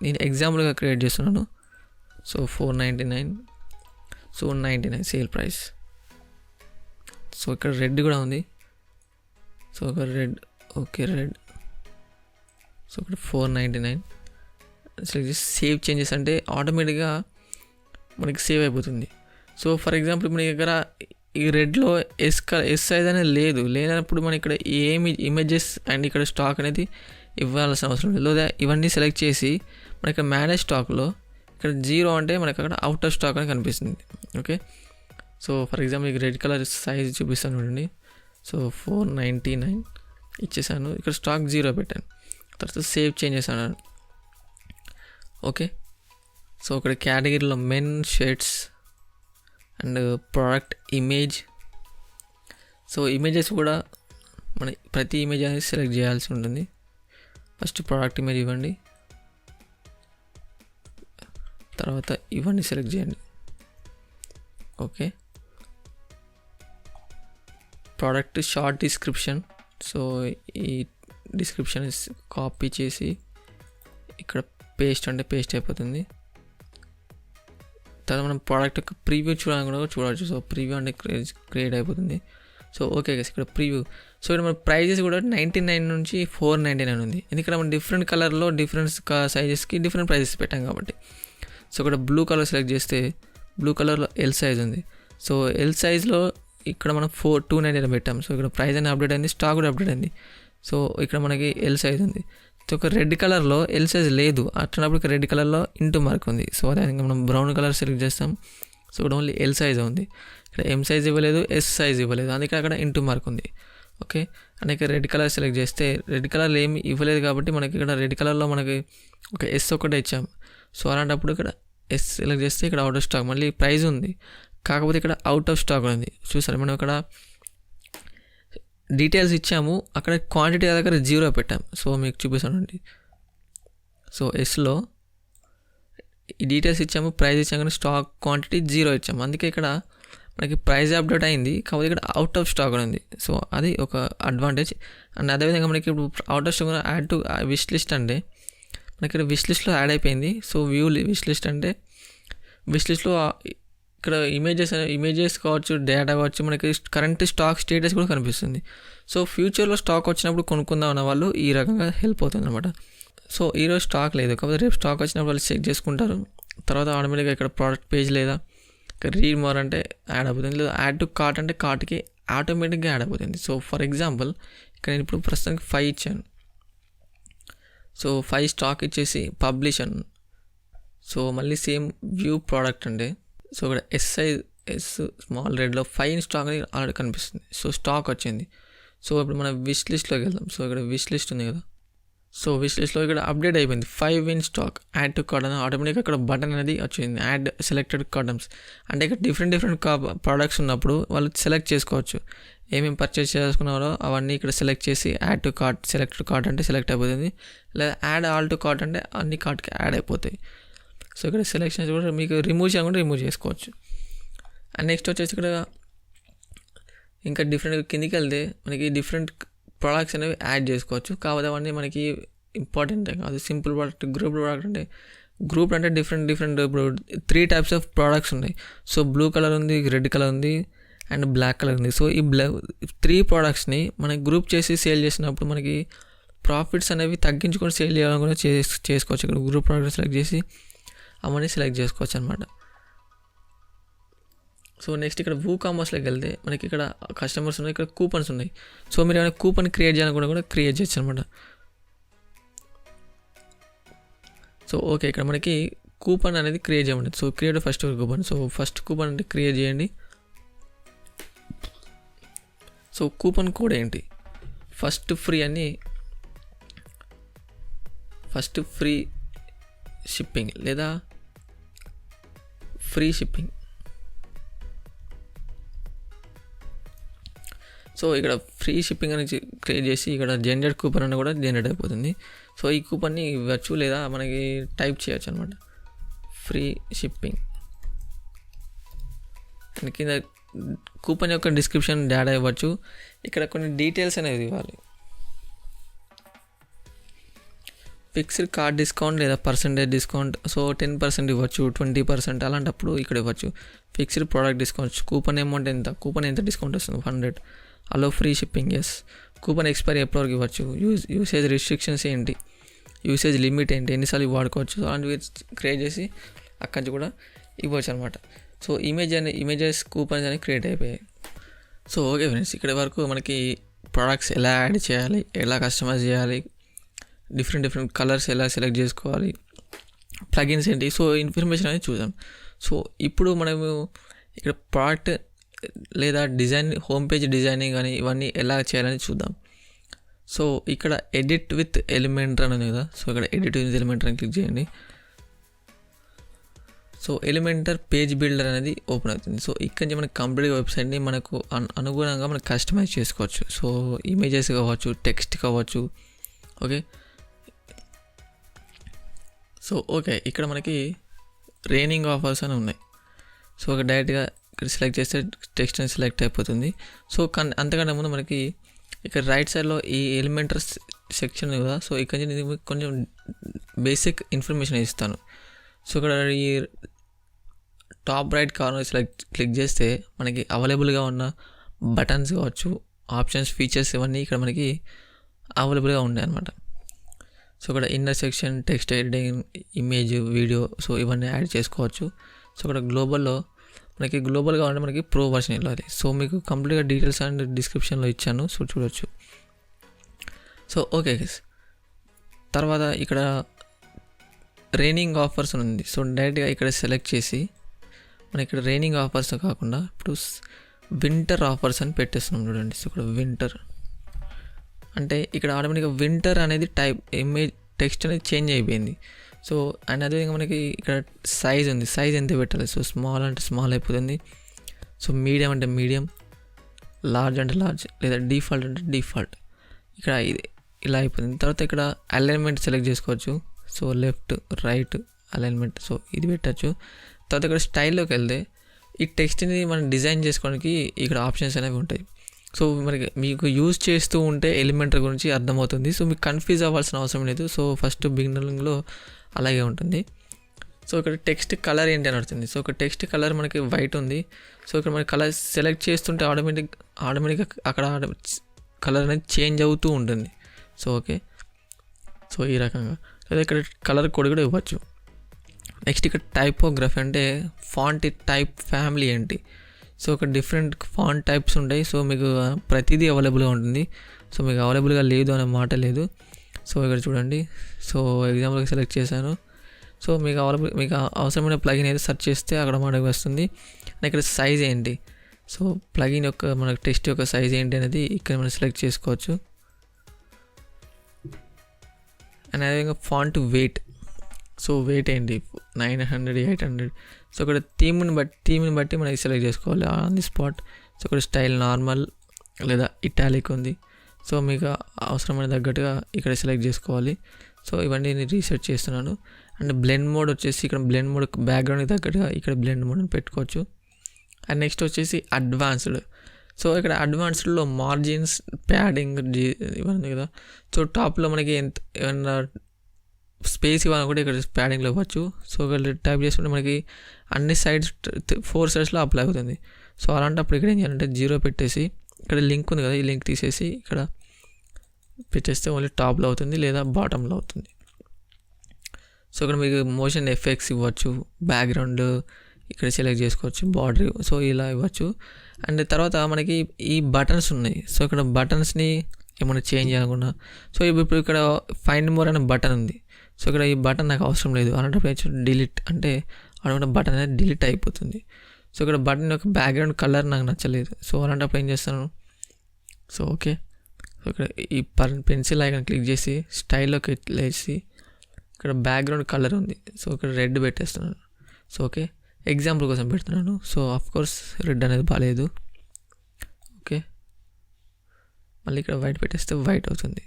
నేను ఎగ్జాంపుల్గా క్రియేట్ చేస్తున్నాను. So 499, so 99 sale price. So ఇక్కడ రెడ్ కూడా ఉంది. సో ఒక రెడ్, ఓకే రెడ్. సో ఇక్కడ 499 సెలెక్ట్ చేసి సేవ్ చేంజెస్ అంటే ఆటోమేటిక్గా మనకి సేవ్ అయిపోతుంది. సో ఫర్ ఎగ్జాంపుల్ మన దగ్గర ఈ రెడ్లో ఎస్ సైజ్ అనేది లేనప్పుడు మనం ఇక్కడ ఏమి ఇమేజెస్ అండ్ ఇక్కడ స్టాక్ అనేది ఇవ్వాల్సిన అవసరం లేదు. లేదా ఇవన్నీ సెలెక్ట్ చేసి మనకి మేనేజ్ స్టాక్లో ఇక్కడ 0 అంటే మనకి అక్కడ అవుట్ ఆఫ్ స్టాక్ అని కనిపిస్తుంది. Okay, so for example red colour size చూపిస్తాను చూడండి. సో 499 ఇచ్చేసాను. ఇక్కడ స్టాక్ 0 పెట్టాను. తర్వాత సేవ్ చేంజెస్ అన్నాను. ఓకే, సో ఇక్కడ కేటగిరీలో men shirts and product image. So images కూడా మన ప్రతి ఇమేజ్ అనేది సెలెక్ట్ చేయాల్సి ఉంటుంది. ఫస్ట్ ప్రోడక్ట్ ఇమేజ్ ఇవ్వండి, తర్వాత ఇవన్నీ సెలెక్ట్ చేయండి. Okay, product short description. So ఈ డిస్క్రిప్షన్ కాపీ చేసి ఇక్కడ పేస్ట్ అంటే పేస్ట్ అయిపోతుంది. తర్వాత మనం ప్రోడక్ట్ యొక్క ప్రీవ్యూ చూడాలని కూడా చూడవచ్చు. సో ప్రీవ్యూ అంటే క్రియేట్ అయిపోతుంది. సో ఓకే గైస్, ఇక్కడ ప్రీవ్యూ. సో ఇక్కడ మన ప్రైజెస్ కూడా 99 నుంచి 499 ఉంది. ఎందుకంటే మనం డిఫరెంట్ కలర్లో డిఫరెంట్ సైజెస్కి డిఫరెంట్ ప్రైజెస్ పెట్టాం కాబట్టి. సో ఇక్కడ బ్లూ కలర్ సెలెక్ట్ చేస్తే బ్లూ కలర్లో ఎల్ సైజ్ ఉంది. సో ఎల్ సైజ్లో ఇక్కడ మనం 299 పెట్టాం. సో ఇక్కడ ప్రైస్ అనేది అప్డేట్ అయింది, స్టాక్ కూడా అప్డేట్ అయింది. సో ఇక్కడ మనకి ఎల్ సైజ్ ఉంది. సో ఒక రెడ్ కలర్లో ఎల్ సైజ్ లేదు, అట్లప్పుడు ఇక్కడ రెడ్ కలర్లో ఇంటూ మార్క్ ఉంది. సో అదేవిధంగా మనం బ్రౌన్ కలర్ సెలెక్ట్ చేస్తాం. సో ఇక్కడ ఓన్లీ ఎల్ సైజ్ ఉంది, ఇక్కడ ఎం సైజ్ ఇవ్వలేదు, ఎస్ సైజ్ ఇవ్వలేదు, అందుకే అక్కడ ఇంటూ మార్క్ ఉంది. ఓకే, అండ్ ఇక్కడ రెడ్ కలర్ సెలెక్ట్ చేస్తే రెడ్ కలర్ ఏమి ఇవ్వలేదు కాబట్టి మనకి ఇక్కడ రెడ్ కలర్లో మనకి ఒక ఎస్ ఒకటే ఇచ్చాం. సో అలాంటప్పుడు ఇక్కడ ఎస్ సెలెక్ట్ చేస్తే ఇక్కడ అవుట్ ఆఫ్ స్టాక్, మళ్ళీ ప్రైస్ ఉంది కాకపోతే ఇక్కడ అవుట్ ఆఫ్ స్టాక్ ఉంది. చూసారు మనం ఇక్కడ డీటెయిల్స్ ఇచ్చాము, అక్కడ క్వాంటిటీ దగ్గర 0 పెట్టాము. సో మీకు చూపిస్తానండి. సో ఎస్లో ఈ డీటెయిల్స్ ఇచ్చాము, ప్రైస్ ఇచ్చాము, కానీ స్టాక్ క్వాంటిటీ 0 ఇచ్చాము. అందుకే ఇక్కడ మనకి ప్రైస్ అప్డేట్ అయింది, కాకపోతే ఇక్కడ అవుట్ ఆఫ్ స్టాక్ ఉంది. సో అది ఒక అడ్వాంటేజ్. అండ్ అదేవిధంగా మనకి ఇప్పుడు out of stock add to wish list అంటే మనకి ఇక్కడ విష్ లిస్ట్లో యాడ్ అయిపోయింది. సో వ్యూ విష్ లిస్ట్ అంటే విష్ లిస్ట్లో ఇక్కడ ఇమేజెస్ కావచ్చు, డేటా కావచ్చు, మనకి కరెంట్ స్టాక్ స్టేటస్ కూడా కనిపిస్తుంది. సో ఫ్యూచర్లో స్టాక్ వచ్చినప్పుడు కొనుక్కుందాం అన్న వాళ్ళు ఈ రకంగా హెల్ప్ అవుతుంది అనమాట. సో ఈరోజు స్టాక్ లేదు, కాకపోతే రేపు స్టాక్ వచ్చినప్పుడు వాళ్ళు చెక్ చేసుకుంటారు. తర్వాత ఆటోమేటిక్గా ఇక్కడ ప్రోడక్ట్ పేజ్ లేదా ఇక్కడ రీడ్ మోర్ అంటే యాడ్ అయిపోతుంది, లేదా యాడ్ టు కార్ట్ అంటే కార్ట్కి ఆటోమేటిక్గా యాడ్ అయిపోతుంది. సో ఫర్ ఎగ్జాంపుల్ ఇక్కడ నేను ఇప్పుడు ప్రస్తుతానికి 5 ఇచ్చాను. సో 5 స్టాక్ ఇచ్చేసి పబ్లిష్ అను. సో మళ్ళీ సేమ్ వ్యూ ప్రోడక్ట్ అంటే సో ఇక్కడ ఎస్ స్మాల్ రెడ్లో 5 స్టాక్ అనేది ఆల్రెడీ కనిపిస్తుంది. సో స్టాక్ వచ్చింది. సో ఇప్పుడు మనం విష్ లిస్ట్లోకి వెళ్దాం. సో ఇక్కడ విష్ లిస్ట్ ఉంది కదా, సో విష్ లిస్ట్లో ఇక్కడ అప్డేట్ అయిపోయింది 5 in stock, add to cart అని ఆటోమేటిక్గా ఇక్కడ బటన్ అనేది వచ్చింది, యాడ్ సెలెక్టెడ్ కార్టమ్స్. అంటే ఇక్కడ డిఫరెంట్ ప్రోడక్ట్స్ ఉన్నప్పుడు వాళ్ళు సెలెక్ట్ చేసుకోవచ్చు, ఏమేమి పర్చేస్ చేసుకున్నారో అవన్నీ ఇక్కడ సెలెక్ట్ చేసి add to cart, selected cart అంటే సెలెక్ట్ అయిపోతుంది, లేదా యాడ్ ఆల్ టు కార్ట్ అంటే అన్ని కార్ట్కి యాడ్ అయిపోతాయి. సో ఇక్కడ సెలెక్షన్స్ కూడా మీకు రిమూవ్ చేయకుండా రిమూవ్ చేసుకోవచ్చు. అండ్ నెక్స్ట్ వచ్చేసి ఇక్కడ ఇంకా డిఫరెంట్ కిందికి వెళ్తే మనకి డిఫరెంట్ ప్రోడక్ట్స్ అనేవి యాడ్ చేసుకోవచ్చు. కాకపోతే అవన్నీ మనకి ఇంపార్టెంట్ కాదు. సింపుల్ ప్రోడక్ట్, గ్రూప్ ప్రోడక్ట్ అంటే గ్రూప్ అంటే డిఫరెంట్ ఇప్పుడు 3 టైప్స్ ఆఫ్ ప్రోడక్ట్స్ ఉన్నాయి. సో బ్లూ కలర్ ఉంది, రెడ్ కలర్ ఉంది అండ్ బ్లాక్ కలర్ ఉంది. సో ఈ 3 ప్రోడక్ట్స్ని మనకి గ్రూప్ చేసి సేల్ చేసినప్పుడు మనకి ప్రాఫిట్స్ అనేవి తగ్గించుకొని సేల్ చేయాలని కూడా చేసుకోవచ్చు. ఇక్కడ గ్రూప్ ప్రోడక్ట్ సెలెక్ట్ చేసి అవన్నీ సెలెక్ట్ చేసుకోవచ్చు అనమాట. సో నెక్స్ట్ ఇక్కడ WooCommerceలోకి వెళ్తే మనకి ఇక్కడ కస్టమర్స్ ఉన్నాయి, ఇక్కడ కూపన్స్ ఉన్నాయి. సో మీరు ఏమైనా కూపన్ క్రియేట్ చేయాలనుకున్నా కూడా క్రియేట్ చేయొచ్చు అనమాట. సో ఓకే, ఇక్కడ మనకి కూపన్ అనేది క్రియేట్ చేయమండి. So create first coupon. So first coupon అంటే క్రియేట్ చేయండి. సో కూపన్ కోడ్ ఏంటి, ఫస్ట్ ఫ్రీ షిప్పింగ్ లేదా ఫ్రీ షిప్పింగ్. సో ఇక్కడ ఫ్రీ షిప్పింగ్ అని క్రియేట్ చేసి ఇక్కడ జనరేట్ కూపన్ అని కూడా జనరేట్ అయిపోతుంది. సో ఈ కూపన్ని ఇవ్వచ్చు లేదా మనకి టైప్ చేయొచ్చు అనమాట, ఫ్రీ షిప్పింగ్. అండ్ కింద కూపన్ యొక్క డిస్క్రిప్షన్ డేటా ఇవ్వచ్చు. ఇక్కడ కొన్ని డీటెయిల్స్ అనేవి ఇవ్వాలి. ఫిక్స్డ్ కార్డ్ డిస్కౌంట్ లేదా పర్సెంటేజ్ డిస్కౌంట్. సో 10% ఇవ్వచ్చు, 20% అలాంటప్పుడు ఇక్కడ ఇవ్వచ్చు. Fixed product discount, coupon amount coupon ఎంత డిస్కౌంట్ వస్తుంది 100. Allow free shipping yes. Coupon expiry ఎప్పటివరకు ఇవ్వచ్చు. యూసేజ్ రిస్ట్రిక్షన్స్ ఏంటి, యూసేజ్ లిమిట్ ఏంటి, ఎన్నిసార్లు వాడుకోవచ్చు, అలాంటివి క్రియేట్ చేసి అక్కడి నుంచి కూడా ఇవ్వచ్చు అనమాట. సో ఇమేజెస్ కూపన్స్ అనేవి క్రియేట్ అయిపోయాయి. సో ఓకే ఫ్రెండ్స్, ఇక్కడ వరకు మనకి ప్రోడక్ట్స్ ఎలా యాడ్ చేయాలి, ఎలా కస్టమైజ్ చేయాలి, డిఫరెంట్ కలర్స్ ఎలా సెలెక్ట్ చేసుకోవాలి, ప్లగిన్స్ ఏంటి, సో ఇన్ఫర్మేషన్ అనేది చూద్దాం. సో ఇప్పుడు మనము ఇక్కడ ప్రోడక్ట్ లేదా డిజైన్, హోమ్ పేజ్ డిజైనింగ్ కానీ ఇవన్నీ ఎలా చేయాలని చూద్దాం. సో ఇక్కడ ఎడిట్ విత్ ఎలిమెంటర్ అని ఉంది కదా, సో ఇక్కడ ఎడిట్ విత్ ఎలిమెంటర్ అని క్లిక్ చేయండి. సో ఎలిమెంటర్ పేజ్ బిల్డర్ అనేది ఓపెన్ అవుతుంది. సో ఇక్కడ నుంచి మనకి కంప్లీట్ వెబ్సైట్ని మనకు అనుగుణంగా మనం కస్టమైజ్ చేసుకోవచ్చు. సో ఇమేజెస్ కావచ్చు, టెక్స్ట్ కావచ్చు. ఓకే, సో ఓకే, ఇక్కడ మనకి రేనింగ్ ఆఫర్స్ అని ఉన్నాయి. సో ఒక డైరెక్ట్గా ఇక్కడ సెలెక్ట్ చేస్తే టెక్స్ట్ అని సెలెక్ట్ అయిపోతుంది. సో అంతకంటే ముందు మనకి ఇక్కడ రైట్ సైడ్లో ఈ ఎలిమెంటర్ సెక్షన్ కదా, సో ఇక్కడ నుంచి కొంచెం బేసిక్ ఇన్ఫర్మేషన్ ఇస్తాను. సో ఇక్కడ ఈ టాప్ రైట్ కార్నర్ క్లిక్ చేస్తే మనకి అవైలబుల్గా ఉన్న బటన్స్ కావచ్చు, ఆప్షన్స్, ఫీచర్స్ ఇవన్నీ ఇక్కడ మనకి అవైలబుల్గా ఉన్నాయి అన్నమాట. సో ఇక్కడ inner section, text editing, image, video, so ఇవన్నీ యాడ్ చేసుకోవచ్చు. సో ఇక్కడ మనకి గ్లోబల్గా ఉంటే మనకి ప్రో వర్షన్ వెళ్ళాలి. సో మీకు కంప్లీట్గా డీటెయిల్స్ అండ్ డిస్క్రిప్షన్లో ఇచ్చాను, సో చూడొచ్చు. సో ఓకే, తర్వాత ఇక్కడ రైనింగ్ ఆఫర్స్ అని ఉంది. సో డైరెక్ట్గా ఇక్కడ సెలెక్ట్ చేసి మనం ఇక్కడ రైనింగ్ ఆఫర్స్ కాకుండా ఇప్పుడు వింటర్ ఆఫర్స్ అని పెట్టేస్తున్నాం చూడండి. సో ఇక్కడ వింటర్ అంటే ఇక్కడ ఆటోమేటిక్గా వింటర్ అనేది టైప్ ఇమేజ్ టెక్స్ట్ అనేది చేంజ్ అయిపోయింది. సో అండ్ అదేవిధంగా మనకి ఇక్కడ సైజ్ ఉంది, సైజ్ ఎంత పెట్టాలి. సో స్మాల్ అంటే స్మాల్ అయిపోతుంది. సో మీడియం అంటే మీడియం, లార్జ్ అంటే లార్జ్, లేదా డిఫాల్ట్ అంటే డిఫాల్ట్. ఇక్కడ ఇది ఇలా అయిపోతుంది. తర్వాత ఇక్కడ అలైన్మెంట్ సెలెక్ట్ చేసుకోవచ్చు. So left right alignment, so ఇది పెట్టచ్చు. తర్వాత ఇక్కడ స్టైల్లోకి వెళ్తే ఈ టెక్స్ట్ని మనం డిజైన్ చేసుకోవడానికి ఇక్కడ ఆప్షన్స్ అనేవి ఉంటాయి. సో మనకి మీకు యూజ్ చేస్తూ ఉంటే ఎలిమెంటర్ గురించి అర్థమవుతుంది. సో మీకు కన్ఫ్యూజ్ అవ్వాల్సిన అవసరం లేదు. సో ఫస్ట్ బిగినింగ్లో అలాగే ఉంటుంది. సో ఇక్కడ టెక్స్ట్ కలర్ ఏంటి అని అడుగుతుంది. సో ఇక్కడ టెక్స్ట్ కలర్ మనకి వైట్ ఉంది. సో ఇక్కడ మనకి కలర్ సెలెక్ట్ చేస్తుంటే ఆటోమేటిక్గా అక్కడ కలర్ అనేది చేంజ్ అవుతూ ఉంటుంది. సో ఓకే, సో ఈ రకంగా. లేదా ఇక్కడ కలర్ కోడ్ కూడా ఇవ్వచ్చు. నెక్స్ట్ ఇక్కడ టైపోగ్రఫీ అంటే ఫాంట్ టైప్ ఫ్యామిలీ ఏంటి. సో ఇక్కడ డిఫరెంట్ ఫాంట్ టైప్స్ ఉంటాయి. సో మీకు ప్రతిదీ అవైలబుల్గా ఉంటుంది. సో మీకు అవైలబుల్గా లేదు అనే మాట లేదు. సో ఇక్కడ చూడండి. సో ఎగ్జాంపుల్గా సెలెక్ట్ చేశాను. సో మీకు అవసరమైన ప్లగిన్ అయితే సెర్చ్ చేస్తే అక్కడ మనకు వస్తుంది. ఇక్కడ సైజ్ ఏంటి, సో ప్లగిన్ యొక్క మనకు టెక్స్ట్ యొక్క సైజ్ ఏంటి అనేది ఇక్కడ మనం సెలెక్ట్ చేసుకోవచ్చు. అండ్ అదేవిధంగా ఫాంట్ వెయిట్, సో వెయిట్ ఏంటి 900, 800. సో ఇక్కడ థీమ్ని బట్టి మనకి సెలెక్ట్ చేసుకోవాలి ఆన్ ది స్పాట్. సో ఇక్కడ స్టైల్ నార్మల్ లేదా ఇటాలిక్ ఉంది. సో మీకు అవసరమైన తగ్గట్టుగా ఇక్కడ సెలెక్ట్ చేసుకోవాలి. సో ఇవన్నీ నేను రీసెర్చ్ చేస్తున్నాను. అండ్ బ్లెండ్ మోడ్ వచ్చేసి ఇక్కడ బ్లెండ్ మోడ్ బ్యాక్గ్రౌండ్కి తగ్గట్టుగా ఇక్కడ బ్లెండ్ మోడ్ అని పెట్టుకోవచ్చు. అండ్ నెక్స్ట్ వచ్చేసి అడ్వాన్స్డ్. సో ఇక్కడ అడ్వాన్స్డ్లో మార్జిన్స్, ప్యాడింగ్ ఇవన్నీ కదా. సో టాప్లో మనకి ఏమన్నా స్పేస్ ఇవ్వాలని కూడా ఇక్కడ ప్యాడింగ్లో ఇవ్వచ్చు. సో ఇక్కడ టైప్ చేసుకుంటే మనకి అన్ని సైడ్స్ 4 సైడ్స్లో అప్లై అవుతుంది. సో అలాంటప్పుడు ఇక్కడ ఏం చేయాలంటే 0 పెట్టేసి ఇక్కడ లింక్ ఉంది కదా, ఈ లింక్ తీసేసి ఇక్కడ పెట్టేస్తే ఓన్లీ టాప్లో అవుతుంది లేదా బాటంలో అవుతుంది. సో ఇక్కడ మీకు మోషన్ ఎఫెక్ట్స్ ఇవ్వచ్చు, బ్యాక్గ్రౌండ్ ఇక్కడ సెలెక్ట్ చేసుకోవచ్చు, బార్డర్, సో ఇలా ఇవ్వచ్చు. అండ్ తర్వాత మనకి ఈ బటన్స్ ఉన్నాయి. సో ఇక్కడ బటన్స్ని ఏమైనా చేంజ్ చేయకుండా, సో ఇప్పుడు ఇక్కడ ఫైండ్ మోర్ అనే బటన్ ఉంది. సో ఇక్కడ ఈ బటన్ నాకు అవసరం లేదు అలాంటప్పుడు డిలీట్ అంటే అనుకున్న బటన్ అనేది డిలీట్ అయిపోతుంది. సో ఇక్కడ బటన్ యొక్క బ్యాక్గ్రౌండ్ కలర్ నాకు నచ్చలేదు. సో అలాంటప్పుడు ఏం చేస్తాను, సో ఓకే, సో ఇక్కడ ఈ పెన్సిల్ ఐకాన్ క్లిక్ చేసి స్టైల్లోకి వేసి ఇక్కడ బ్యాక్గ్రౌండ్ కలర్ ఉంది. సో ఇక్కడ రెడ్ పెట్టేస్తున్నాను. సో ఓకే, ఎగ్జాంపుల్ కోసం పెడుతున్నాను. సో ఆఫ్కోర్స్ రెడ్ అనేది బాగాలేదు. ఓకే, మళ్ళీ ఇక్కడ వైట్ పెట్టేస్తే వైట్ అవుతుంది.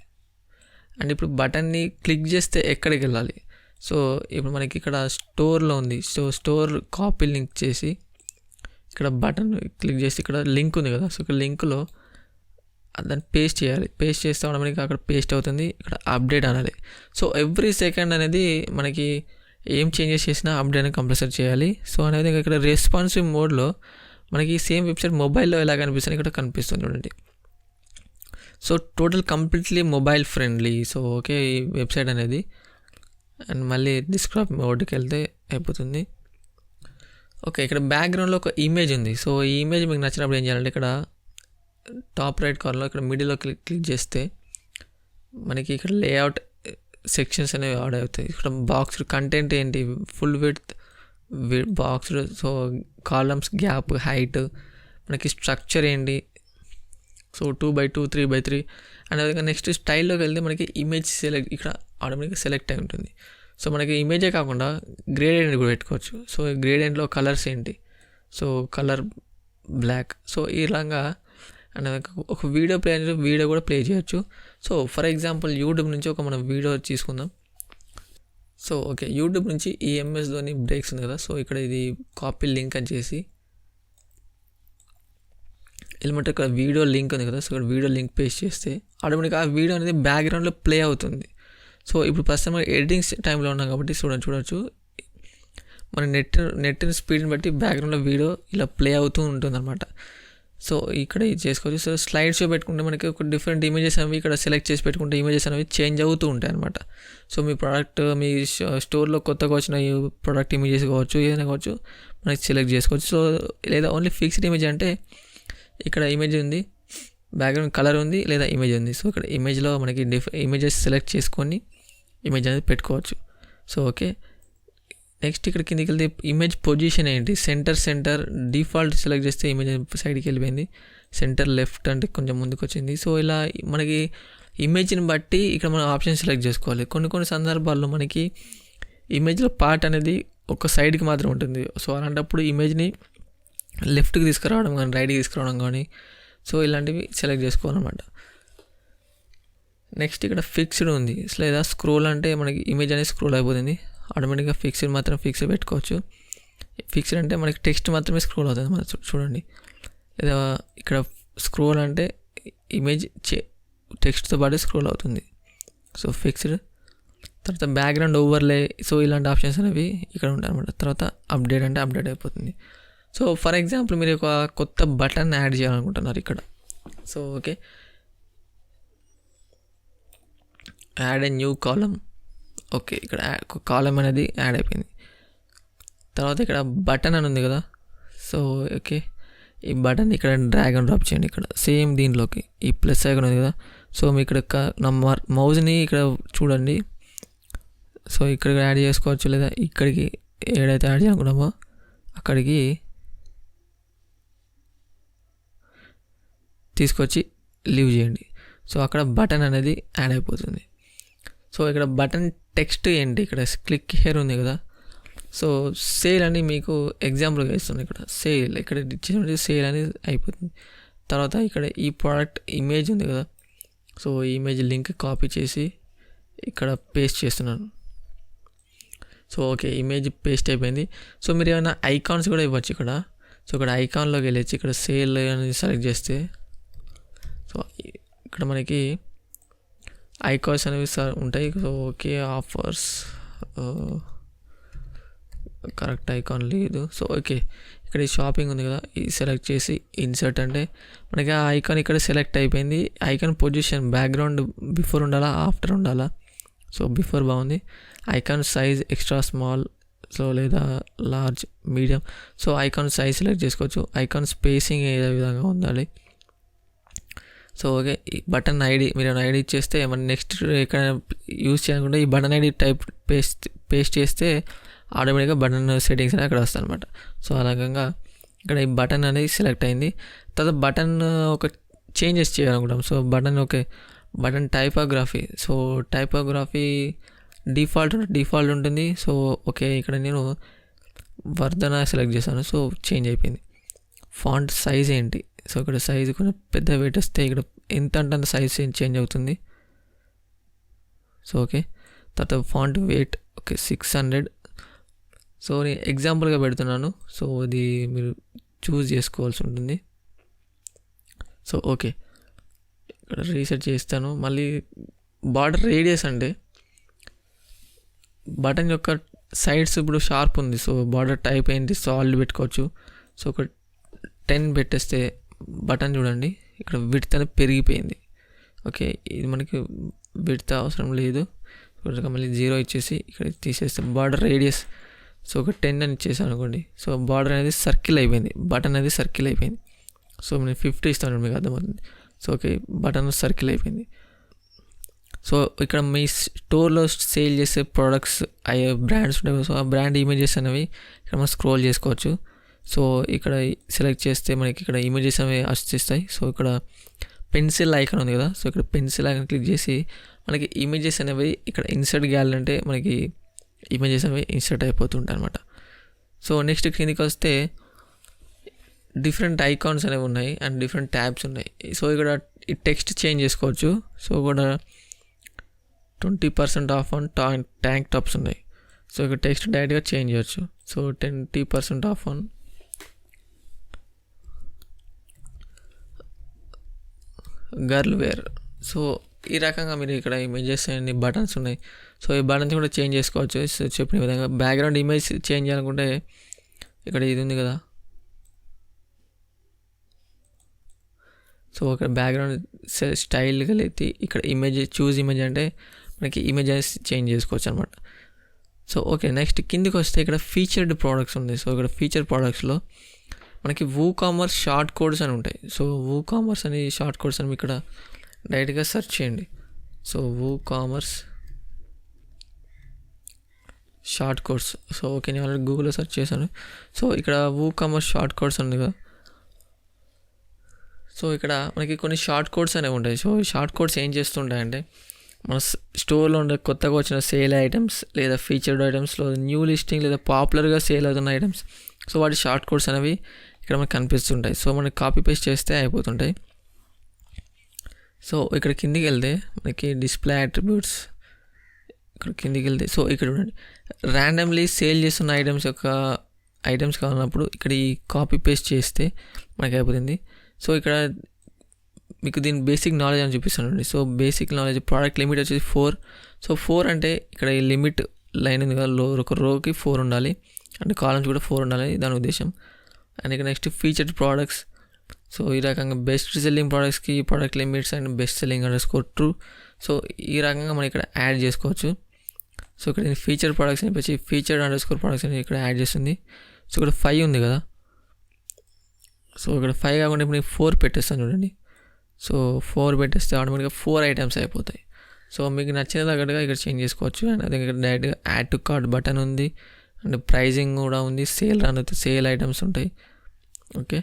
అండ్ ఇప్పుడు బటన్ని క్లిక్ చేస్తే ఎక్కడికి వెళ్ళాలి. సో ఇప్పుడు మనకి ఇక్కడ స్టోర్లో ఉంది. సో స్టోర్ కాపీ లింక్ చేసి ఇక్కడ బటన్ క్లిక్ చేసి ఇక్కడ లింక్ ఉంది కదా, సో ఇక్కడ లింక్లో దాన్ని పేస్ట్ చేయాలి. పేస్ట్ చేస్తే మనకి అక్కడ పేస్ట్ అవుతుంది. ఇక్కడ అప్డేట్ అనాలి. సో ఎవ్రీ సెకండ్ అనేది మనకి ఏం చేంజెస్ చేసినా అప్డేట్ అనేది కంపల్సరీ చేయాలి. సో అనేది ఇక్కడ రెస్పాన్సివ్ మోడ్లో మనకి సేమ్ వెబ్సైట్ మొబైల్లో ఎలా కనిపిస్తుంది ఇక్కడ కనిపిస్తుంది చూడండి. So total completely mobile friendly. So okay ఈ వెబ్సైట్ అనేది. అండ్ మళ్ళీ డిస్క్రిప్ట్ మోడ్కి వెళ్తే అయిపోతుంది. ఓకే, ఇక్కడ బ్యాక్గ్రౌండ్లో ఒక ఇమేజ్ ఉంది. సో ఈ ఇమేజ్ మీకు నచ్చినప్పుడు ఏం చేయాలంటే ఇక్కడ టాప్ రైట్ కార్నర్లో ఇక్కడ మిడిల్లో క్లిక్ చేస్తే మనకి ఇక్కడ లేఅవుట్ సెక్షన్స్ అనేవి యాడ్ అవుతాయి. ఇక్కడ బాక్స్డ్ కంటెంట్ ఏంటి, full width boxed, so columns, gap, height, మనకి స్ట్రక్చర్ ఏంటి, సో 2x2, 3x3. అండ్ అదే నెక్స్ట్ స్టైల్లోకి వెళ్తే మనకి ఇమేజ్ సెలెక్ట్ ఇక్కడ ఆటోమేటిక్గా సెలెక్ట్ అయి ఉంటుంది. సో మనకి ఇమేజే కాకుండా గ్రేడియంట్ కూడా పెట్టుకోవచ్చు. సో గ్రేడియంట్లో కలర్స్ ఏంటి, సో కలర్ బ్లాక్, సో ఇలాగా. అండ్ ఒక వీడియో కూడా ప్లే చేయొచ్చు. సో ఫర్ ఎగ్జాంపుల్ యూట్యూబ్ నుంచి ఒక మనం వీడియో తీసుకుందాం. సో ఓకే, యూట్యూబ్ నుంచి ఈ MS ధోని బ్రేక్స్ ఉంది కదా, సో ఇక్కడ ఇది కాపీ లింక్ అని చేసి ఎలిమెంట్ ఇక్కడ వీడియో లింక్ ఉంది కదా, సో ఇక్కడ వీడియో లింక్ పేస్ట్ చేస్తే ఆటోమేటిక్గా ఆ వీడియో అనేది బ్యాక్గ్రౌండ్లో ప్లే అవుతుంది. సో ఇప్పుడు ప్రస్తుతం ఎడిటింగ్ టైంలో ఉన్నాం కాబట్టి చూడొచ్చు మన నెట్ స్పీడ్ని బట్టి బ్యాక్గ్రౌండ్లో వీడియో ఇలా ప్లే అవుతూ ఉంటుంది అనమాట. సో ఇక్కడ ఇది చేసుకోవచ్చు. సో స్లైడ్ షో పెట్టుకుంటే మనకి ఒక డిఫరెంట్ ఇమేజెస్ అనేవి ఇక్కడ సెలెక్ట్ చేసి పెట్టుకుంటే ఇమేజెస్ అనేవి చేంజ్ అవుతూ ఉంటాయి అనమాట. సో మీ ప్రోడక్ట్ మీ స్టోర్లో కొత్తగా వచ్చిన ఈ ప్రోడక్ట్ ఇమేజెస్ కావచ్చు, ఏదైనా కావచ్చు మనకి సెలెక్ట్ చేసుకోవచ్చు. సో లేదా ఓన్లీ ఫిక్స్డ్ ఇమేజ్ అంటే ఇక్కడ ఇమేజ్ ఉంది, బ్యాక్గ్రౌండ్ కలర్ ఉంది, లేదా ఇమేజ్ ఉంది. సో ఇక్కడ ఇమేజ్లో మనకి ఇమేజెస్ సెలెక్ట్ చేసుకొని ఇమేజ్ అనేది పెట్టుకోవచ్చు. సో ఓకే, నెక్స్ట్ ఇక్కడ కిందికి వెళ్తే ఇమేజ్ పొజిషన్ ఏంటి, సెంటర్ డిఫాల్ట్ సెలెక్ట్ చేస్తే ఇమేజ్ సైడ్కి వెళ్ళిపోయింది, సెంటర్ లెఫ్ట్ అంటే కొంచెం ముందుకు వచ్చింది. సో ఇలా మనకి ఇమేజ్ని బట్టి ఇక్కడ మనం ఆప్షన్ సెలెక్ట్ చేసుకోవాలి. కొన్ని సందర్భాల్లో మనకి ఇమేజ్లో పార్ట్ అనేది ఒక సైడ్కి మాత్రం ఉంటుంది. సో అలాంటప్పుడు ఇమేజ్ని లెఫ్ట్కి తీసుకురావడం కానీ రైట్కి తీసుకురావడం కానీ సో ఇలాంటివి సెలెక్ట్ చేసుకోవాలన్నమాట. నెక్స్ట్ ఇక్కడ ఫిక్స్డ్ ఉంది, లేదా స్క్రోల్ అంటే మనకి ఇమేజ్ అనేది స్క్రోల్ అయిపోతుంది ఆటోమేటిక్గా. ఫిక్స్డ్ మాత్రం ఫిక్స్డ్ పెట్టుకోవచ్చు. ఫిక్స్డ్ అంటే మనకి టెక్స్ట్ మాత్రమే స్క్రోల్ అవుతుంది మన చూడండి. లేదా ఇక్కడ స్క్రోల్ అంటే ఇమేజ్ టెక్స్ట్తో పాటు స్క్రోల్ అవుతుంది. So fixed. తర్వాత బ్యాక్గ్రౌండ్ ఓవర్లే, సో ఇలాంటి ఆప్షన్స్ అనేవి ఇక్కడ ఉంటాయి అనమాట. తర్వాత అప్డేట్ అంటే అప్డేట్ అయిపోతుంది. సో ఫర్ ఎగ్జాంపుల్ మీరు ఒక కొత్త బటన్ యాడ్ చేయాలనుకుంటున్నారు ఇక్కడ. So okay, add a new column. Okay, ఇక్కడ కాలమ్ అనేది యాడ్ అయిపోయింది. తర్వాత ఇక్కడ బటన్ అని ఉంది కదా. సో ఓకే, ఈ బటన్ ఇక్కడ డ్రాగ్ అండ్ డ్రాప్ చేయండి. ఇక్కడ సేమ్ దీంట్లోకి ఈ ప్లస్ ఐకాన్ ఉంది కదా. సో మీ ఇక్కడ నా మౌజ్ని ఇక్కడ చూడండి. సో ఇక్కడికి యాడ్ చేసుకోవచ్చు, లేదా ఇక్కడికి ఏడైతే యాడ్ చేయాలనుకున్నామో అక్కడికి తీసుకొచ్చి లీవ్ చేయండి. సో అక్కడ బటన్ అనేది యాడ్ అయిపోతుంది. సో ఇక్కడ బటన్ టెక్స్ట్ ఏంటి, ఇక్కడ క్లిక్ హియర్ ఉంది కదా. సో సేల్ అని మీకు ఎగ్జాంపుల్గా ఇస్తుంది. ఇక్కడ సేల్, ఇక్కడ ఇచ్చిన సేల్ అనేది అయిపోతుంది. తర్వాత ఇక్కడ ఈ ప్రోడక్ట్ ఇమేజ్ ఉంది కదా. సో ఈ ఇమేజ్ లింక్ కాపీ చేసి ఇక్కడ పేస్ట్ చేస్తున్నాను. సో ఓకే, ఇమేజ్ పేస్ట్ అయిపోయింది. సో మీరు ఏమైనా ఐకాన్స్ కూడా ఇవ్వచ్చు ఇక్కడ. సో ఇక్కడ ఐకాన్లోకి వెళ్ళొచ్చి ఇక్కడ సేల్ అనేది సెలెక్ట్ చేస్తే సో ఇక్కడ మనకి ఐకాన్స్ అనేవి ఉంటాయి. So okay, offers correct icon లేదు. సో ఓకే, ఇక్కడ ఈ షాపింగ్ ఉంది కదా, ఈ సెలెక్ట్ చేసి ఇన్సర్ట్ అంటే మనకి ఆ ఐకాన్ ఇక్కడ సెలెక్ట్ అయిపోయింది. ఐకాన్ పొజిషన్ బ్యాక్గ్రౌండ్ బిఫోర్ ఉండాలా ఆఫ్టర్ ఉండాలా? సో బిఫోర్ బాగుంది. Icon size extra small, so లేదా large, medium. So icon size select చేసుకోవచ్చు. ఐకాన్ స్పేసింగ్ ఏ విధంగా ఉండాలి. సో ఓకే, ఈ బటన్ ఐడి మీరు ఐడి ఇచ్చేస్తే మన నెక్స్ట్ ఇక్కడ యూజ్ చేయకుండా ఈ బటన్ ఐడి టైప్ పేస్ట్ చేస్తే ఆటోమేటిక్గా బటన్ సెట్టింగ్స్ అనేది అక్కడ వస్తాయి అనమాట. సో అలాగంగా ఇక్కడ ఈ బటన్ అనేది సెలెక్ట్ అయింది. తర్వాత బటన్ ఒక చేంజెస్ చేయాలనుకుంటాం. So button okay, button typography. So typography default ఉంటుంది. సో ఓకే, ఇక్కడ నేను వర్ధన సెలెక్ట్ చేశాను. సో చేంజ్ అయిపోయింది. ఫాంట్ సైజ్ ఏంటి? సో ఇక్కడ సైజ్ కొంచెం పెద్ద వెయిట్ వస్తే ఇక్కడ ఎంత అంటే అంత సైజ్ చేంజ్ అవుతుంది. సో ఓకే, తర్వాత ఫాంట్ వెయిట్ ఓకే 600. సో నేను ఎగ్జాంపుల్గా పెడుతున్నాను. సో ఇది మీరు చూస్ చేసుకోవాల్సి ఉంటుంది. సో ఓకే, ఇక్కడ రీసెట్ చేస్తాను. మళ్ళీ బార్డర్ రేడియస్ అంటే బటన్ యొక్క సైడ్స్ ఇప్పుడు షార్ప్ ఉంది. సో బార్డర్ టైప్ ఏంటి సాలిడ్ పెట్టుకోవచ్చు. సో ఒక 10 పెట్టేస్తే బటన్ చూడండి ఇక్కడ విడ్త్ అనేది పెరిగిపోయింది. ఓకే, ఇది మనకి విడ్త్ అవసరం లేదు. మళ్ళీ 0 ఇచ్చేసి ఇక్కడ తీసేస్తే బార్డర్ రేడియస్ సో ఒక 10 అని ఇచ్చేసాను అనుకోండి. సో బార్డర్ అనేది సర్కిల్ అయిపోయింది, బటన్ అనేది సర్కిల్ అయిపోయింది. సో నేను 50 ఇస్తాను, మీకు అర్థమవుతుంది. సో ఓకే, బటన్ సర్కిల్ అయిపోయింది. సో ఇక్కడ మీ స్టోర్లో సేల్ చేసే ప్రోడక్ట్స్ అయ్యే బ్రాండ్స్ ఉంటాయి. సో ఆ బ్రాండ్ ఇమేజెస్ అనేవి ఇక్కడ మనం స్క్రోల్ చేసుకోవచ్చు. సో ఇక్కడ సెలెక్ట్ చేస్తే మనకి ఇక్కడ ఇమేజెస్ అనేవి వచ్చేస్తాయి. సో ఇక్కడ పెన్సిల్ ఐకాన్ ఉంది కదా. సో ఇక్కడ పెన్సిల్ ఐకాన్ క్లిక్ చేసి మనకి ఇమేజెస్ అనేవి ఇక్కడ ఇన్సర్ట్ చేయాలంటే అంటే మనకి ఇమేజెస్ అనేవి ఇన్సర్ట్ అయిపోతుంటాయి అనమాట. సో నెక్స్ట్ కిందికి వస్తే డిఫరెంట్ ఐకాన్స్ అనేవి ఉన్నాయి అండ్ డిఫరెంట్ ట్యాబ్స్ ఉన్నాయి. సో ఇక్కడ ఈ టెక్స్ట్ చేంజ్ చేసుకోవచ్చు. సో కూడా 20% ఆఫ్ ఆన్ ట్యాంక్ టాప్స్ ఉన్నాయి. సో ఇక్కడ టెక్స్ట్ డైరెక్ట్గా చేంజ్ చేయొచ్చు. So 20% off on girl wear. So ఈ రకంగా మీరు ఇక్కడ ఇమేజెస్ అన్ని బటన్స్ ఉన్నాయి. సో ఈ బటన్స్ కూడా చేంజ్ చేసుకోవచ్చు. సో చెప్పిన విధంగా బ్యాక్గ్రౌండ్ ఇమేజ్ చేంజ్ చేయాలనుకుంటే ఇక్కడ ఇది ఉంది కదా. సో ఇక్కడ బ్యాక్గ్రౌండ్ స్టైల్గా అయితే ఇక్కడ ఇమేజ్ చూస్ ఇమేజ్ అంటే మనకి ఇమేజెస్ చేంజ్ చేసుకోవచ్చు అనమాట. సో ఓకే, నెక్స్ట్ కిందికి వస్తే ఇక్కడ ఫీచర్డ్ ప్రోడక్ట్స్ ఉంది. సో ఇక్కడ ఫీచర్ ప్రోడక్ట్స్లో మనకి WooCommerce షార్ట్ కోడ్స్ అని ఉంటాయి. సో WooCommerce అని షార్ట్ కోడ్స్ అని ఇక్కడ డైరెక్ట్గా సెర్చ్ చేయండి. So WooCommerce short codes. So okay, నేను ఆల్రెడీ గూగుల్లో సెర్చ్ చేశాను. సో ఇక్కడ WooCommerce షార్ట్ కోడ్స్ ఉంది కదా. సో ఇక్కడ మనకి కొన్ని షార్ట్ కోడ్స్ అనేవి ఉంటాయి. సో ఈ షార్ట్ కోడ్స్ ఏం చేస్తుంటాయంటే మన స్టోర్లో ఉండే కొత్తగా వచ్చిన సేల్ ఐటమ్స్ లేదా ఫీచర్డ్ ఐటమ్స్లో న్యూ లిస్టింగ్ లేదా పాపులర్గా సేల్ అవుతున్న ఐటమ్స్, సో వాటి షార్ట్ కోడ్స్ అనేవి ఇక్కడ మనకు కనిపిస్తుంటాయి. సో మనకి కాపీ పేస్ట్ చేస్తే అయిపోతుంటాయి. సో ఇక్కడ కిందికి వెళ్తే మనకి డిస్ప్లే అట్రిబ్యూట్స్, ఇక్కడ కిందికి వెళ్తే సో ఇక్కడ చూడండి, ర్యాండమ్లీ సేల్ చేస్తున్న ఐటమ్స్ కావాలన్నప్పుడు ఇక్కడ ఈ కాపీ పేస్ట్ చేస్తే మనకి అయిపోతుంది. సో ఇక్కడ మీకు దీని బేసిక్ నాలెడ్జ్ అని చూపిస్తానండి. So basic knowledge product limit వచ్చేసి 4. సో 4 అంటే ఇక్కడ ఈ లిమిట్ లైన్ ఉంది కదా, ఒక రోకి 4 ఉండాలి, అంటే కాలమ్స్ కూడా 4 ఉండాలి దాని ఉద్దేశం. అండ్ ఇక్కడ నెక్స్ట్ ఫీచర్డ్ ప్రోడక్ట్స్. సో ఈ రకంగా బెస్ట్ సెల్లింగ్ ప్రోడక్ట్స్కి product limits and best selling _true. So ఈ రకంగా మనం ఇక్కడ యాడ్ చేసుకోవచ్చు. సో ఇక్కడ ఫీచర్ ప్రోడక్ట్స్ అని చెప్పి ఫీచర్డ్ _products అని ఇక్కడ యాడ్ చేస్తుంది. సో ఇక్కడ 5 ఉంది కదా, సో ఇక్కడ 5 కాకుండా ఇప్పుడు నేను 4 పెట్టేస్తాను చూడండి. సో 4 పెట్టేస్తే ఆటోమేటిక్గా 4 ఐటమ్స్ అయిపోతాయి. సో మీకు నచ్చిన తగ్గట్టుగా ఇక్కడ చేంజ్ చేసుకోవచ్చు. అండ్ అదే ఇక్కడ డైరెక్ట్గా యాడ్ టు కార్ట్ బటన్ ఉంది, అండ్ ప్రైజింగ్ కూడా ఉంది, సేల్ ఐటమ్స్ ఉంటాయి. ఓకే,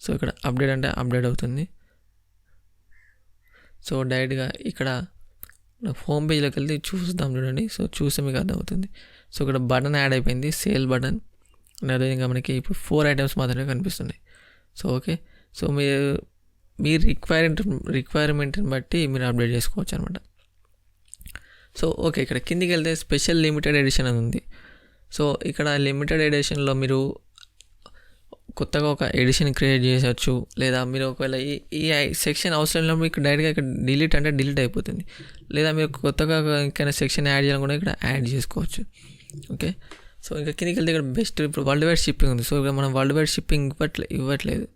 సో ఇక్కడ అప్డేట్ అంటే అప్డేట్ అవుతుంది. సో డైరెక్ట్గా ఇక్కడ హోమ్ పేజ్లోకి వెళ్తే చూద్దాం చూడండి. సో చూస్తే మీకు అర్థమవుతుంది. సో ఇక్కడ బటన్ యాడ్ అయిపోయింది, సేల్ బటన్. అండ్ అదేవిధంగా మనకి ఇప్పుడు 4 ఐటమ్స్ మాత్రమే కనిపిస్తున్నాయి. సో ఓకే, సో మీ రిక్వైర్మెంట్ని బట్టి మీరు అప్డేట్ చేసుకోవచ్చు అనమాట. సో ఓకే, ఇక్కడ కిందికి వెళ్తే స్పెషల్ లిమిటెడ్ ఎడిషన్ అని ఉంది. సో ఇక్కడ లిమిటెడ్ ఎడిషన్లో మీరు కొత్తగా ఒక ఎడిషన్ క్రియేట్ చేయవచ్చు, లేదా మీరు ఒకవేళ ఈ సెక్షన్ అవసరం లేనప్పుడు ఇక్కడ డైరెక్ట్గా ఇక్కడ డిలీట్ అంటే డిలీట్ అయిపోతుంది, లేదా మీరు కొత్తగా ఇంకైనా సెక్షన్ యాడ్ చేయాలనుకుంటే ఇక్కడ యాడ్ చేసుకోవచ్చు. ఓకే, సో ఇంకా కిందికి వెళ్తే ఇక్కడ బెస్ట్ ఇప్పుడు వరల్డ్ వైడ్ షిప్పింగ్ ఉంది. సో ఇక్కడ మనం వరల్డ్ వైడ్ షిప్పింగ్ ఇవ్వట్లేదు.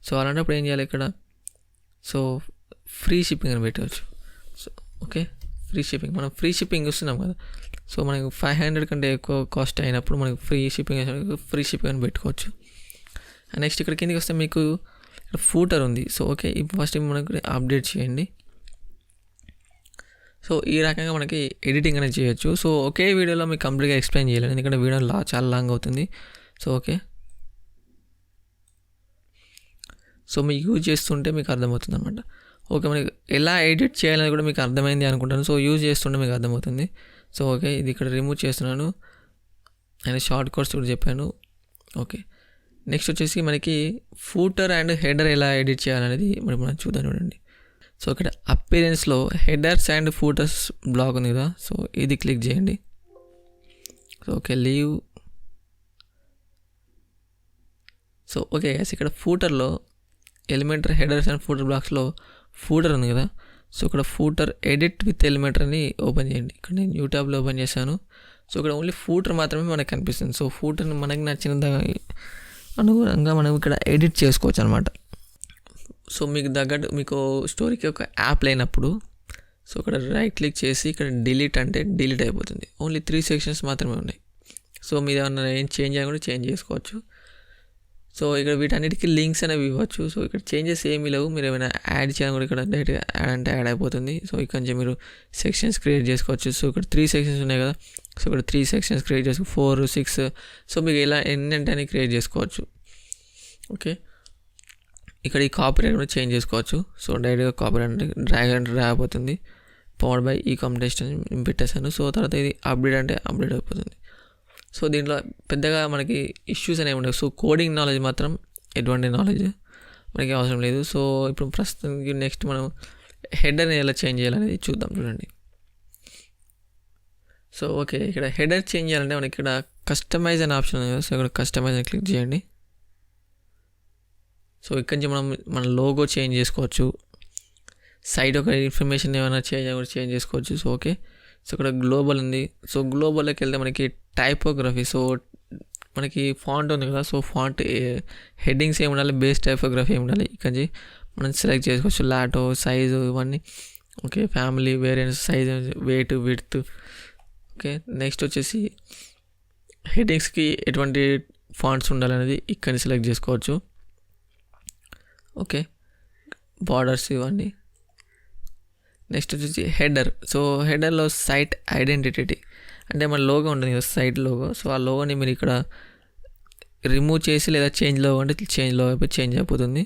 సో అలాంటప్పుడు ఏం చేయాలి ఇక్కడ, సో ఫ్రీ షిప్పింగ్ అని పెట్టవచ్చు. సో ఓకే, ఫ్రీ షిప్పింగ్, మనం ఫ్రీ షిప్పింగ్ ఇస్తున్నాం కదా. సో మనకి 500 కంటే ఎక్కువ కాస్ట్ అయినప్పుడు మనకి ఫ్రీ షిప్పింగ్ అని పెట్టుకోవచ్చు. అండ్ నెక్స్ట్ ఇక్కడ కిందికి వస్తే మీకు ఇక్కడ ఫూటర్ ఉంది. సో ఓకే, ఇప్పుడు ఫస్ట్ మనకి అప్డేట్ చేయండి. సో ఈ రకంగా మనకి ఎడిటింగ్ అనేది చేయొచ్చు. సో ఒకే వీడియోలో మీకు కంప్లీట్గా ఎక్స్ప్లెయిన్ చేయలేను, ఎందుకంటే వీడియో చాలా లాంగ్ అవుతుంది. సో ఓకే, సో మీకు యూజ్ చేస్తుంటే మీకు అర్థమవుతుంది అనమాట. ఓకే, మనకి ఎలా ఎడిట్ చేయాలని కూడా మీకు అర్థమైంది అనుకుంటాను. సో యూజ్ చేస్తుంటే మీకు అర్థమవుతుంది. సో ఓకే, ఇది ఇక్కడ రిమూవ్ చేస్తున్నాను అండ్ షార్ట్ కట్స్ కూడా చెప్పాను. ఓకే, నెక్స్ట్ వచ్చేసి మనకి ఫూటర్ అండ్ హెడర్ ఎలా ఎడిట్ చేయాలనేది మనం చూద్దాం చూడండి. సో ఇక్కడ అపియరెన్స్లో హెడర్స్ అండ్ ఫూటర్స్ బ్లాక్ ఉంది కదా, సో ఇది క్లిక్ చేయండి. So okay, leave. So okay guys, ఇక్కడ ఫూటర్లో ఎలిమెంటర్ హెడర్స్ అండ్ ఫూటర్ బ్లాక్స్లో ఫూటర్ ఉంది కదా. సో ఇక్కడ ఫూటర్ ఎడిట్ విత్ ఎలిమెంటర్ అని ఓపెన్ చేయండి. ఇక్కడ నేను న్యూ ట్యాబ్లో ఓపెన్ చేశాను. సో ఇక్కడ ఓన్లీ ఫూటర్ మాత్రమే మనకు కనిపిస్తుంది. సో ఫూటర్ని మనకి నచ్చిన అనుగుణంగా మనం ఇక్కడ ఎడిట్ చేసుకోవచ్చు అనమాట. సో మీకు తగ్గట్టు మీకు స్టోరీకి ఒక యాప్ లేనప్పుడు సో ఇక్కడ రైట్ క్లిక్ చేసి ఇక్కడ డిలీట్ అంటే డిలీట్ అయిపోతుంది. ఓన్లీ 3 సెక్షన్స్ మాత్రమే ఉన్నాయి. సో మీరు ఏమన్నా ఏం చేంజ్ అయ్యి కూడా చేంజ్ చేసుకోవచ్చు. సో ఇక్కడ వీటన్నిటికీ లింక్స్ అనేవి ఇవ్వచ్చు. సో ఇక్కడ చేంజెస్ ఏమీ లేవు, మీరు ఏమైనా యాడ్ చేయాలని కూడా ఇక్కడ డైరెక్ట్గా యాడ్ అంటే యాడ్ అయిపోతుంది. సో ఇక్కడ నుంచి మీరు సెక్షన్స్ క్రియేట్ చేసుకోవచ్చు. సో ఇక్కడ 3 సెక్షన్స్ ఉన్నాయి కదా, సో ఇక్కడ 3 సెక్షన్స్ క్రియేట్ చేసుకో 4, 6. సో మీకు ఇలా ఎన్ని అంటే అని క్రియేట్ చేసుకోవచ్చు. ఓకే, ఇక్కడ ఈ కాపీరైట్ కూడా చేంజ్ చేసుకోవచ్చు. సో డైరెక్ట్గా కాపీరైట్ అంటే డ్రాగ్ అంటే డ్రాగ్ అయిపోతుంది. పవర్డ్ బై ఈకామ్ టెస్ట్ అని పెట్టేశాను. సో తర్వాత ఇది అప్డేట్ అంటే అప్డేట్ అయిపోతుంది. సో దీంట్లో పెద్దగా మనకి ఇష్యూస్ అనేవి ఉండవు. సో కోడింగ్ నాలెడ్జ్ మాత్రం ఎటువంటి నాలెడ్జ్ మనకి అవసరం లేదు. సో ఇప్పుడు ప్రస్తుతానికి నెక్స్ట్ మనం హెడర్ని ఎలా చేంజ్ చేయాలనేది చూద్దాం చూడండి. సో ఓకే, ఇక్కడ హెడర్ చేంజ్ చేయాలంటే మనకి ఇక్కడ కస్టమైజ్ అనే ఆప్షన్ ఉంది కదా. సో ఇక్కడ కస్టమైజ్ అని క్లిక్ చేయండి. సో ఇక్కడ నుంచి మనం మన లోగో చేంజ్ చేసుకోవచ్చు, సైడ్ ఒక ఇన్ఫర్మేషన్ ఏమైనా చేంజ్ చేసుకోవచ్చు. సో ఓకే, సో ఇక్కడ గ్లోబల్ ఉంది. సో గ్లోబల్లోకి వెళ్తే మనకి టైపోగ్రఫీ, సో మనకి ఫాంట్ ఉంది కదా. సో ఫాంట్ హెడ్డింగ్స్ ఏమి ఉండాలి, బేస్ టైపోగ్రఫీ ఏమి ఉండాలి, ఇక్కడ నుంచి మనం సెలెక్ట్ చేసుకోవచ్చు. లాటో, సైజు, ఇవన్నీ. Okay, family, variants, size, weight, width. Okay, next వచ్చేసి హెడ్డింగ్స్కి ఎటువంటి ఫాంట్స్ ఉండాలనేది ఇక్కడ నుంచి సెలెక్ట్ చేసుకోవచ్చు. ఓకే, బార్డర్స్ ఇవన్నీ. నెక్స్ట్ వచ్చేసి హెడర్. సో హెడర్లో సైట్ ఐడెంటిటీ అంటే మన లోగో ఉంటుంది కదా, సైట్ లోగో. సో ఆ లోగోని మీరు ఇక్కడ రిమూవ్ చేసి లేదా చేంజ్ లోగో అంటే చేంజ్ లోగో అయిపోయి చేంజ్ అయిపోతుంది.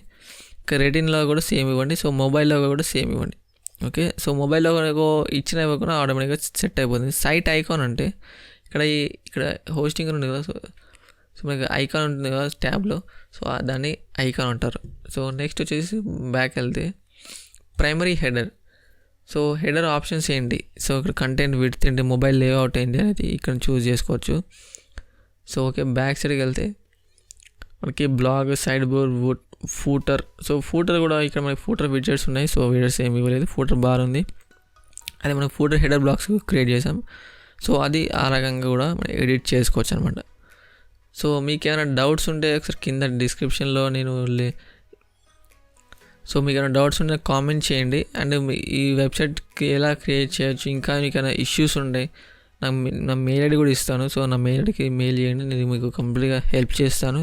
ఇంకా రెటిన్లో కూడా సేమ్ ఇవ్వండి. సో మొబైల్ లోగో కూడా సేమ్ ఇవ్వండి. ఓకే, సో మొబైల్ లోగో ఇచ్చిన ఇవ్వకుండా ఆటోమేటిక్గా సెట్ అయిపోతుంది. సైట్ ఐకాన్ అంటే ఇక్కడ హోస్టింగ్ ఉంటుంది కదా. సో మనకి ఐకాన్ ఉంటుంది కదా ట్యాబ్లో, సో దాన్ని ఐకాన్ అంటారు. సో నెక్స్ట్ వచ్చేసి బ్యాక్ వెళ్తే primary header. So header options ఏంటి, సో ఇక్కడ కంటెంట్ విడ్త్ ఏంటి, మొబైల్ లేఅవుట్ ఏంటి అనేది ఇక్కడ చూస్ చేసుకోవచ్చు. సో ఓకే, బ్యాక్ సైడ్కి వెళ్తే మనకి blog, side bore, footer. So footer కూడా ఇక్కడ మనకి ఫూటర్ విడ్జెట్స్ ఉన్నాయి. సో విడ్జెట్స్ ఏమి ఇవ్వలేదు, ఫూటర్ బార్ ఉంది. అదే మనం ఫూటర్ హెడర్ బ్లాగ్స్ క్రియేట్ చేసాం. సో అది ఆ రకంగా కూడా మనం ఎడిట్ చేసుకోవచ్చు అనమాట. సో మీకు ఏమైనా డౌట్స్ ఉంటే ఒకసారి కింద డిస్క్రిప్షన్లో సో మీకు ఏమైనా డౌట్స్ ఉంటే కామెంట్ చేయండి. అండ్ ఈ వెబ్సైట్కి ఎలా క్రియేట్ చేయొచ్చు, ఇంకా మీకు ఏమైనా ఇష్యూస్ ఉండే నా మెయిల్ ఐడి కూడా ఇస్తాను. సో నా మెయిల్ ఐడికి మెయిల్ చేయండి, నేను మీకు కంప్లీట్గా హెల్ప్ చేస్తాను.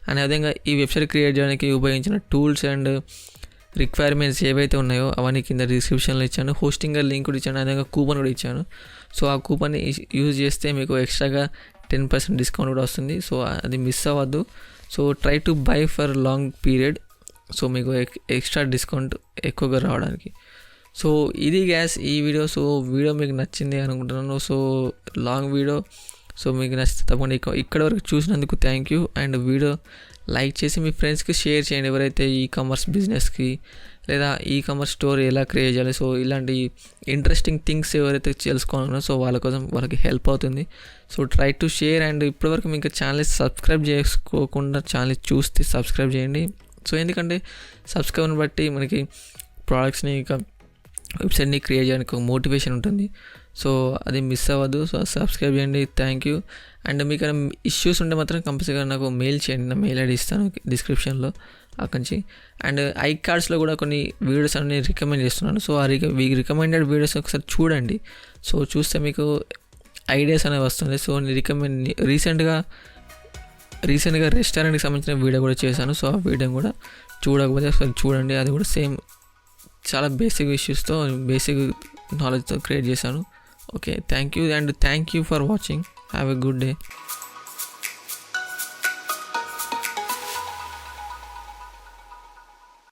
అండ్ అదేవిధంగా ఈ వెబ్సైట్ క్రియేట్ చేయడానికి ఉపయోగించిన టూల్స్ అండ్ రిక్వైర్మెంట్స్ ఏవైతే ఉన్నాయో అవన్నీ కింద డిస్క్రిప్షన్లో ఇచ్చాను. హోస్టింగ్ లింక్ కూడా ఇచ్చాను, అదేవిధంగా కూపన్ కూడా ఇచ్చాను. సో ఆ కూపన్ని యూజ్ చేస్తే మీకు ఎక్స్ట్రాగా 10% డిస్కౌంట్ కూడా వస్తుంది. సో అది మిస్ అవ్వద్దు. So try to buy for long period. So మీకు ఎక్స్ట్రా డిస్కౌంట్ ఎక్కువగా రావడానికి. సో ఇది గ్యాస్ ఈ వీడియో. సో వీడియో మీకు నచ్చింది అనుకుంటున్నాను. So long video. సో మీకు నచ్చితే తప్పకుండా ఇక్కడ వరకు చూసినందుకు thank you. And video like చేసి మీ ఫ్రెండ్స్కి షేర్ చేయండి, ఎవరైతే ఈ కామర్స్ బిజినెస్కి లేదా ఈ కామర్స్ స్టోర్ ఎలా క్రియేట్ చేయాలి, సో ఇలాంటి ఇంట్రెస్టింగ్ థింగ్స్ ఎవరైతే తెలుసుకోవాలన్నారో సో వాళ్ళ కోసం వాళ్ళకి హెల్ప్ అవుతుంది. So try to share. And ఇప్పటివరకు మీకు ఛానల్ సబ్స్క్రైబ్ చేసుకోకుండా ఛానల్ చూస్తే సబ్స్క్రైబ్ చేయండి. సో ఎందుకంటే సబ్స్క్రైబ్ని బట్టి మనకి ప్రోడక్ట్స్ని ఇంకా వెబ్సైట్ని క్రియేట్ చేయడానికి ఒక మోటివేషన్ ఉంటుంది. సో అది మిస్ అవ్వద్దు. సో సబ్స్క్రైబ్ చేయండి. Thank you. అండ్ మీకు ఇష్యూస్ ఉంటే మాత్రం కంపల్సరీగా నాకు మెయిల్ చేయండి, నా మెయిల్ ఐడి ఇస్తాను డిస్క్రిప్షన్లో అక్కడి నుంచి. అండ్ ఐ కార్డ్స్లో కూడా కొన్ని వీడియోస్ అన్ని రికమెండ్ చేస్తున్నాను. సో ఆ రికమెండెడ్ వీడియోస్ ఒకసారి చూడండి. సో చూస్తే మీకు ఐడియాస్ అనేవి వస్తుంది. సో నేను రీసెంట్గా రెస్టారెంట్కి సంబంధించిన వీడియో కూడా చేశాను. సో ఆ వీడియో కూడా చూడకపోతే ఒకసారి చూడండి. అది కూడా సేమ్ చాలా బేసిక్ ఇష్యూస్తో, బేసిక్ నాలెడ్జ్తో క్రియేట్ చేశాను. Okay, thank you. And thank you for watching. Have a good day.